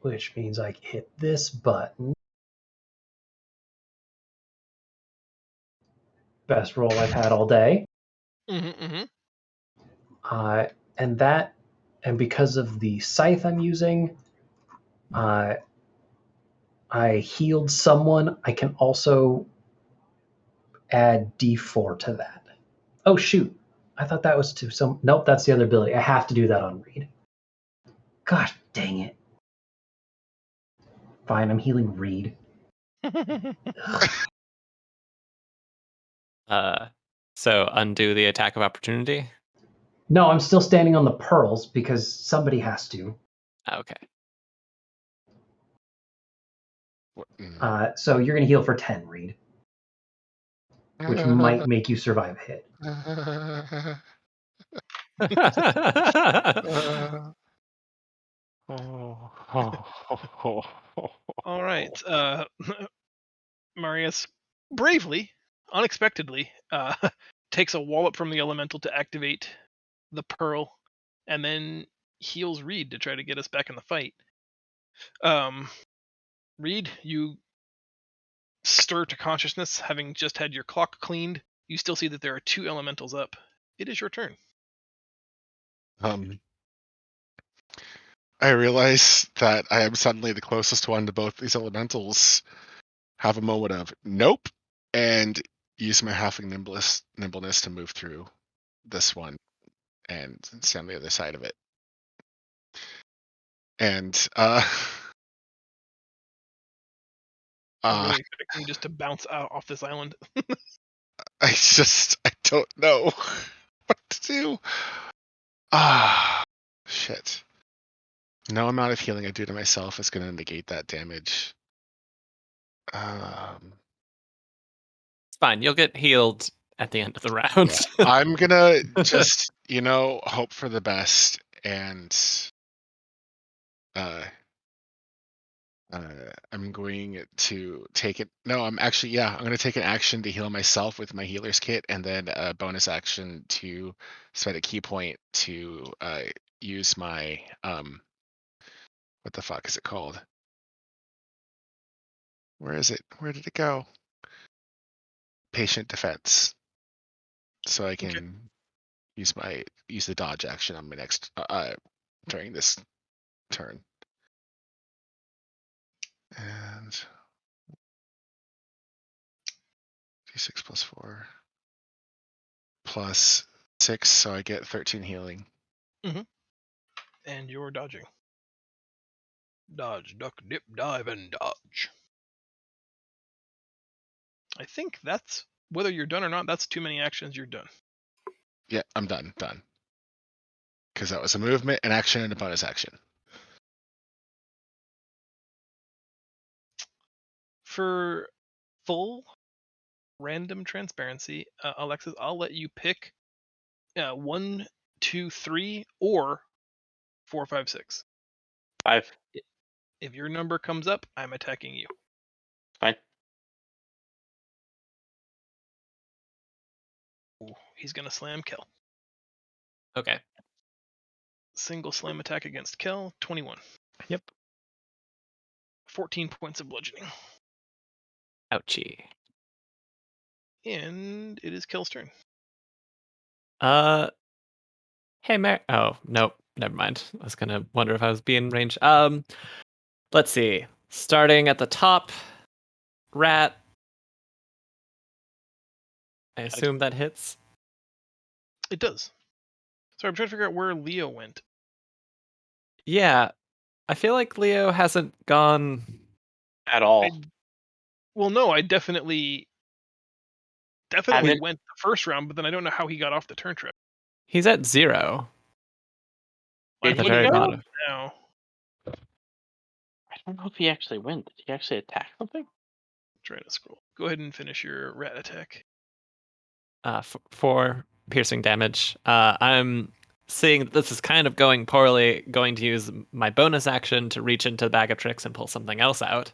Which means I can hit this button. Best roll I've had all day. And because of the scythe I'm using, I healed someone. I can also add D4 to that. Oh shoot! I thought that was to some. Nope, that's the other ability. I have to do that on Reed. Gosh dang it! Fine, I'm healing Reed. So undo the attack of opportunity. No, I'm still standing on the pearls because somebody has to. Okay. So you're going to heal for 10, Reed, which might make you survive a hit. All right. Marius bravely, unexpectedly, takes a wallop from the elemental to activate the pearl, and then heals Reed to try to get us back in the fight. Reed, you stir to consciousness, having just had your clock cleaned. You still see that there are 2 elementals up. It is your turn. I realize that I am suddenly the closest one to both these elementals. Have a moment of nope, and use my halfling nimbleness to move through this one and stand on the other side of it. And I'm really expecting you just to bounce out off this island. I don't know what to do. Shit. No amount of healing I do to myself is going to negate that damage. It's fine. You'll get healed at the end of the round. Yeah, I'm gonna just, hope for the best, and I'm going to take it. No, I'm going to take an action to heal myself with my healer's kit, and then a bonus action to spend a key point to use my what the fuck is it called? Where is it? Where did it go? Patient defense. So I can use the dodge action on my next during this turn. And d6 plus 4 plus 6, so I get 13 healing. And you're dodging. Dodge, duck, dip, dive, and dodge. I think that's, whether you're done or not, that's too many actions. You're done. Yeah, I'm done. Because that was a movement, an action, and a bonus action. For full random transparency, Alexis, I'll let you pick 1, 2, 3, or 4, 5, 6. 5. If your number comes up, I'm attacking you. Fine. Ooh, he's gonna slam Kel. Okay. Single slam attack against Kel, 21. Yep. 14 points of bludgeoning. Ouchie. And it is Kel's turn. Hey, Mary. Oh, nope. Never mind. I was gonna wonder if I was being range. Let's see. Starting at the top, rat. I assume that hits. It does. Sorry, I'm trying to figure out where Leo went. Yeah. I feel like Leo hasn't gone. At all. Well, no, I definitely Haven't- went the first round, but then I don't know how he got off the turn trip. He's at 0 Did at the he very go? bottom. Now, I don't know if he actually went. Did he actually attack something? try to scroll. Go ahead and finish your rat attack. 4 piercing damage. I'm seeing that this is kind of going poorly. Going to use my bonus action to reach into the bag of tricks and pull something else out.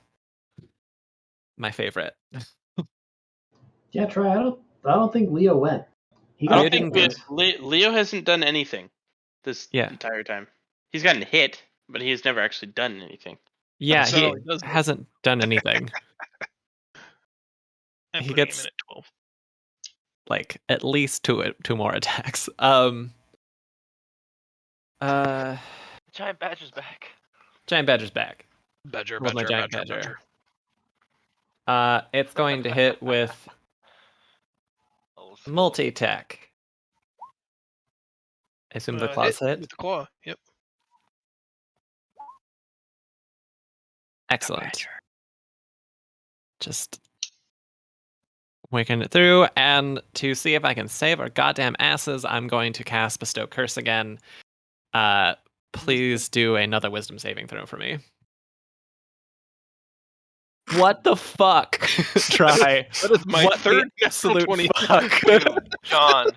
My favorite. Yeah, try. I don't think Leo went. He I got don't Leo think hit didn't once. Leo hasn't done anything this Yeah. entire time. He's gotten hit, but he's never actually done anything. Yeah, That's not he all he does, though. hasn't done anything. I'm He putting gets- him in at 12. Like at least two more attacks. Giant Badger's back. Giant Badger's back. Badger, Rolled my badger, giant badger, badger. It's going to hit with Old school. multi-attack. I assume the claws hit. With the claw, yep. Excellent. Just working it through, and to see if I can save our goddamn asses, I'm going to cast Bestow Curse again. Please do another Wisdom saving throw for me. What the fuck? Try. That is my What third the absolute 20. fuck? Dude, John.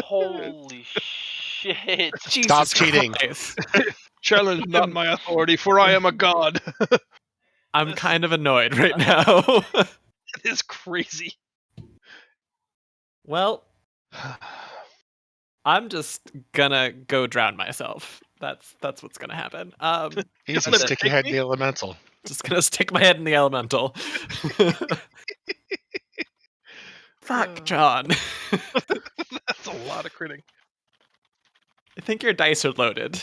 Holy shit. Jesus Stop cheating. Christ. Challenge not my authority, for I am a god. I'm kind of annoyed right now. It is crazy. Well, I'm just gonna go drown myself. That's what's gonna happen. Easy, Let it stick take your head in me. the elemental. Just gonna stick my head in the elemental. Fuck, John. That's a lot of critting. I think your dice are loaded.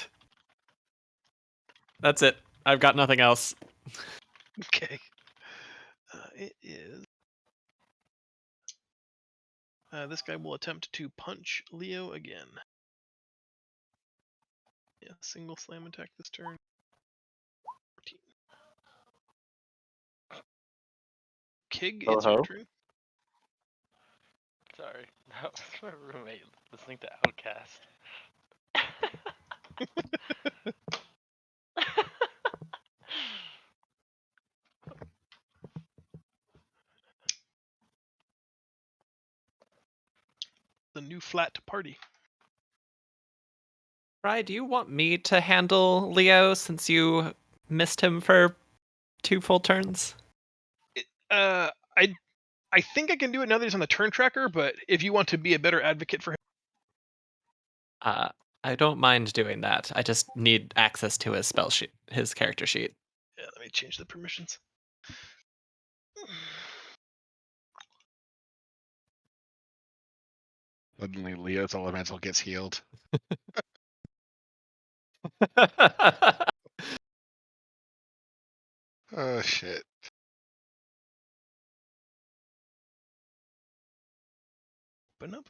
That's it. I've got nothing else. Okay. It is. This guy will attempt to punch Leo again. Yeah, single slam attack this turn. 14. Kig, it's your Ho-ho. turn. Sorry, that was my roommate listening to Outcast. The new flat party. Fry, do you want me to handle Leo since you missed him for 2 full turns? I think I can do it now that he's on the turn tracker, but if you want to be a better advocate for him. I don't mind doing that. I just need access to his spell sheet, his character sheet. Yeah, let me change the permissions. Suddenly, Leo's elemental gets healed. Oh shit! Open up.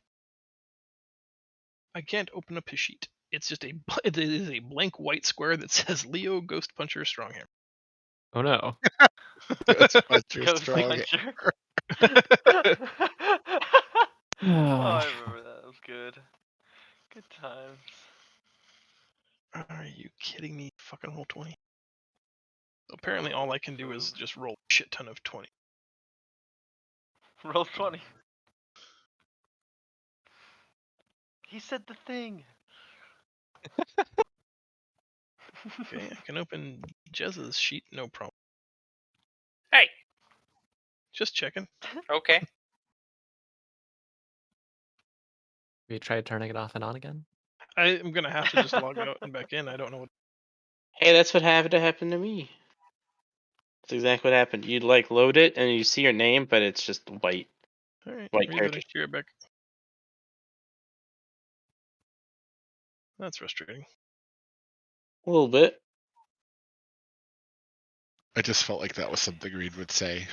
I can't open up his sheet. It's just it is a blank white square that says Leo Ghost Puncher Stronghammer. Oh no. Ghost Puncher Ghost strong. Puncher. Oh, I remember that. That was good. Good times. Are you kidding me? Fucking roll 20. Apparently all I can do is just roll a shit ton of 20. Roll 20. He said the thing. Okay, I can open Jez's sheet, no problem. Hey. Just checking. Okay. Have you tried turning it off and on again? I'm gonna have to just log out and back in. I don't know what. Hey, that's what happened to me. That's exactly what happened. You like load it and you see your name, but it's just white. Alright, White reloading character. to your back. That's frustrating. A little bit. I just felt like that was something Reed would say.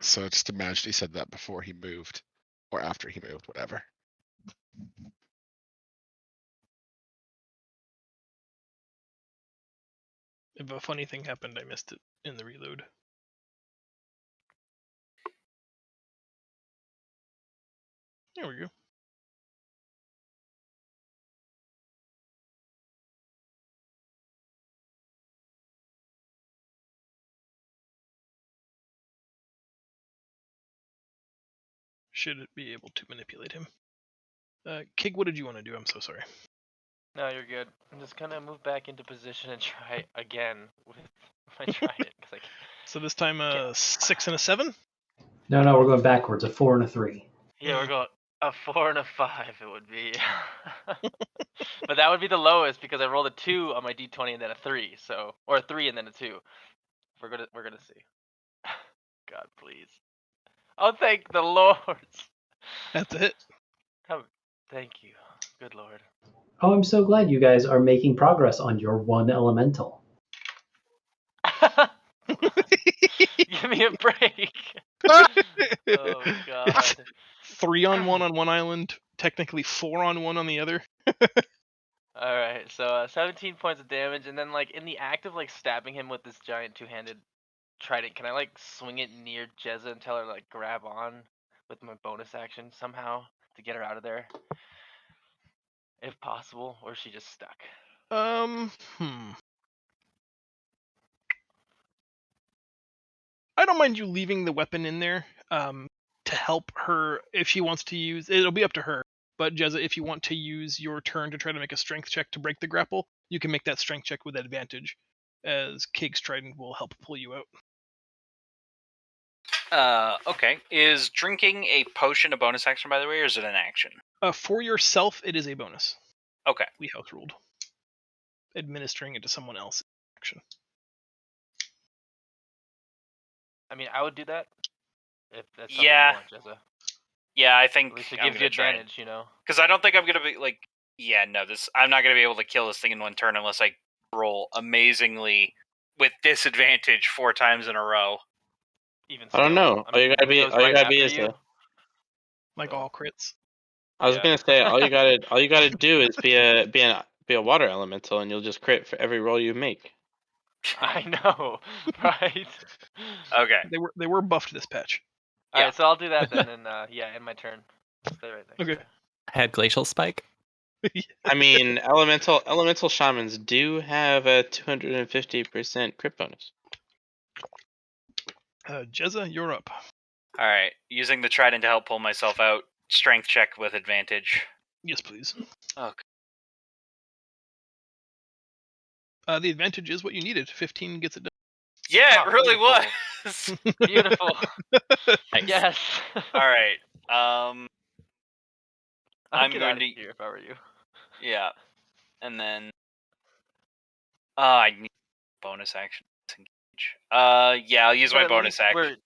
So I just imagined he said that before he moved. Or after he moved, whatever. If a funny thing happened, I missed it in the reload. There we go. Should it be able to manipulate him? Kig, what did you want to do? I'm so sorry. No, you're good. I'm just gonna move back into position and try again with my trident. So this time, 6 and a 7. No, we're going backwards. A 4 and a 3. Yeah, we're going a 4 and a 5. It would be, but that would be the lowest because I rolled a 2 on my d20 and then a 3. So, or a 3 and then a 2. We're gonna see. God, please. Oh, thank the Lord. That's it. Oh, thank you, good Lord. Oh, I'm so glad you guys are making progress on your one elemental. Give me a break. Oh God. It's 3 on 1 on one island, technically 4 on 1 on the other. All right, so 17 points of damage, and then like in the act of like stabbing him with this giant two-handed trident, can I like swing it near Jezza and tell her to, like grab on with my bonus action somehow to get her out of there, if possible, or is she just stuck? I don't mind you leaving the weapon in there to help her if she wants to use. It'll be up to her. But Jezza, if you want to use your turn to try to make a strength check to break the grapple, you can make that strength check with advantage, as Kig's trident will help pull you out. Okay. Is drinking a potion a bonus action, by the way, or is it an action? For yourself, it is a bonus. Okay. We house ruled. Administering it to someone else action. I mean, I would do that if that's something Yeah. you want, Jezza. Yeah, I think At least it I'm gives you gonna try advantage, you know. Because I don't think I'm gonna be like, I'm not gonna be able to kill this thing in one turn unless I roll amazingly with disadvantage 4 times in a row. Even I don't still, know. I mean, Leo's right after you. Like all crits. I was gonna say all you gotta do is be a water elemental, and you'll just crit for every roll you make. I know, right? Okay. They were buffed this patch. All right, so I'll do that then, and end my turn. Stay right next to her. I had Glacial Spike. I mean, elemental shamans do have a 250% crit bonus. Jezza, you're up. All right. Using the trident to help pull myself out. Strength check with advantage. Yes, please. Okay. The advantage is what you needed. 15 gets it done. Yeah, it really beautiful. was. Beautiful. Nice. Yes. All right. I'm get going out of to here if I were you. Yeah, and then I need bonus action disengage. Yeah, I'll use But my at bonus least action.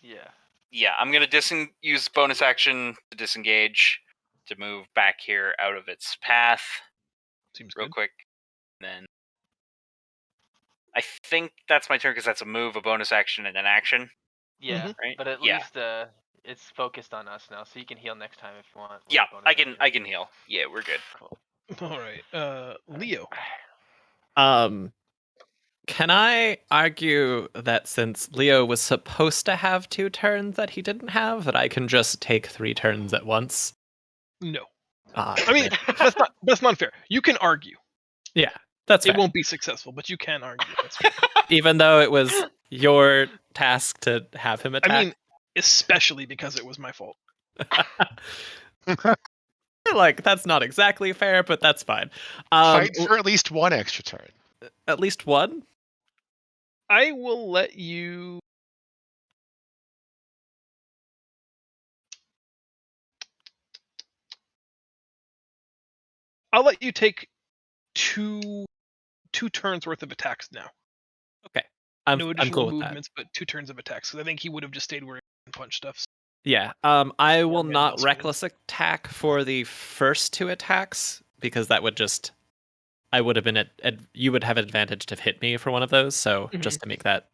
Yeah. Yeah, I'm gonna use bonus action to disengage to move back here out of its path. Seems real good. quick. And then I think that's my turn because that's a move, a bonus action, and an action. Yeah, Right? but at Yeah. least it's focused on us now, so you can heal next time if you want. with Yeah, a bonus I can action. heal. Yeah, we're good. Cool. All right. Leo. Can I argue that since Leo was supposed to have 2 turns that he didn't have, that I can just take 3 turns at once? No. Ah, I mean, that's not fair. You can argue. yeah, that's fair. It won't be successful, but you can argue. That's fair. Even though it was your task to have him attack. I mean, especially because it was my fault. Like, that's not exactly fair, but that's fine. Fight for at least one extra turn. At least one? I will let you. I'll let you take two turns worth of attacks now. Okay. No I'm additional cool with movements, but 2 turns of attacks. Because I think he would have just stayed where he and punched stuff. that. Yeah. I will Red not Mouse reckless attack for the first 2 attacks, because that would just... I would have been you would have advantage to hit me for one of those, so just to make that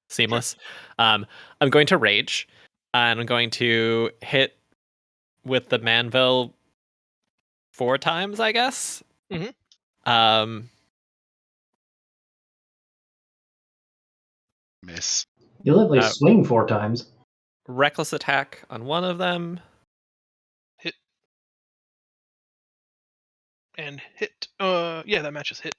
seamless. Sure. I'm going to rage, and I'm going to hit with the Manville 4 times, I guess. Mhm. miss. You'll at least swing 4 times. Reckless attack on one of them. Hit. And hit. Yeah, that matches hit.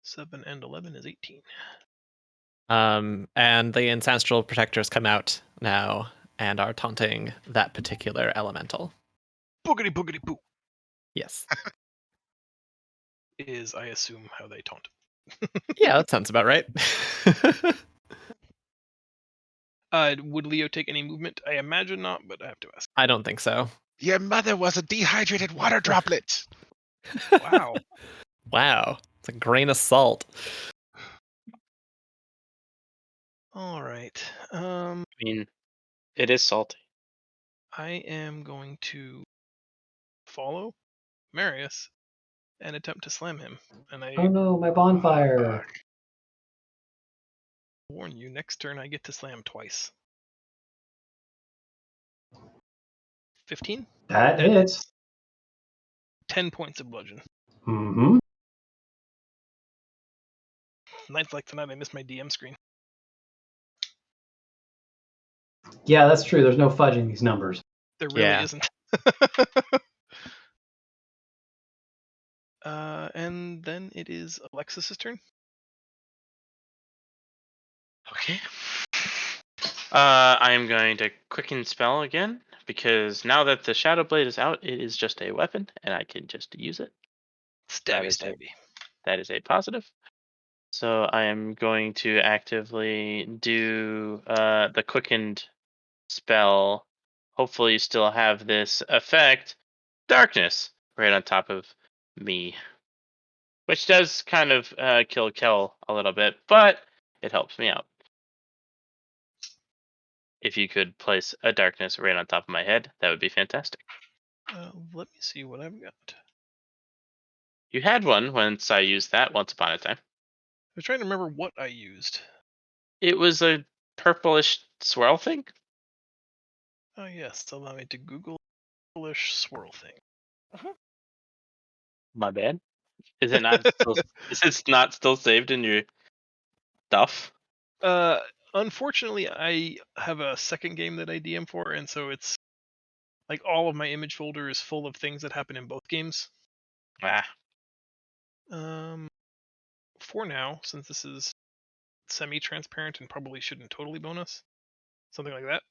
Seven and 11 is 18. And the ancestral protectors come out now and are taunting that particular elemental. Boogity boogity poo Yes. is, I assume, how they taunt. Yeah, that sounds about right. Would Leo take any movement? I imagine not, but I have to ask. I don't think so. Your mother was a dehydrated water droplet. Wow. Wow. It's a grain of salt. All right. I mean, it is salty. I am going to follow Marius and attempt to slam him. And I Oh no, my bonfire. warn you, next turn I get to slam twice. 15? That hits. 10 points of bludgeon. Mm-hmm. Nights like tonight, I missed my DM screen. Yeah, that's true. There's no fudging these numbers. There really Yeah. isn't. And then it is Alexis's turn. Okay. I am going to quicken spell again because now that the Shadow Blade is out, it is just a weapon and I can just use it. Stabby, is a- stabby. That is a positive. So I am going to actively do the quickened spell. Hopefully, you still have this effect, darkness, right on top of me, which does kind of kill Kel a little bit, but it helps me out. If you could place a darkness right on top of my head, that would be fantastic. Let me see what I've got. You had one once I used that once upon a time. I was trying to remember what I used. It was a purplish swirl thing. Oh yes, allow me to Google-ish swirl thing. My bad. Is it not still? Is it not still saved in your stuff? Unfortunately, I have a second game that I DM for, and so it's like all of my image folder is full of things that happen in both games. Ah, For now, since this is semi-transparent and probably shouldn't totally bonus, something like that.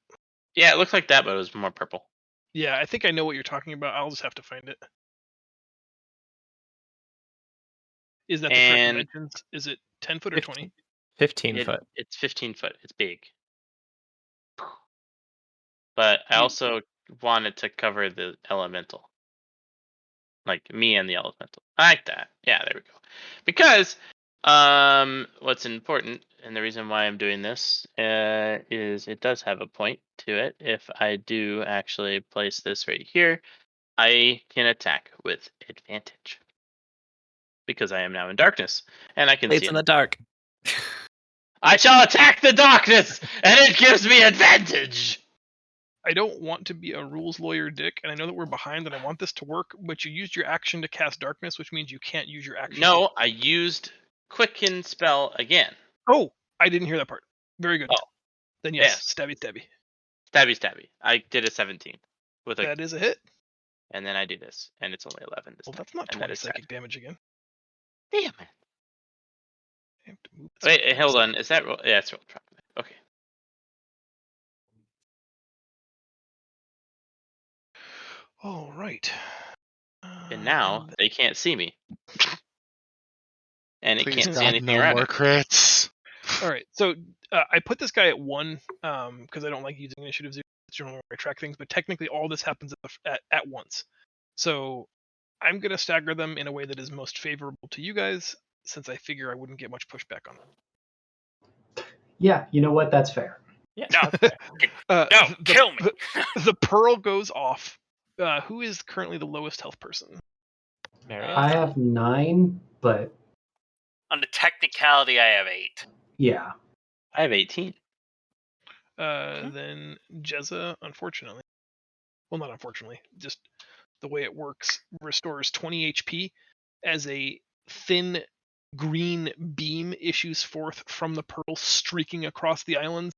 yeah, it looked like that, but it was more purple. Yeah, I think I know what you're talking about. I'll just have to find it. Is that the correct And dimensions? Is it 10 foot or 20? 15 foot. It's 15 foot. It's big. But I also wanted to cover the elemental. Like me and the elemental. I like that. Yeah, there we go. Because what's important and the reason why I'm doing this is it does have a point to it. If I do actually place this right here, I can attack with advantage. Because I am now in darkness. And I can Blades see in the dark. I shall attack the darkness, and it gives me advantage. I don't want to be a rules lawyer dick, and I know that we're behind and I want this to work, but you used your action to cast darkness, which means you can't use your action. No, I used quicken spell again. Oh, I didn't hear that part. Very good. Oh. Then yes, Yes. stabby stabby. Stabby. I did a 17 with That is a hit. and then I do this, and it's only 11 this Well, time. that's not and 20 that is psychic sad. damage again. Damn it. I have to move this Wait, back hold a on. second. Is that roll? Yeah, it's roll track. Okay. All right. And now they can't see me. And it Please can't see God, anything no around more it. crits. All right. So I put this guy at 1 because I don't like using initiative 0. It's generally where I track things, but technically all this happens at once. So I'm going to stagger them in a way that is most favorable to you guys, since I figure I wouldn't get much pushback on it. Yeah, you know what? That's fair. Yeah. No, kill me. The pearl goes off. Who is currently the lowest health person? I have 9, but On the technicality, I have 8. yeah. I have 18. Then Jezza, unfortunately. Well, not unfortunately, just the way it works, restores 20 HP as a thin green beam issues forth from the pearl, streaking across the islands,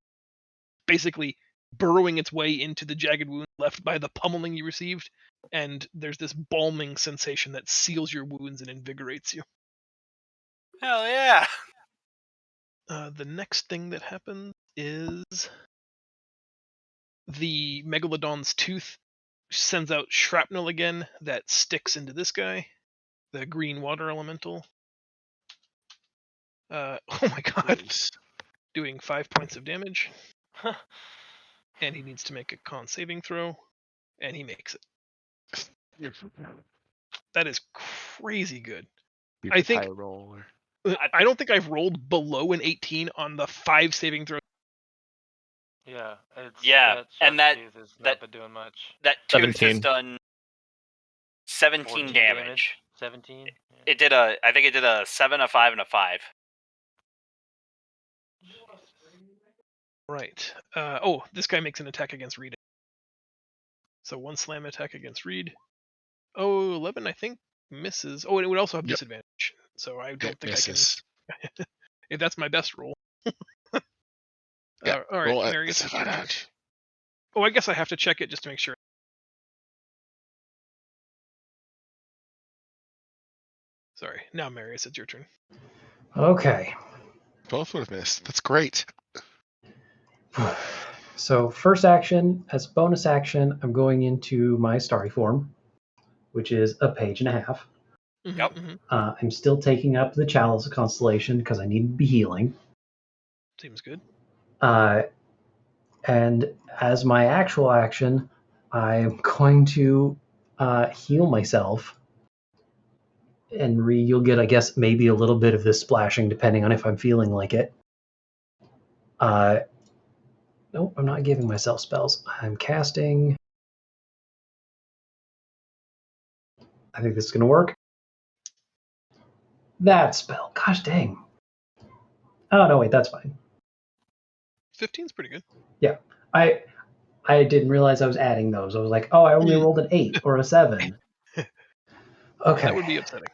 basically burrowing its way into the jagged wound left by the pummeling you received, and there's this balming sensation that seals your wounds and invigorates you. Hell yeah! The next thing that happens is the Megalodon's tooth sends out shrapnel again that sticks into this guy, the green water elemental. Oh my god. Nice. Doing 5 points of damage. And he needs to make a con saving throw, and he makes it. That is crazy good. I think high roll. Or... I don't think I've rolled below an 18 on the 5 saving throws. Yeah, it's and that tooth has that- not been doing much. That tooth has 17. done 17 14 damage. 17. Yeah. I think it did a 7, a 5, and a 5. Right. This guy makes an attack against Reed. So 1 slam attack against Reed. 11 I think misses. Oh, and it would also have disadvantage. So I don't think misses. I can. If that's my best roll. Yeah, all right, roll at Marius. disadvantage. Oh, I guess I have to check it just to make sure. Sorry. Now, Marius, it's your turn. Okay. Both would have missed. That's great. So first action, as bonus action, I'm going into my starry form, which is a page and a half. Yep. Mm-hmm. I'm still taking up the Chalice Constellation because I need to be healing. Seems good. And as my actual action, I'm going to heal myself. And you'll get, I guess, maybe a little bit of this splashing, depending on if I'm feeling like it. Nope, I'm not giving myself spells. I'm casting. I think this is going to work. That spell. Gosh dang. Oh, no, wait, that's fine. 15's pretty good. Yeah. I didn't realize I was adding those. I was like, oh, I only rolled an 8 or a 7. Okay. That would be upsetting.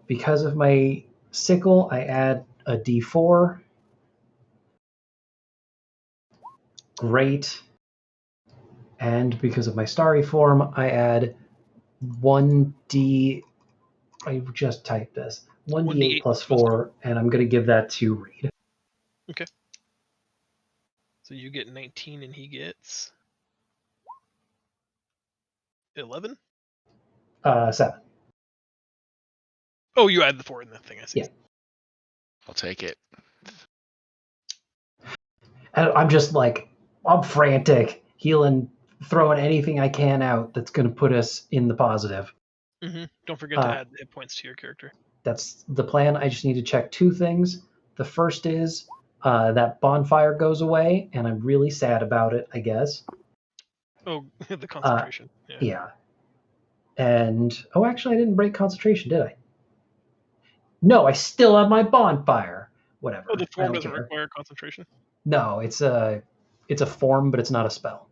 Because of my sickle, I add a d4. Great. And because of my starry form, I add 1d. I just typed this. 1d8 plus 4, and I'm going to give that to Reed. Okay. So you get 19 and he gets 11? 7. Oh, you add the 4 in the thing, I see. Yeah. I'll take it. And I'm just like, I'm frantic, healing, throwing anything I can out that's going to put us in the positive. Mm-hmm. Don't forget to add hit points to your character. That's the plan. I just need to check 2 things. The first is that bonfire goes away, and I'm really sad about it, I guess. Oh, the concentration. Yeah. And, actually, I didn't break concentration, did I? No, I still have my bonfire. Whatever. Oh, the form doesn't require concentration? No, it's a form, but it's not a spell.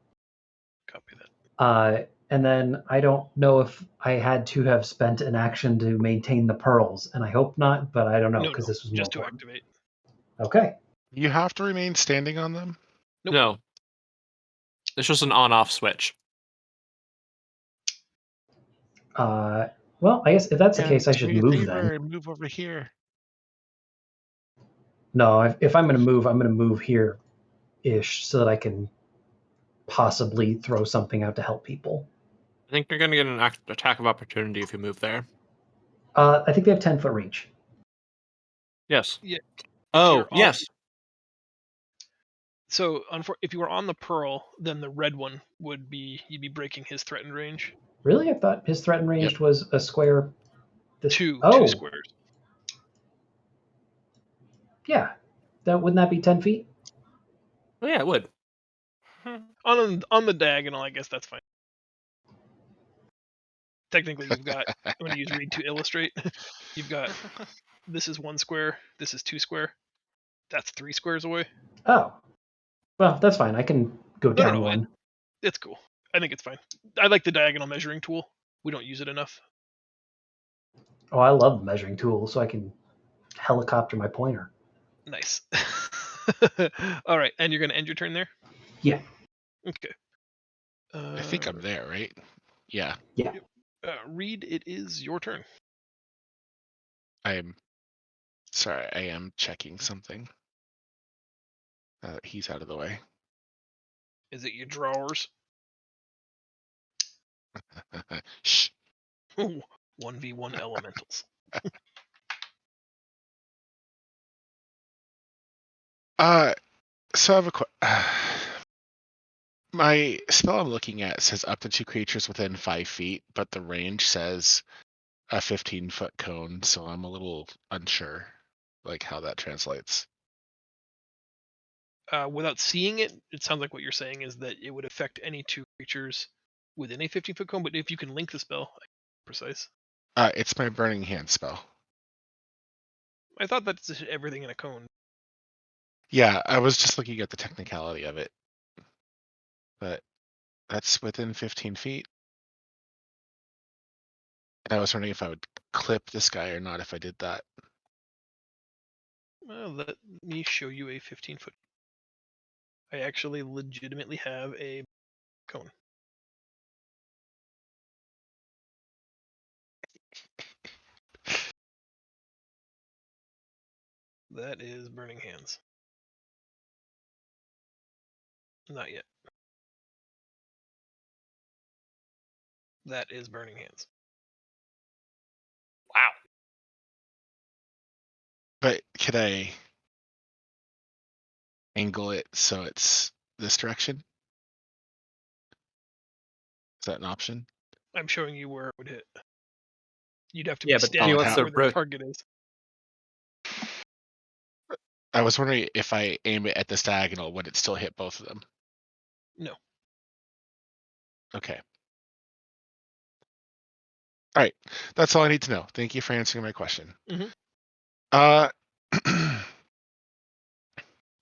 Copy that. And then I don't know if I had to have spent an action to maintain the pearls, and I hope not, but I don't know because this was just more to fun. activate. Okay. You have to remain standing on them? Nope. No. It's just an on-off switch. Well, I guess if that's the case, I should move then. Move over here. No, if I'm going to move here-ish so that I can possibly throw something out to help people. I think you're going to get an attack of opportunity if you move there. I think they have 10-foot reach. Yes. Yeah. Oh, yes. So, if you were on the pearl, then the red one you'd be breaking his threatened range. Really? I thought his threatened range was a square. Two squares. Yeah. Wouldn't that be 10 feet? Oh, yeah, it would. On the diagonal, I guess that's fine. Technically, you've got, I'm going to use Reed to illustrate. You've got, this is 1 square, this is 2 square. That's 3 squares away. Oh. Well, that's fine. I can go down one. It's cool. I think it's fine. I like the diagonal measuring tool. We don't use it enough. Oh, I love the measuring tool, so I can helicopter my pointer. Nice. All right, and you're going to end your turn there? Yeah. Okay. I think I'm there, right? Yeah. Yeah. Reed, it is your turn. I am checking something. He's out of the way. Is it your drawers? Shh. 1v1 elementals. So I have a my spell I'm looking at says up to 2 creatures within 5 feet, but the range says a 15-foot cone, so I'm a little unsure, like how that translates. Without seeing it, it sounds like what you're saying is that it would affect any 2 creatures within a 15-foot cone, but if you can link the spell, precise. It's my Burning Hand spell. I thought that's everything in a cone. Yeah, I was just looking at the technicality of it, but that's within 15 feet. And I was wondering if I would clip this guy or not if I did that. Well, let me show you a 15-foot. I actually legitimately have a cone. That is Burning Hands. Not yet. That is Burning Hands. Wow. But could I angle it so it's this direction? Is that an option? I'm showing you where it would hit. You'd have to Yeah, be but standing he where wants to the target is. I was wondering if I aim it at this diagonal, would it still hit both of them? No. Okay. All right. That's all I need to know. Thank you for answering my question. Mhm. All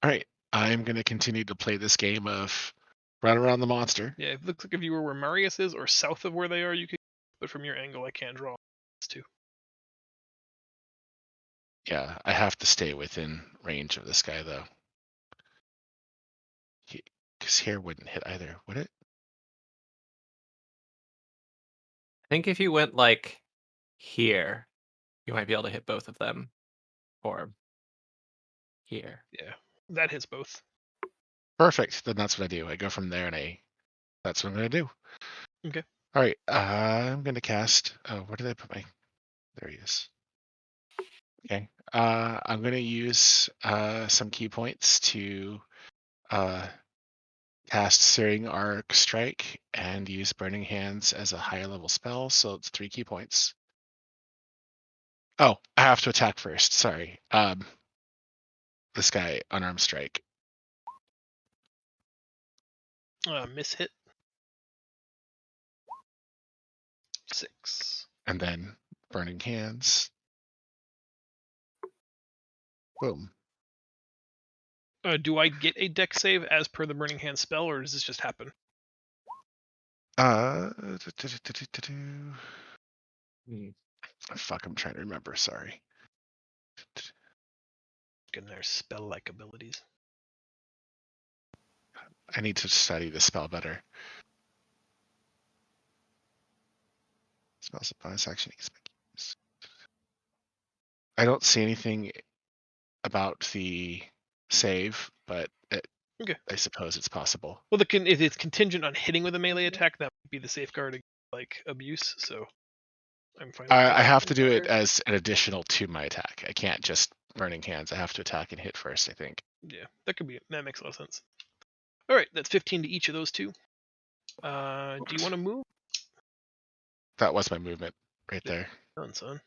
right. I'm going to continue to play this game of run around the monster. Yeah, it looks like if you were where Marius is or south of where they are, you could. But from your angle, I can't draw. It's 2. Yeah, I have to stay within range of this guy, though. Because here wouldn't hit either, would it? I think if you went like here, you might be able to hit both of them. Or here. Yeah, that hits both. Perfect. Then that's what I do. I go from there and that's what I'm going to do. Okay. All right. I'm going to cast. Oh, where did I put my. There he is. Okay. I'm going to use some key points to cast Searing Arc Strike and use Burning Hands as a higher level spell. So it's 3 key points. Oh, I have to attack first. Sorry. This guy, Unarmed Strike. Miss hit. 6. And then Burning Hands. Boom. Do I get a deck save as per the Burning Hand spell, or does this just happen? Fuck, I'm trying to remember. Sorry. Getting their spell-like abilities. I need to study the spell better. Spells of bonus action. I don't see anything about the save, but Okay. I suppose it's possible. Well, if it's contingent on hitting with a melee attack, that would be the safeguard against, like, abuse. So I'm fine. I have to do it as an additional to my attack. I can't just Burning Hands. I have to attack and hit first, I think. Yeah, that makes a lot of sense. All right, that's 15 to each of those 2. Do you want to move? That was my movement right there. Done, son.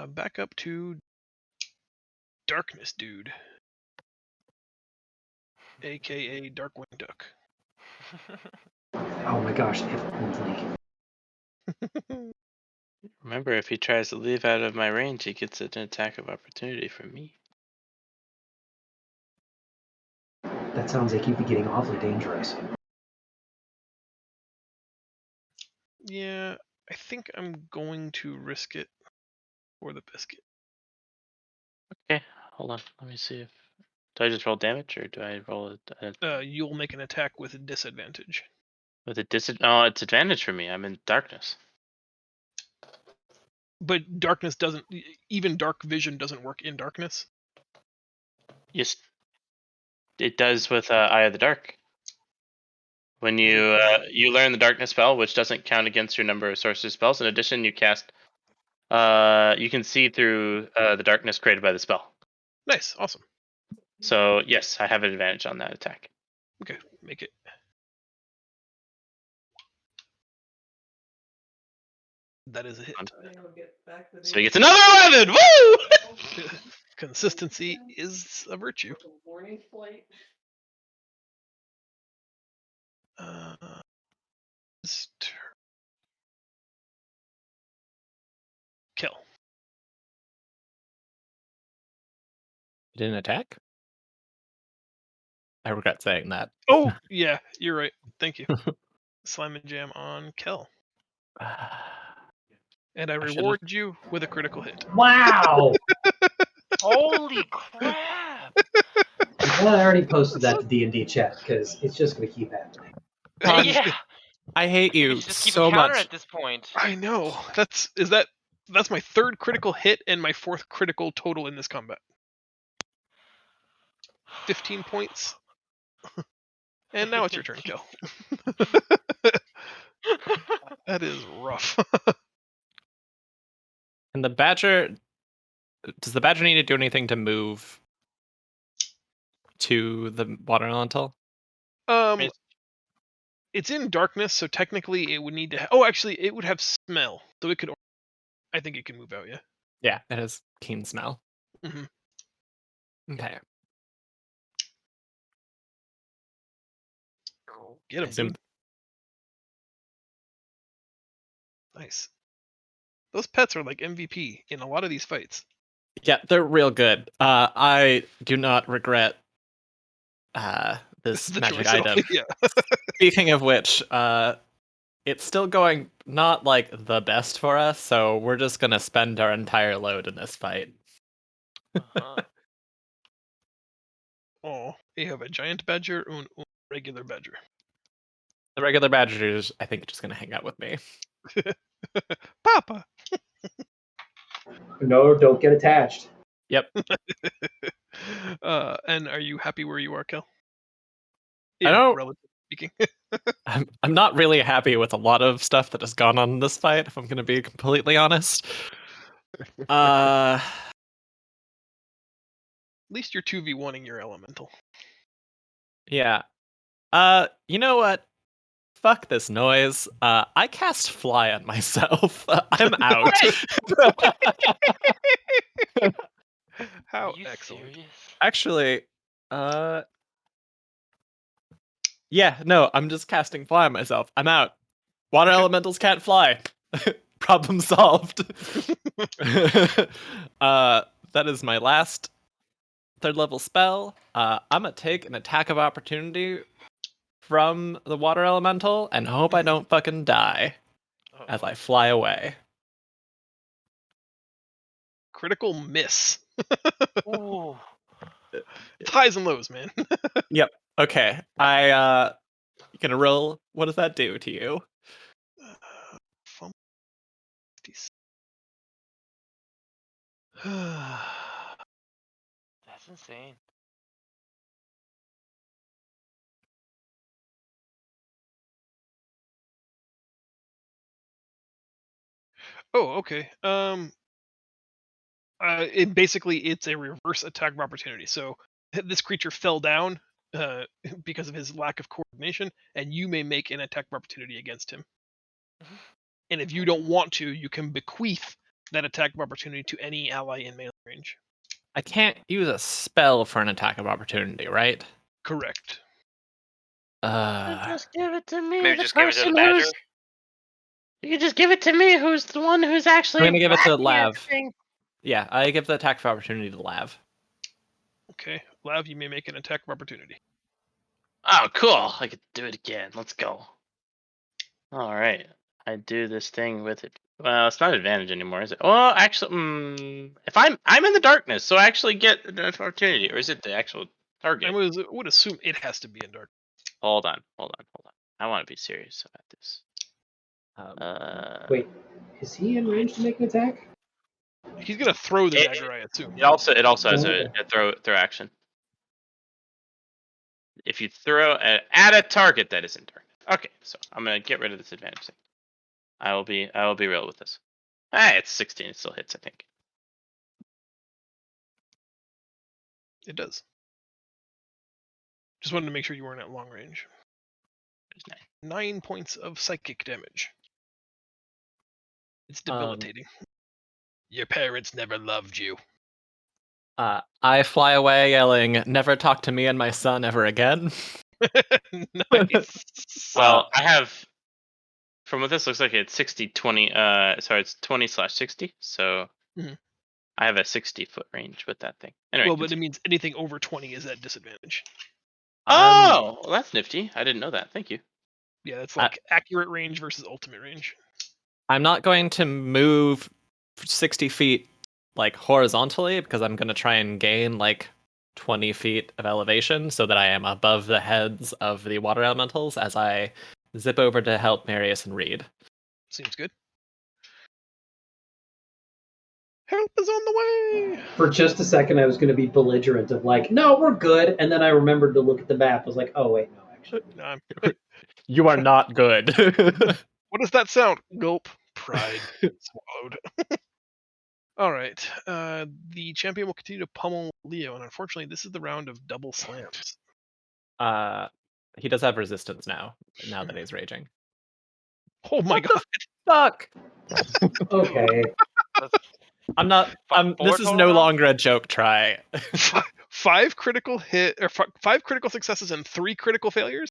Back up to Darkness Dude, aka Darkwing Duck. Oh my gosh, if only. Remember, if he tries to leave out of my range, he gets an attack of opportunity from me. That sounds like you'd be getting awfully dangerous. Yeah, I think I'm going to risk it for the biscuit. Okay, hold on. Let me see if. Do I just roll damage or do I roll it You'll make an attack with a disadvantage. with a disadvantage? Oh, it's advantage for me. I'm in darkness. But darkness doesn't. Even dark vision doesn't work in darkness. Yes, it does with Eye of the Dark. When you you learn the darkness spell, which doesn't count against your number of sorcery spells. In addition, you cast. You can see through the darkness created by the spell. Nice, awesome. So yes, I have an advantage on that attack. Okay, make it. That is a hit. So he gets another 11. Woo! Consistency is a virtue. Kill. You didn't attack? I regret saying that. Oh, yeah, you're right. Thank you. Slime and jam on Kel. And I reward you with a critical hit. Wow! Holy crap! I'm glad I already posted that to D&D chat because it's just going to keep happening. Yeah. I hate You you should just keep so a counter much. at this point. I know. That's my third critical hit and my fourth critical total in this combat. 15 points. And now it's your turn, Kel. That is rough. And the badger, does the badger need to do anything to move to the water elemental? It's in darkness, so technically it would need to. Oh, actually, it would have smell, so it could. I think it can move out. Yeah. Yeah, it has keen smell. Mm-hmm. Okay. Get him, dude. Nice. Those pets are like MVP in a lot of these fights. Yeah, they're real good. I do not regret this The magic choice at all. item. Yeah. Speaking of which, it's still going not like the best for us, so we're just gonna spend our entire load in this fight. Oh, you have a giant badger or a regular badger? The regular badger is, I think, just gonna hang out with me. Papa. No, don't get attached. Yep. And are you happy where you are, Kel? I don't. Relatively speaking. I'm not really happy with a lot of stuff that has gone on in this fight, if I'm gonna be completely honest. At least you're 2v1ing your elemental. Yeah. You know what? Fuck this noise. I cast fly on myself. I'm out. How Are you excellent. serious? Actually, yeah, no, I'm just casting fly on myself. I'm out. Water elementals can't fly. Problem solved. That is my last third level spell. I'm gonna take an attack of opportunity from the water elemental and hope I don't fucking die as I fly away. Critical miss. Ooh. It's highs and lows, man. Yep. Okay. I gonna roll. What does that do to you? That's insane. Oh, okay. It's a reverse attack of opportunity. So this creature fell down because of his lack of coordination, and you may make an attack of opportunity against him. And if you don't want to, you can bequeath that attack of opportunity to any ally in melee range. I can't use a spell for an attack of opportunity, right? Correct. Just give it to me. Maybe just give it to the badger. You can just give it to me. Who's the one who's actually? I'm gonna give it to hacking Lav. everything. Yeah, I give the attack of opportunity to Lav. Okay, Lav, you may make an attack of opportunity. Oh, cool! I could do it again. Let's go. All right. I do this thing with it. Well, it's not advantage anymore, is it? Well, actually, if I'm in the darkness, so I actually get an opportunity, or is it the actual target? I would assume it has to be in dark. Hold on. I want to be serious about this. Wait, is he in range to make an attack? He's gonna throw the It- dagger, I assume. It also has Okay. a throw action. If you throw at a target that isn't dark. Okay, so I'm gonna get rid of this advantage thing. I will be real with this. It's 16. It still hits, I think. It does. Just wanted to make sure you weren't at long range. There's 9 points of psychic damage. It's debilitating. Your parents never loved you. I fly away yelling, "Never talk to me and my son ever again." Nice. Well, I have. From what this looks like, it's 60, 20. Sorry, it's 20/60. So Mhm. I have a 60-foot range with that thing. Anyway, Well, but it means anything over 20 is at disadvantage. oh, well, that's nifty. I didn't know that. Thank you. Yeah, that's like accurate range versus ultimate range. I'm not going to move 60 feet like horizontally because I'm going to try and gain like 20 feet of elevation so that I am above the heads of the water elementals as I zip over to help Marius and Reed. Seems good. Help is on the way! For just a second, I was going to be belligerent of like, no, we're good. And then I remembered to look at the map. I was like, oh, wait, no, actually. No, I'm... You are not good. What does that sound? Gulp. Pride. Swallowed. Alright. The champion will continue to pummel Leo, and unfortunately, this is the round of double slams. He does have resistance now that he's raging. Oh my What god. Fuck! Okay. I'm not. This is no longer a joke try. 5 critical hit or 5 critical successes and 3 critical failures.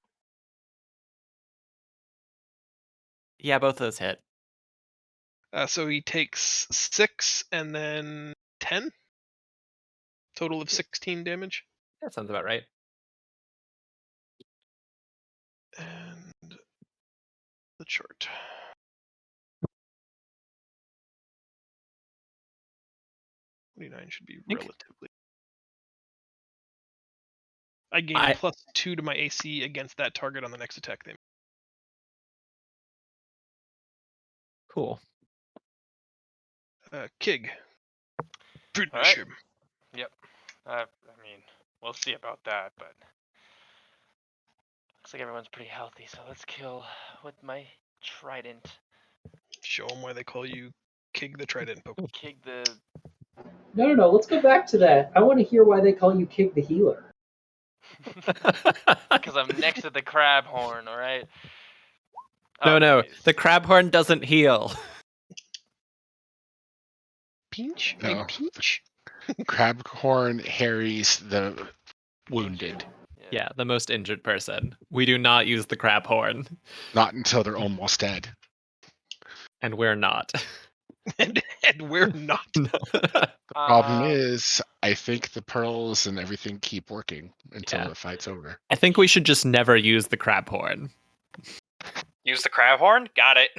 Yeah, both those hit. So he takes 6 and then 10. Total of 16 damage. That sounds about right. And the chart. Should be relatively. I gain +2 to my AC against that target on the next attack. They Cool. Kig. Finish Alright. him. Yep. I mean, we'll see about that, but looks like everyone's pretty healthy, so let's kill with my trident. Show them why they call you Kig the Trident Pokemon. Kig the... No. Let's go back to that. I want to hear why they call you Kig the Healer. Because I'm next to the crab horn, alright? No. The crab horn doesn't heal. Peach? No. Peach? Crabhorn harries the wounded. Yeah, the most injured person. We do not use the crab horn. Not until they're almost dead. And we're not. and we're not. The problem is, I think the pearls and everything keep working until the fight's over. I think we should just never use the crab horn. Use the crab horn? Got it.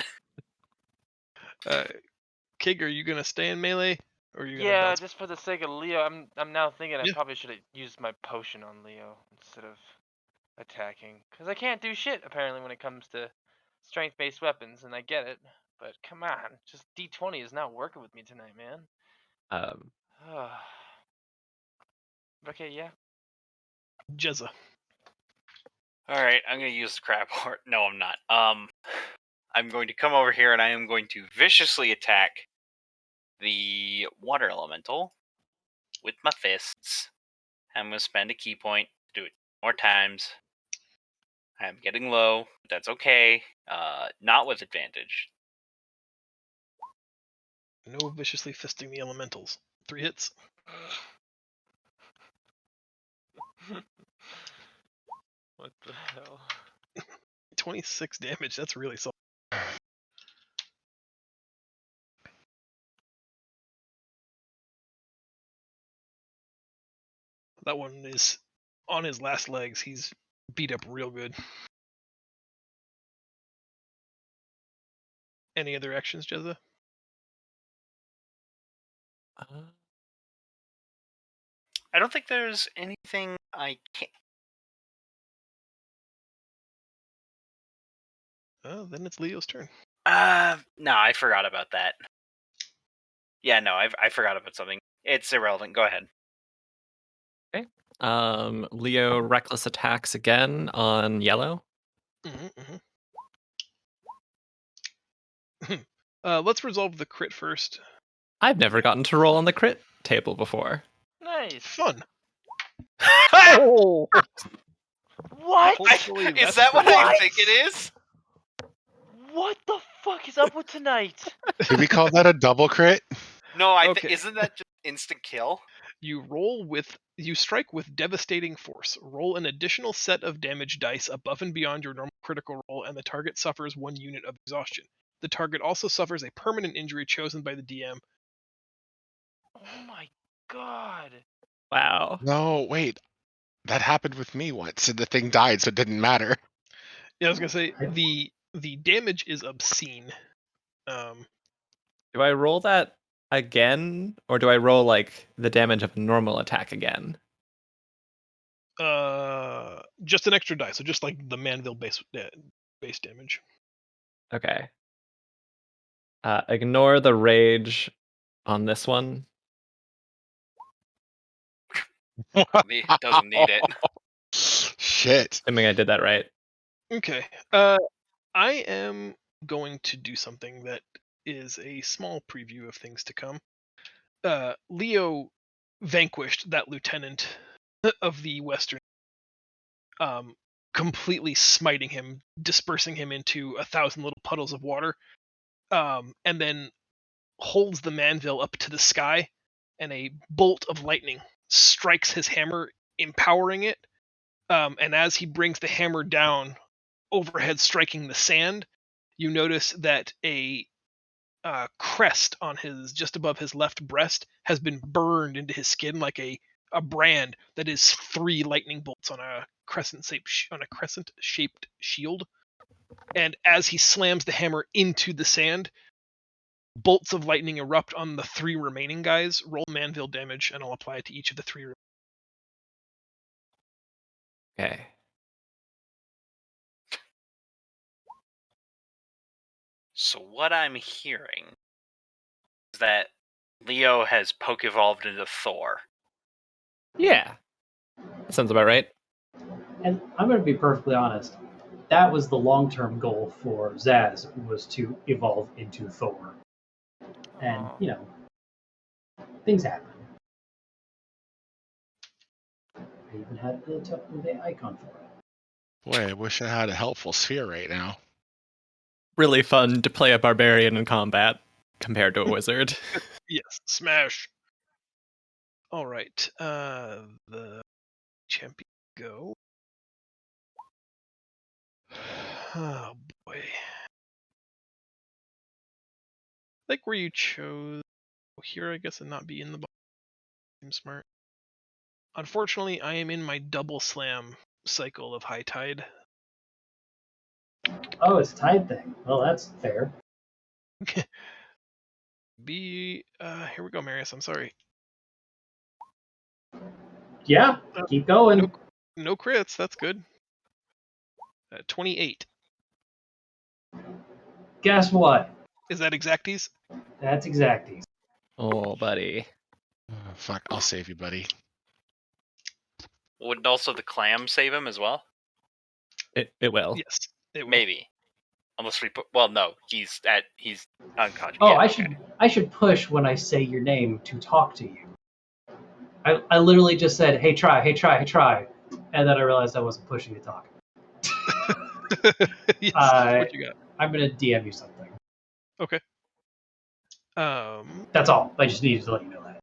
Kig, are you gonna stay in melee? Or are you gonna Yeah, bounce? just for the sake of Leo, I'm now thinking I probably should have used my potion on Leo instead of attacking. Because I can't do shit, apparently, when it comes to strength-based weapons, and I get it. But come on, just D20 is not working with me tonight, man. Okay, yeah. Jezza. All right, I'm going to use the crab horn. No, I'm not. I'm going to come over here and I am going to viciously attack the water elemental with my fists. I'm going to spend a key point to do it more times. I'm getting low, but that's okay. Not with advantage. No viciously fisting the elementals. 3 hits. What the hell? 26 damage. That's really solid. That one is on his last legs. He's beat up real good. Any other actions, Jezza? I don't think there's anything I can't. Oh, then it's Leo's turn. No, I forgot about that. Yeah, no, I forgot about something. It's irrelevant. Go ahead. Leo reckless attacks again on yellow. Let's resolve the crit first. I've never gotten to roll on the crit table before. Nice. Fun. Oh. What? Hopefully Is that's that what the- I think it is? What the fuck is up with tonight? Did we call that a double crit? No, Okay. isn't that just instant kill? You strike with devastating force. Roll an additional set of damage dice above and beyond your normal critical roll, and the target suffers 1 unit of exhaustion. The target also suffers a permanent injury chosen by the DM. Oh my god. Wow. No, wait. That happened with me once, and the thing died, so it didn't matter. Yeah, I was gonna say the damage is obscene. Do I roll that again, or do I roll like the damage of a normal attack again? Just an extra die, so just like the Manville base damage. Okay. Ignore the rage on this one. Doesn't need it. Shit. Assuming I did that right. Okay. I am going to do something that is a small preview of things to come. Leo vanquished that lieutenant of the Western, completely smiting him, dispersing him into 1,000 little puddles of water, and then holds the Manville up to the sky, and a bolt of lightning strikes his hammer, empowering it. And as he brings the hammer down, overhead striking the sand, you notice that a crest on just above his left breast has been burned into his skin like a brand that is 3 lightning bolts on a crescent shaped shield. And as he slams the hammer into the sand, bolts of lightning erupt on the 3 remaining guys. Roll Manville damage, and I'll apply it to each of the 3. Okay. So what I'm hearing is that Leo has poke evolved into Thor. Yeah. That sounds about right. And I'm going to be perfectly honest. That was the long-term goal for Zaz, was to evolve into Thor. And, Aw. you know, things happen. I even had the icon for it. Boy, I wish I had a helpful sphere right now. Really fun to play a barbarian in combat compared to a wizard. Yes, smash. All right, the champion go. Oh boy. Like where you chose here, I guess, and not be in the bottom. Seems smart. Unfortunately, I am in my double slam cycle of high tide. Oh, it's a tide thing. Well, that's fair. Here we go, Marius. I'm sorry. Yeah, keep going. No crits. That's good. 28. Guess what? Is that exacties? That's exacties. Oh, buddy. Fuck, I'll save you, buddy. Wouldn't also the clam save him as well? It will. Yes. It will. Maybe. Unless we put. Well, no, he's unconscious. Oh, Yeah, I should push when I say your name to talk to you. I literally just said, hey, try, and then I realized I wasn't pushing to talk. Yes. What you got? I'm gonna DM you something. Okay. That's all. I just needed to let you know that.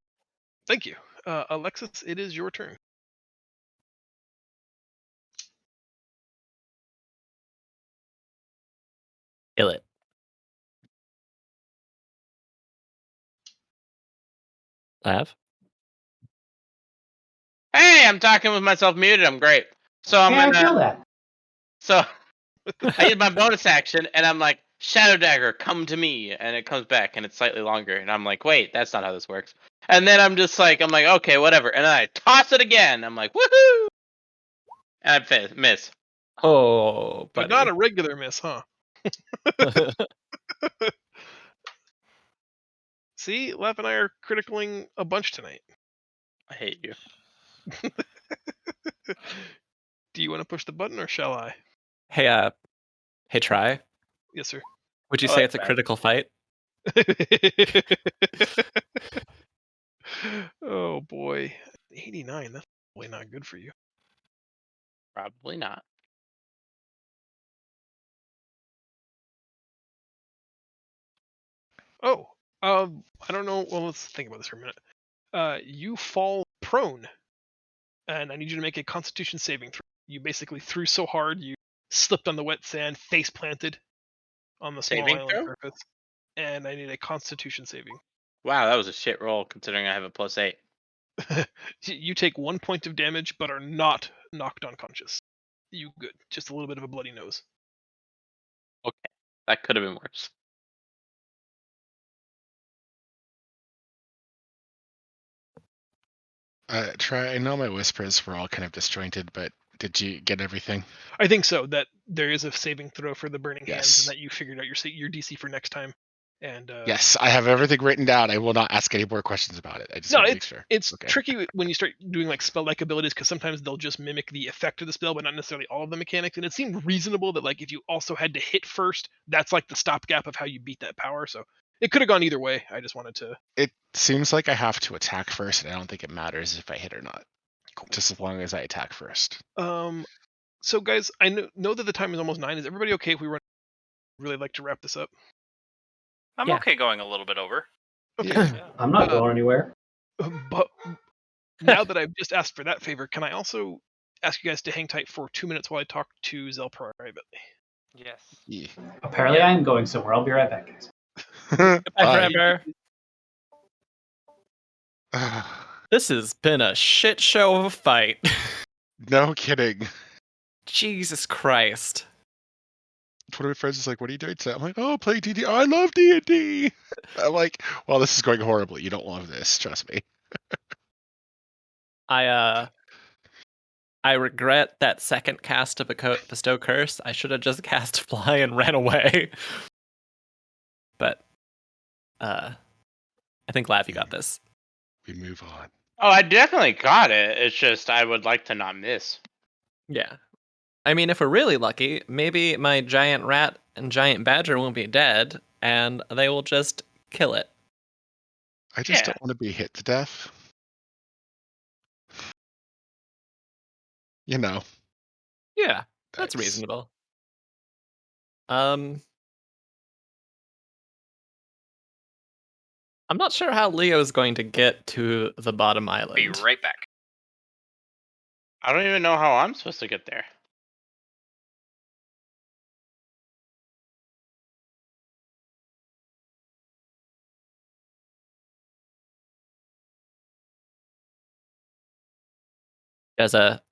Thank you, Alexis. It is your turn. Kill it. I have. Hey, I'm talking with myself muted. I'm great. So I'm I gonna. feel that. So I use my bonus action, and I'm like, Shadow Dagger, come to me, and it comes back, and it's slightly longer, and I'm like, wait, that's not how this works. And then I'm like, okay, whatever, and then I toss it again. I'm like, woohoo! And I miss. Oh, But buddy. not a regular miss, huh? See, Lav and I are criticaling a bunch tonight. I hate you. Do you want to push the button or shall I? Hey, Try. Yes, sir. Would you Oh, say that's it's a bad. critical fight? Oh boy, 89. That's probably not good for you. Probably not. Oh, I don't know. Well, let's think about this for a minute. You fall prone, and I need you to make a Constitution saving throw. You basically threw so hard you slipped on the wet sand, face planted on the small Saving island throw? surface, and I need a Constitution saving. Wow, that was a shit roll considering I have a +8. You take 1 point of damage, but are not knocked unconscious. You good? Just a little bit of a bloody nose. Okay, that could have been worse. Try. I know my whispers were all kind of disjointed, but did you get everything? I think so. That there is a saving throw for the burning hands, Yes. and that you figured out your DC for next time. And Yes, I have everything written down. I will not ask any more questions about it. I just no, want to make sure. it's Okay. tricky when you start doing like spell-like abilities because sometimes they'll just mimic the effect of the spell, but not necessarily all of the mechanics. And it seemed reasonable that like if you also had to hit first, that's like the stopgap of how you beat that power. So it could have gone either way. I just wanted to. It seems like I have to attack first, and I don't think it matters if I hit or not. Just as long as I attack first. So guys, I know that the time is almost 9. Is everybody okay if we run? Really like to wrap this up. I'm Yeah. okay going a little bit over. Okay. Yeah. I'm not going anywhere. But now that I've just asked for that favor, can I also ask you guys to hang tight for 2 minutes while I talk to Zell privately? Yes. Yeah. Apparently, I am going somewhere. I'll be right back, guys. Goodbye Bye. forever. This has been a shit show of a fight. No kidding. Jesus Christ. One of my friends is like, "What are you doing today?" I'm like, "Oh, playing D&D. I love D&D." I'm like, "Well, this is going horribly. You don't love this. Trust me." I regret that second cast of Bestow Curse. I should have just cast Fly and ran away. But I think Lav, you got this. We move on. Oh, I definitely got it. It's just I would like to not miss. Yeah. I mean, if we're really lucky, maybe my giant rat and giant badger won't be dead, and they will just kill it. I just Yeah. don't want to be hit to death. You know. Yeah, that's Nice. reasonable. I'm not sure how Leo's going to get to the bottom island. Be right back. I don't even know how I'm supposed to get there.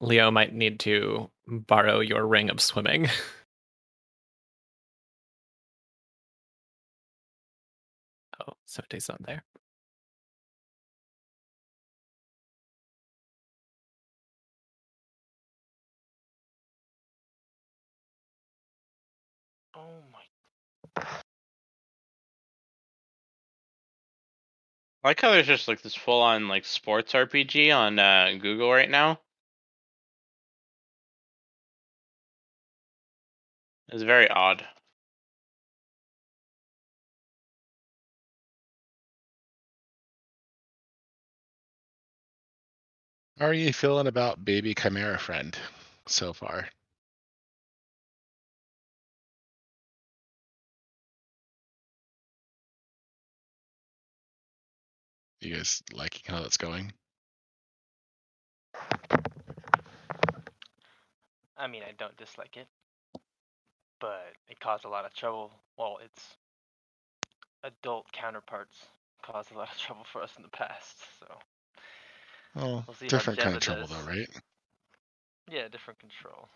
Leo might need to borrow your ring of swimming. Oh, Sote's not there. Oh my. I like how there's just like this full on like sports RPG on Google right now. It's very odd. How are you feeling about baby Chimera friend so far? You guys liking how that's going? I mean, I don't dislike it, but it caused a lot of trouble. Well, its adult counterparts caused a lot of trouble for us in the past, so Oh, we'll see how different kind Gemma of trouble does. though, right? Yeah, different control.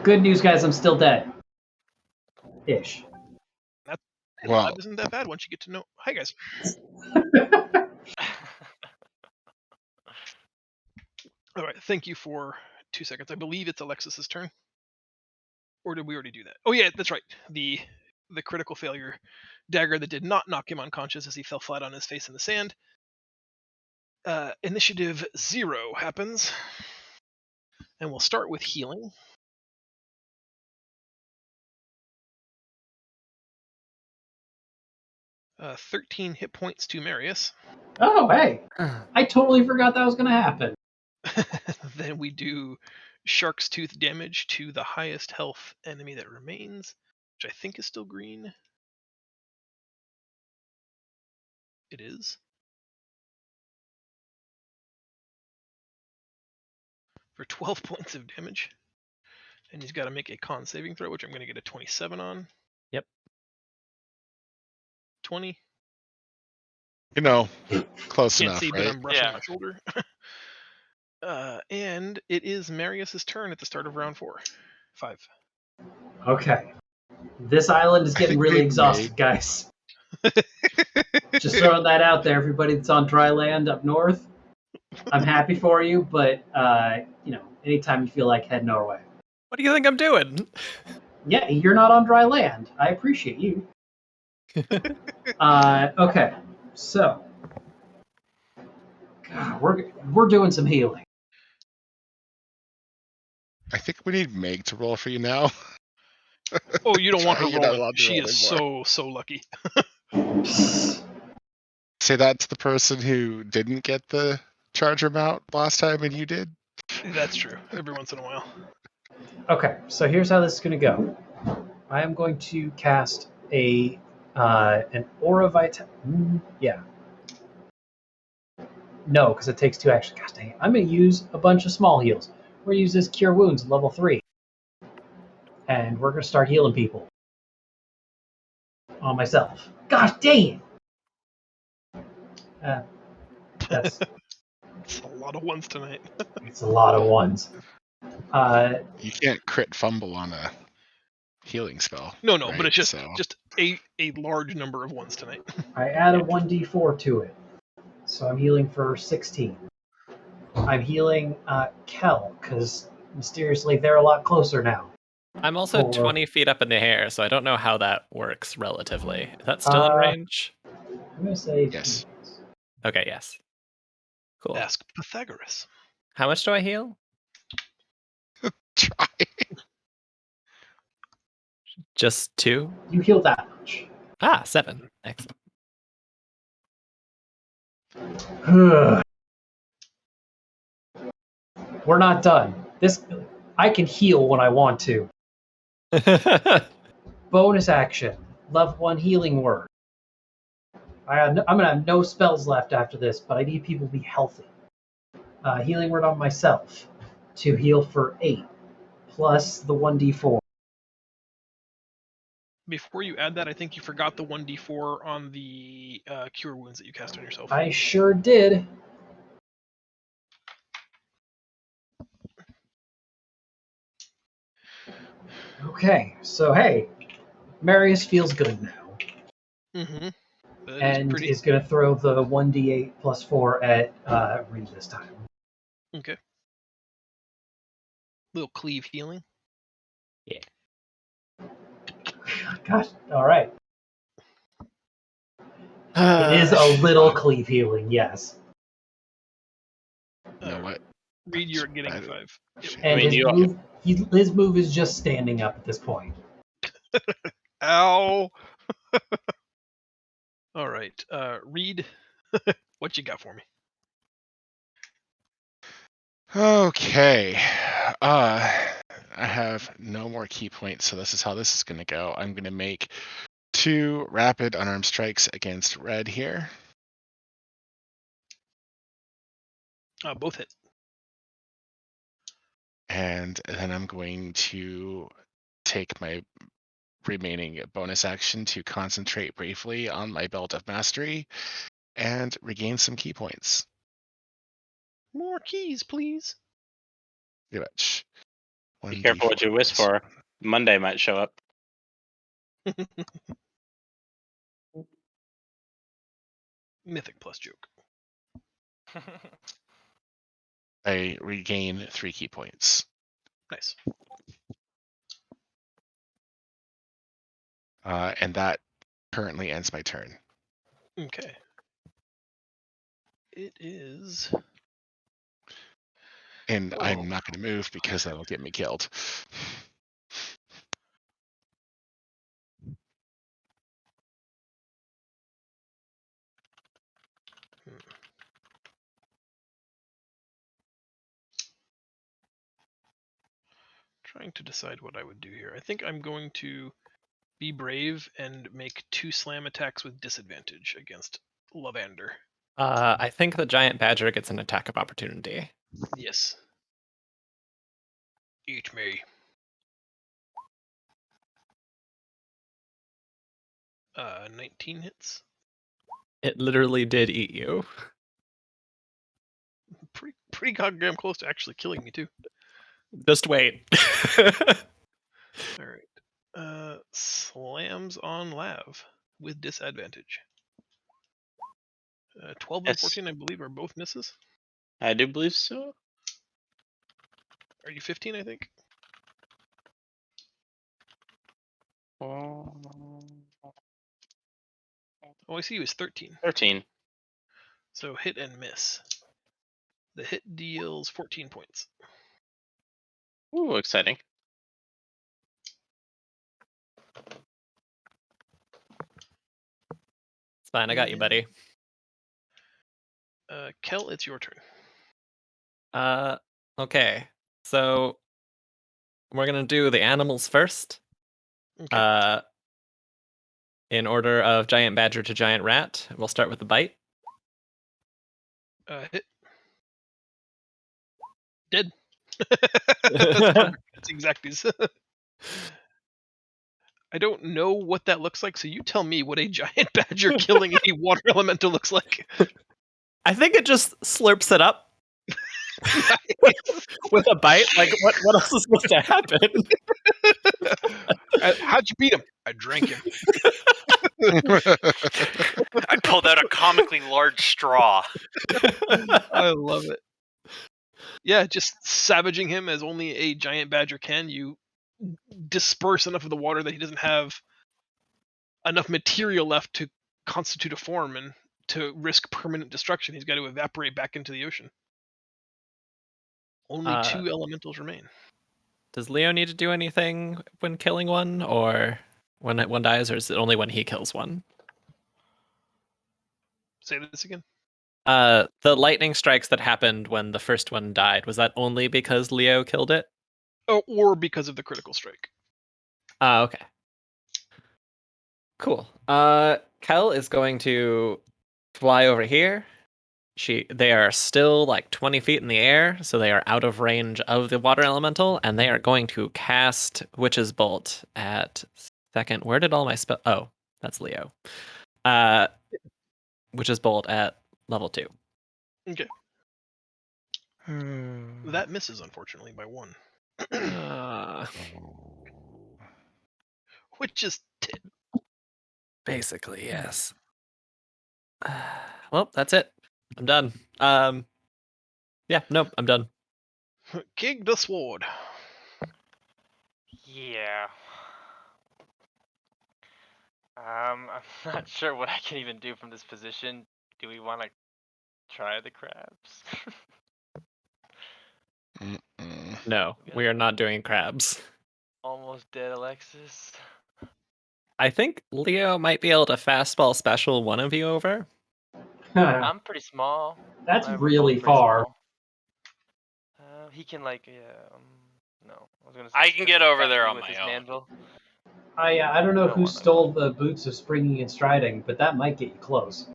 Good news, guys. I'm still dead. Ish. Well, Lab isn't that bad once you get to know. Hi guys. All right. Thank you for 2 seconds. I believe it's Alexis's turn. Or did we already do that? Oh yeah, that's right. The critical failure dagger that did not knock him unconscious as he fell flat on his face in the sand. Initiative 0 happens, and we'll start with healing. 13 hit points to Marius. Oh, hey. I totally forgot that was going to happen. Then we do Shark's Tooth damage to the highest health enemy that remains, which I think is still green. It is. For 12 points of damage. And he's got to make a con saving throw, which I'm going to get a 27 on. Yep. 20. close Can't enough, see, but right? I'm brushing my shoulder. And it is Marius's turn at the start of round 4. 5. Okay. This island is getting think really they exhausted, guys. Just throwing that out there, everybody that's on dry land up north. I'm happy for you, but anytime you feel like heading our way. What do you think I'm doing? Yeah, you're not on dry land. I appreciate you. Okay, so God, we're doing some healing. I think we need Meg to roll for you now. Oh, you don't want her You're not rolling. allowed to She roll is anymore. so lucky. Say that to the person who didn't get the charger mount last time and you did. That's true. Every once in a while. Okay, so here's how this is going to go. I am going to cast an aura vital. Yeah. No, because it takes 2 actions. Gosh dang it. I'm going to use a bunch of small heals. We're going to use this Cure Wounds level 3. And we're going to start healing people. On myself. Gosh dang it! That's It's a lot of ones tonight. it's a lot of ones. You can't crit fumble on a healing spell. No, right? but it's just So, a large number of ones tonight. I add a 1d4 to it. So I'm healing for 16. I'm healing Kel, because mysteriously they're a lot closer now. I'm also For- 20 feet up in the air, so I don't know how that works relatively. Is that still in range? I'm going to say yes. Okay, yes. Cool. Ask Pythagoras. How much do I heal? Try. Just 2? You heal that much. 7. Excellent. We're not done. I can heal when I want to. Bonus action. Level 1 healing word. I'm going to have no spells left after this, but I need people to be healthy. Healing word on myself to heal for 8, plus the 1d4. Before you add that, I think you forgot the 1d4 on the cure wounds that you cast on yourself. I sure did. Okay, so hey, Marius feels good now. Mm-hmm. And is going to throw the 1d8 plus 4 at Reed this time. Okay. Little cleave healing. Yeah. Gosh, all right. It is a little cleave healing, yes. You know what? Reed, you're getting 5. And his move is just standing up at this point. Ow! All right, Reed, what you got for me? Okay. I have no more key points, so this is how this is going to go. I'm going to make 2 rapid unarmed strikes against Red here. Both hit. And then I'm going to take my remaining bonus action to concentrate briefly on my Belt of Mastery and regain some key points. More keys, please. Pretty much. Be careful what you wish for. Monday might show up. Mythic plus joke. I regain 3 key points. Nice. And that currently ends my turn. Okay. It is. And Oh. I'm not going to move because that'll get me killed. Trying to decide what I would do here. I think I'm going to be brave and make 2 slam attacks with disadvantage against Lavander. I think the giant badger gets an attack of opportunity. Yes. Eat me. 19 hits. It literally did eat you. Pretty goddamn close to actually killing me too. Just wait. All right. Slams on Lav with disadvantage. 12 and Yes. 14, I believe, are both misses. I do believe so. Are you 15, I think? Oh, I see you as 13. 13. So hit and miss. The hit deals 14 points. Ooh, exciting. It's fine, I got you, buddy. Kel, it's your turn. Okay. So we're gonna do the animals first. Okay. In order of giant badger to giant rat. We'll start with the bite. Hit. Dead. That's perfect. That's exactly. I don't know what that looks like, so you tell me what a giant badger killing a water elemental looks like. I think it just slurps it up with a bite. Like, what else is supposed to happen? How'd you beat him? I drank him. I pulled out a comically large straw. I love it. Yeah, just savaging him as only a giant badger can. You disperse enough of the water that he doesn't have enough material left to constitute a form, and to risk permanent destruction, he's got to evaporate back into the ocean. Only 2 elementals remain. Does Leo need to do anything when killing one, or when one dies, or is it only when he kills one? Say this again. The lightning strikes that happened when the first one died, was that only because Leo killed it? Oh, or because of the critical strike. Okay. Cool. Kel is going to fly over here. They are still like 20 feet in the air, so they are out of range of the water elemental, and they are going to cast Witch's Bolt at second. Where did all my spell? Oh, that's Leo. Witch's Bolt at level 2. Okay. That misses, unfortunately, by 1. Which is Basically, yes. Well, that's it. I'm done. Yeah, nope, I'm done. King the Sword. Yeah. I'm not sure what I can even do from this position. Do we want to try the crabs? No, we are not doing crabs. Almost dead, Alexis. I think Leo might be able to fastball special one of you over. I'm pretty small. That's We're really both pretty far. small. He can like no. I was gonna say I can get over attack there me on with my his own. mandible. I don't know I don't who want to. stole the boots of springing and striding, but that might get you close.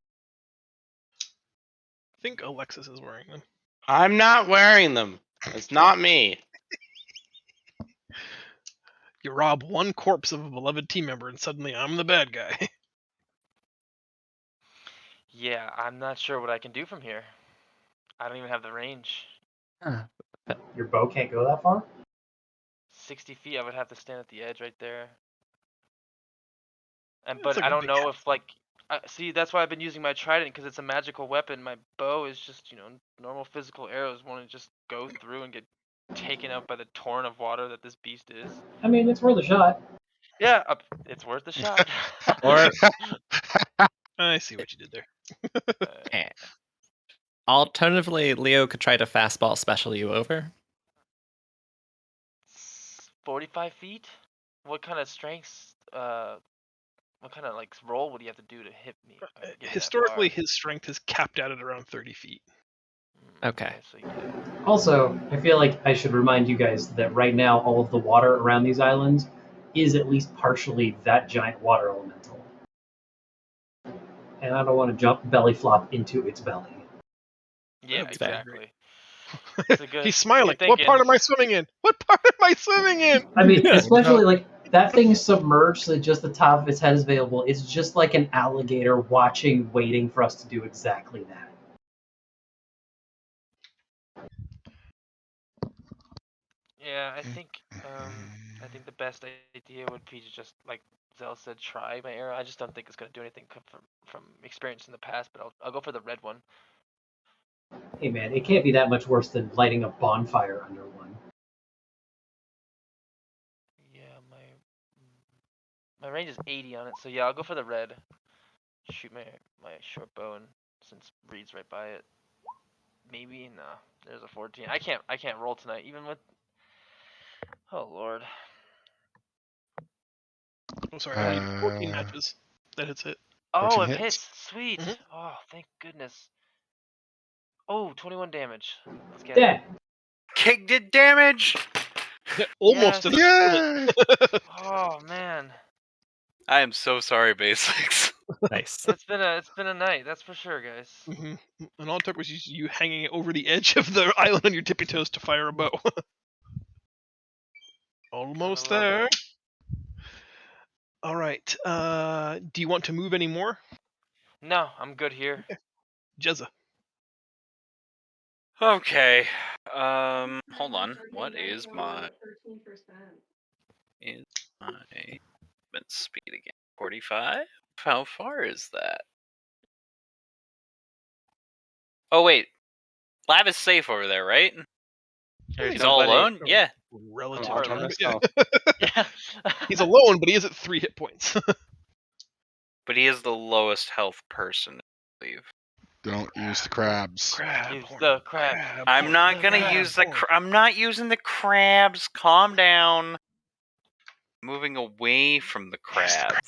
I think Alexis is wearing them. I'm not wearing them. It's not me. You rob one corpse of a beloved team member, and suddenly I'm the bad guy. Yeah, I'm not sure what I can do from here. I don't even have the range. Your bow can't go that far? 60 feet, I would have to stand at the edge right there. And It's but like I a don't big know house. if like, see, that's why I've been using my trident because it's a magical weapon. My bow is just normal physical arrows want to just go through and get taken out by the torrent of water that this beast is. I mean, it's worth a shot. Yeah, it's worth a shot. Or I see what you did there. alternatively, Leo could try to fastball special you over. 45 feet? What kind of strengths? What kind of like roll would he have to do to hit me? Or get me that Historically, far? his strength is capped out at around 30 feet. Okay. So yeah. Also, I feel like I should remind you guys that right now all of the water around these islands is at least partially that giant water elemental. And I don't want to jump belly flop into its belly. Yeah, That's fair. exactly. It's a good. He's smiling. Good What thinking. part am I swimming in? What part am I swimming in? I mean, especially like that thing's submerged so that just the top of its head is available. It's just like an alligator watching, waiting for us to do exactly that. Yeah, I think the best idea would be to just like Zell said, try my arrow. I just don't think it's gonna do anything from experience in the past, but I'll go for the red one. Hey man, it can't be that much worse than lighting a bonfire under one. Yeah, my range is 80 on it, so yeah, I'll go for the red. Shoot my short bow, and since Reed's right by it, maybe no. There's a 14. I can't roll tonight, even with. Oh lord. Oh, sorry. I need 14 matches. That hits it. Oh, 14 it hits. hits. Sweet. Mhm. Oh, thank goodness. Oh, 21 damage. Let's get Dad, it. Kick did damage. Yeah, almost to the Yay! skillet. Oh man, I am so sorry, Basics. Nice. it's been a night. That's for sure, guys. Mhm. And all it took was just you hanging over the edge of the island on your tippy toes to fire a bow. Almost Gotta love there. it. All right. Do you want to move any more, No, I'm good here. Jezza? Okay. Hold on. What is my movement speed again? 45? How far is that? Oh wait, Lav is safe over there, right? He's all alone. Yeah. Relative More or term, less. but yeah. Yeah. He's alone, but he is at 3 hit points. But he is the lowest health person, I believe. Don't use the crabs. Crab Use horn, the crabs. crab I'm horn, not gonna crab use the. horn. I'm not using the crabs. Calm down. Moving away from the crabs.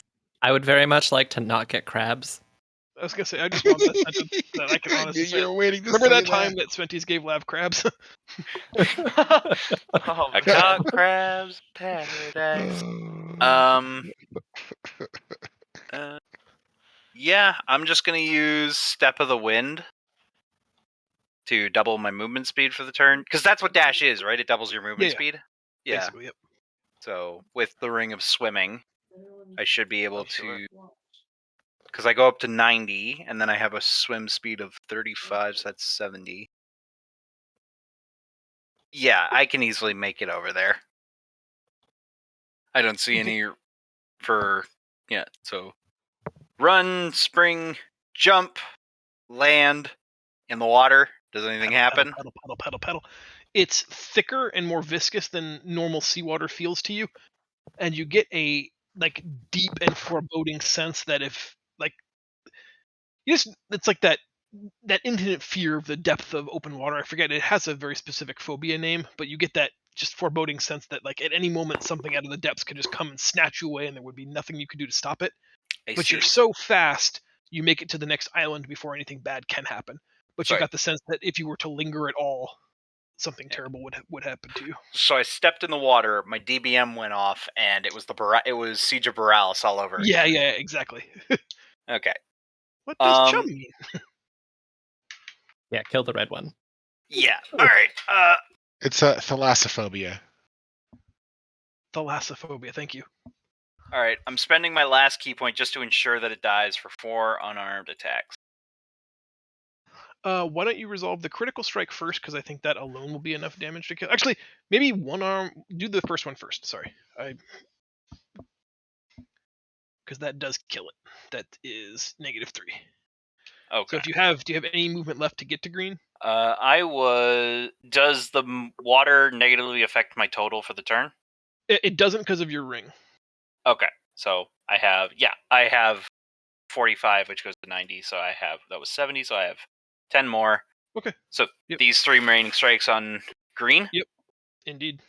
I would very much like to not get crabs. I was gonna say, I just want that sentence that I can I honestly knew say. you were waiting to Remember say that time that Sventies gave Lav crabs? Oh I man. caught crabs paradise. Yeah, I'm just gonna use Step of the Wind to double my movement speed for the turn, because that's what dash is, right? It doubles your movement Yeah. speed. Yeah. Basically, yep. So with the Ring of Swimming, I should be able Sure. to, because I go up to 90, and then I have a swim speed of 35, so that's 70. Yeah, I can easily make it over there. I don't see any for, yeah, so run, spring, jump, land, in the water. Does anything happen? Pedal. It's thicker and more viscous than normal seawater feels to you, and you get a like deep and foreboding sense that if like it's like that infinite fear of the depth of open water. I forget, it has a very specific phobia name, but you get that just foreboding sense that like at any moment something out of the depths could just come and snatch you away, and there would be nothing you could do to stop it. But you're so fast, you make it to the next island before anything bad can happen. But you got the sense that if you were to linger at all, something terrible would happen to you. So I stepped in the water, my DBM went off, and it was Siege of Borealis all over Yeah, again. yeah, exactly. Okay. What does chum mean? Yeah, kill the red one. Yeah. All right. It's a thalassophobia. Thalassophobia. Thank you. All right. I'm spending my last key point just to ensure that it dies for 4 unarmed attacks. Why don't you resolve the critical strike first? Because I think that alone will be enough damage to kill. Actually, maybe one arm. Do the first one first. Sorry, because that does kill it. That is -3. Okay. So if do you have any movement left to get to green? Does the water negatively affect my total for the turn? It doesn't because of your ring. Okay, so I have 45, which goes to 90. So that was 70. So I have 10 more. Okay. So Yep. these 3 remaining strikes on green. Yep. Indeed.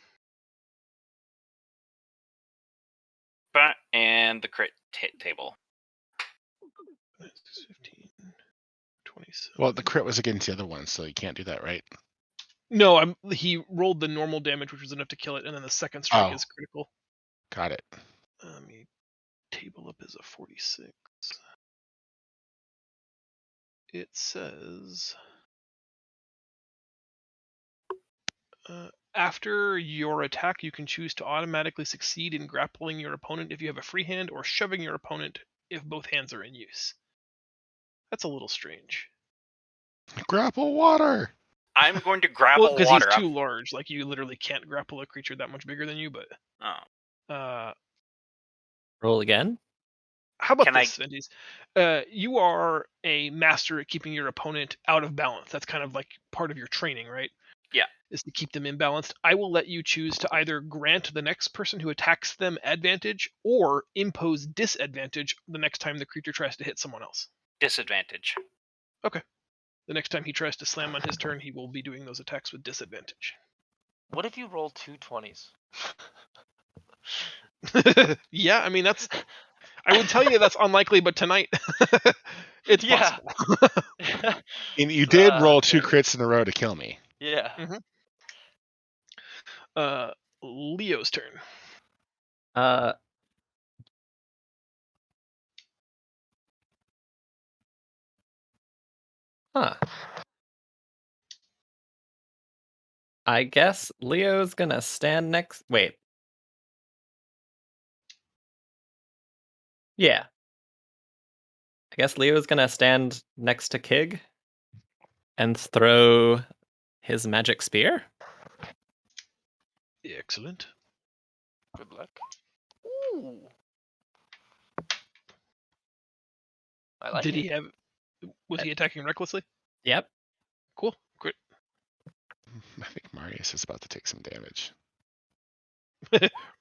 And the crit table. 15, 27. Well, the crit was against the other one, so you can't do that, right? No, he rolled the normal damage, which was enough to kill it, and then the second strike is critical. Got it. Let me table up as a 46. It says after your attack, you can choose to automatically succeed in grappling your opponent if you have a free hand, or shoving your opponent if both hands are in use. That's a little strange. Grapple water. I'm going to grapple because water. he's too large. Like, you literally can't grapple a creature that much bigger than you. But Roll again. how about this, Vendies? You are a master at keeping your opponent out of balance. That's kind of like part of your training, right? Yeah. Is to keep them imbalanced. I will let you choose to either grant the next person who attacks them advantage, or impose disadvantage the next time the creature tries to hit someone else. Disadvantage. Okay. The next time he tries to slam on his turn, he will be doing those attacks with disadvantage. What if you roll 2 20s? Yeah, I mean, that's... I would tell you that's unlikely, but tonight, it's possible. And you did roll 2 damn it. crits in a row to kill me. Yeah. Leo's turn. Huh. I guess Leo's gonna stand next. Wait. Yeah. I guess Leo's gonna stand next to Kig and throw his magic spear. Excellent. Good luck. Ooh. I like Did it. he have... Was he attacking recklessly? Yep. Cool. Great. I think Marius is about to take some damage.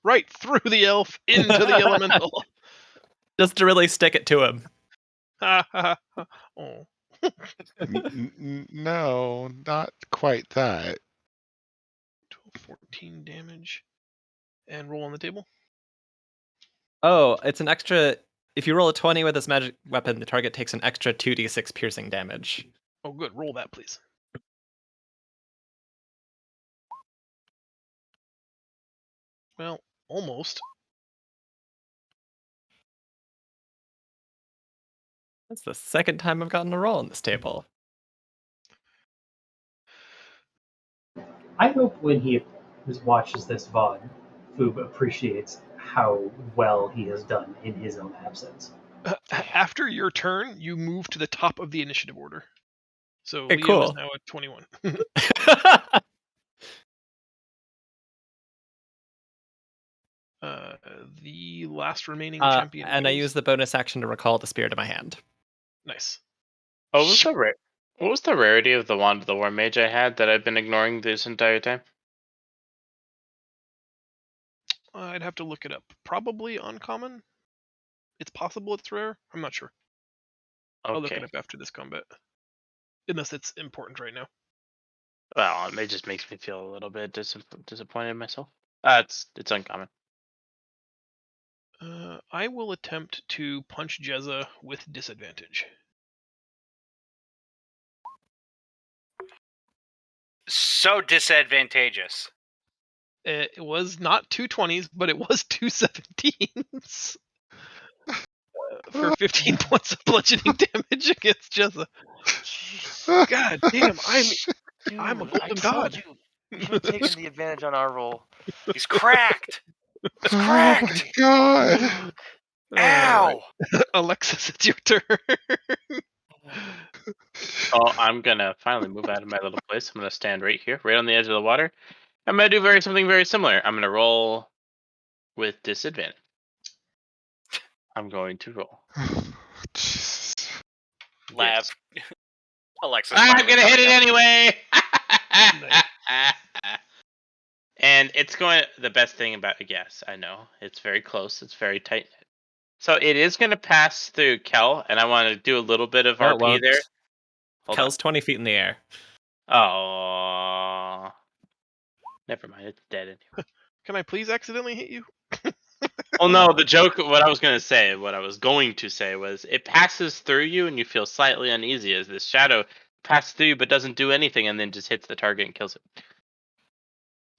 Right through the elf into the elemental. Just to really stick it to him. Oh. No, not quite that. 12, 14 damage. And roll on the table. Oh, it's an extra. If you roll a 20 with this magic weapon, the target takes an extra 2d6 piercing damage. Oh, good. Roll that, please. Well, almost. That's the second time I've gotten a roll on this table. I hope when he watches this VOD, Foob appreciates how well he has done in his own absence. After your turn, you move to the top of the initiative order. So Okay, Leo is cool. now at 21. The last remaining champion. And I goes. use the bonus action to recall the spear to my hand. Nice. What was the rarity of the Wand of the War Mage I had that I've been ignoring this entire time? I'd have to look it up. Probably uncommon. It's possible it's rare. I'm not sure. Okay. I'll look it up after this combat. Unless it's important right now. Well, it just makes me feel a little bit disappointed in myself. It's uncommon. I will attempt to punch Jezza with disadvantage. So disadvantageous. It was not 2 20s, but it was 2 17s. For 15 points of bludgeoning damage against Jezza. God damn, I'm a golden god. You should have taken the advantage on our roll. He's cracked. He's Oh cracked. my god! Ow! Alexis, it's your turn. So I'm gonna finally move out of my little place. I'm gonna stand right here, right on the edge of the water. I'm gonna do something very similar. I'm gonna roll with disadvantage. I'm going to roll. Jesus. Lab. Alexis. I'm finally gonna hit coming it up. anyway. Nice. And it's going. The best thing about I know it's very close. It's very tight. So it is going to pass through Kel, and I want to do a little bit of No, it RP won't. there. Hold Kel's 20 feet in the air. on. Oh, never mind. It's dead anyway. Can I please accidentally hit you? Oh no, the joke. What I was going to say was, it passes through you, and you feel slightly uneasy as this shadow passes through you, but doesn't do anything, and then just hits the target and kills it.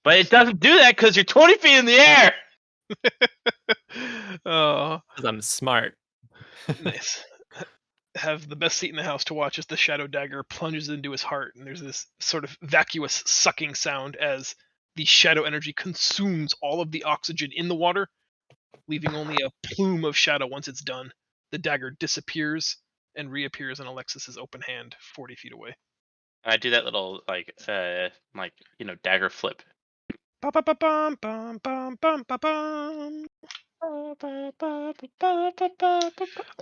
But it doesn't do that because you're 20 feet in the air. Oh, Because I'm smart. nice. Have the best seat in the house to watch as the shadow dagger plunges into his heart, and there's this sort of vacuous sucking sound as the shadow energy consumes all of the oxygen in the water, leaving only a plume of shadow once it's done. The dagger disappears and reappears in Alexis's open hand, 40 feet away. I do that little dagger flip. Ba-ba-ba-bum, bum, bum, bum, ba-bum. All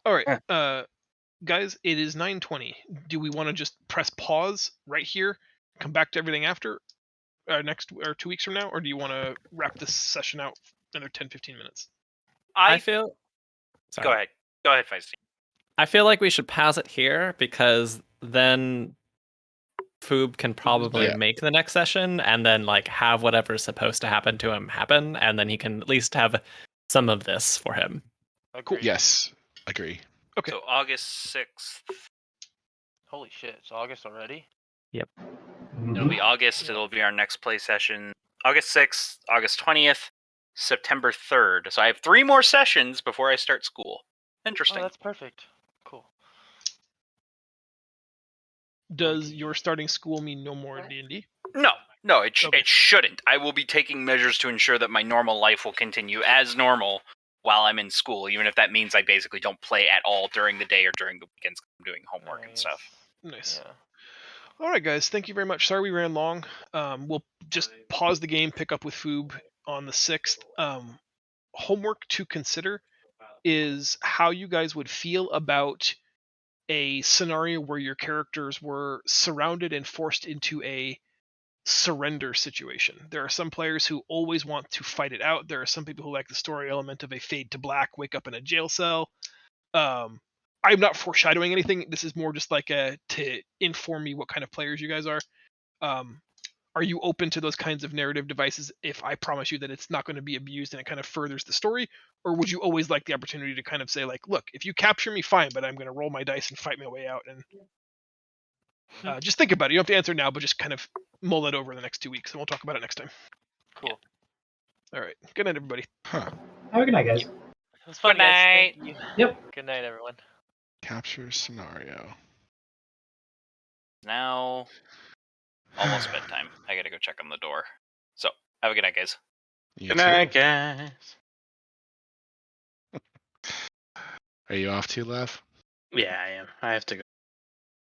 right, guys, it is 9:20. Do we want to just press pause right here, come back to everything after next or 2 weeks from now, or do you want to wrap this session out another 10-15 minutes? I feel. Sorry. Go ahead. Go ahead, Feisty. I feel like we should pause it here because then Foob can probably Yeah. make the next session and then like have whatever's supposed to happen to him happen, and then he can at least have some of this for him. Agreed. Yes, agree. Okay. So August 6th. Holy shit! It's August already. It'll be August. It'll be our next play session. August 6th, August 20th, September 3rd. So I have 3 more sessions before I start school. Interesting. Oh, that's perfect. Cool. Does your starting school mean no more D&D? No, it Okay. shouldn't. I will be taking measures to ensure that my normal life will continue as normal while I'm in school, even if that means I basically don't play at all during the day or during the weekends 'cause I'm doing homework and stuff. Nice. Yeah. All right, guys. Thank you very much. Sorry we ran long. We'll just pause the game, pick up with Foob on the 6th. Homework to consider is how you guys would feel about a scenario where your characters were surrounded and forced into a surrender situation. There are some players who always want to fight it out. There are some people who like the story element of a fade to black, wake up in a jail cell. I'm not foreshadowing anything. This is more just like to inform me what kind of players you guys are. Are you open to those kinds of narrative devices if I promise you that it's not going to be abused and it kind of furthers the story? Or would you always like the opportunity to kind of say, like, look, if you capture me, fine, but I'm going to roll my dice and fight my way out? And just think about it. You don't have to answer now, but just kind of mull that over the next 2 weeks, and we'll talk about it next time. Cool. All right. Good night, everybody. Huh. Have a good night, guys. It was fun, Good guys. night. Thank you. Yep. Good night, everyone. Capture scenario. Now, almost bedtime. I gotta go check on the door. So, have a good night, guys. You Good too? night, guys. Are you off too, Lev? Yeah, I am. I have to go.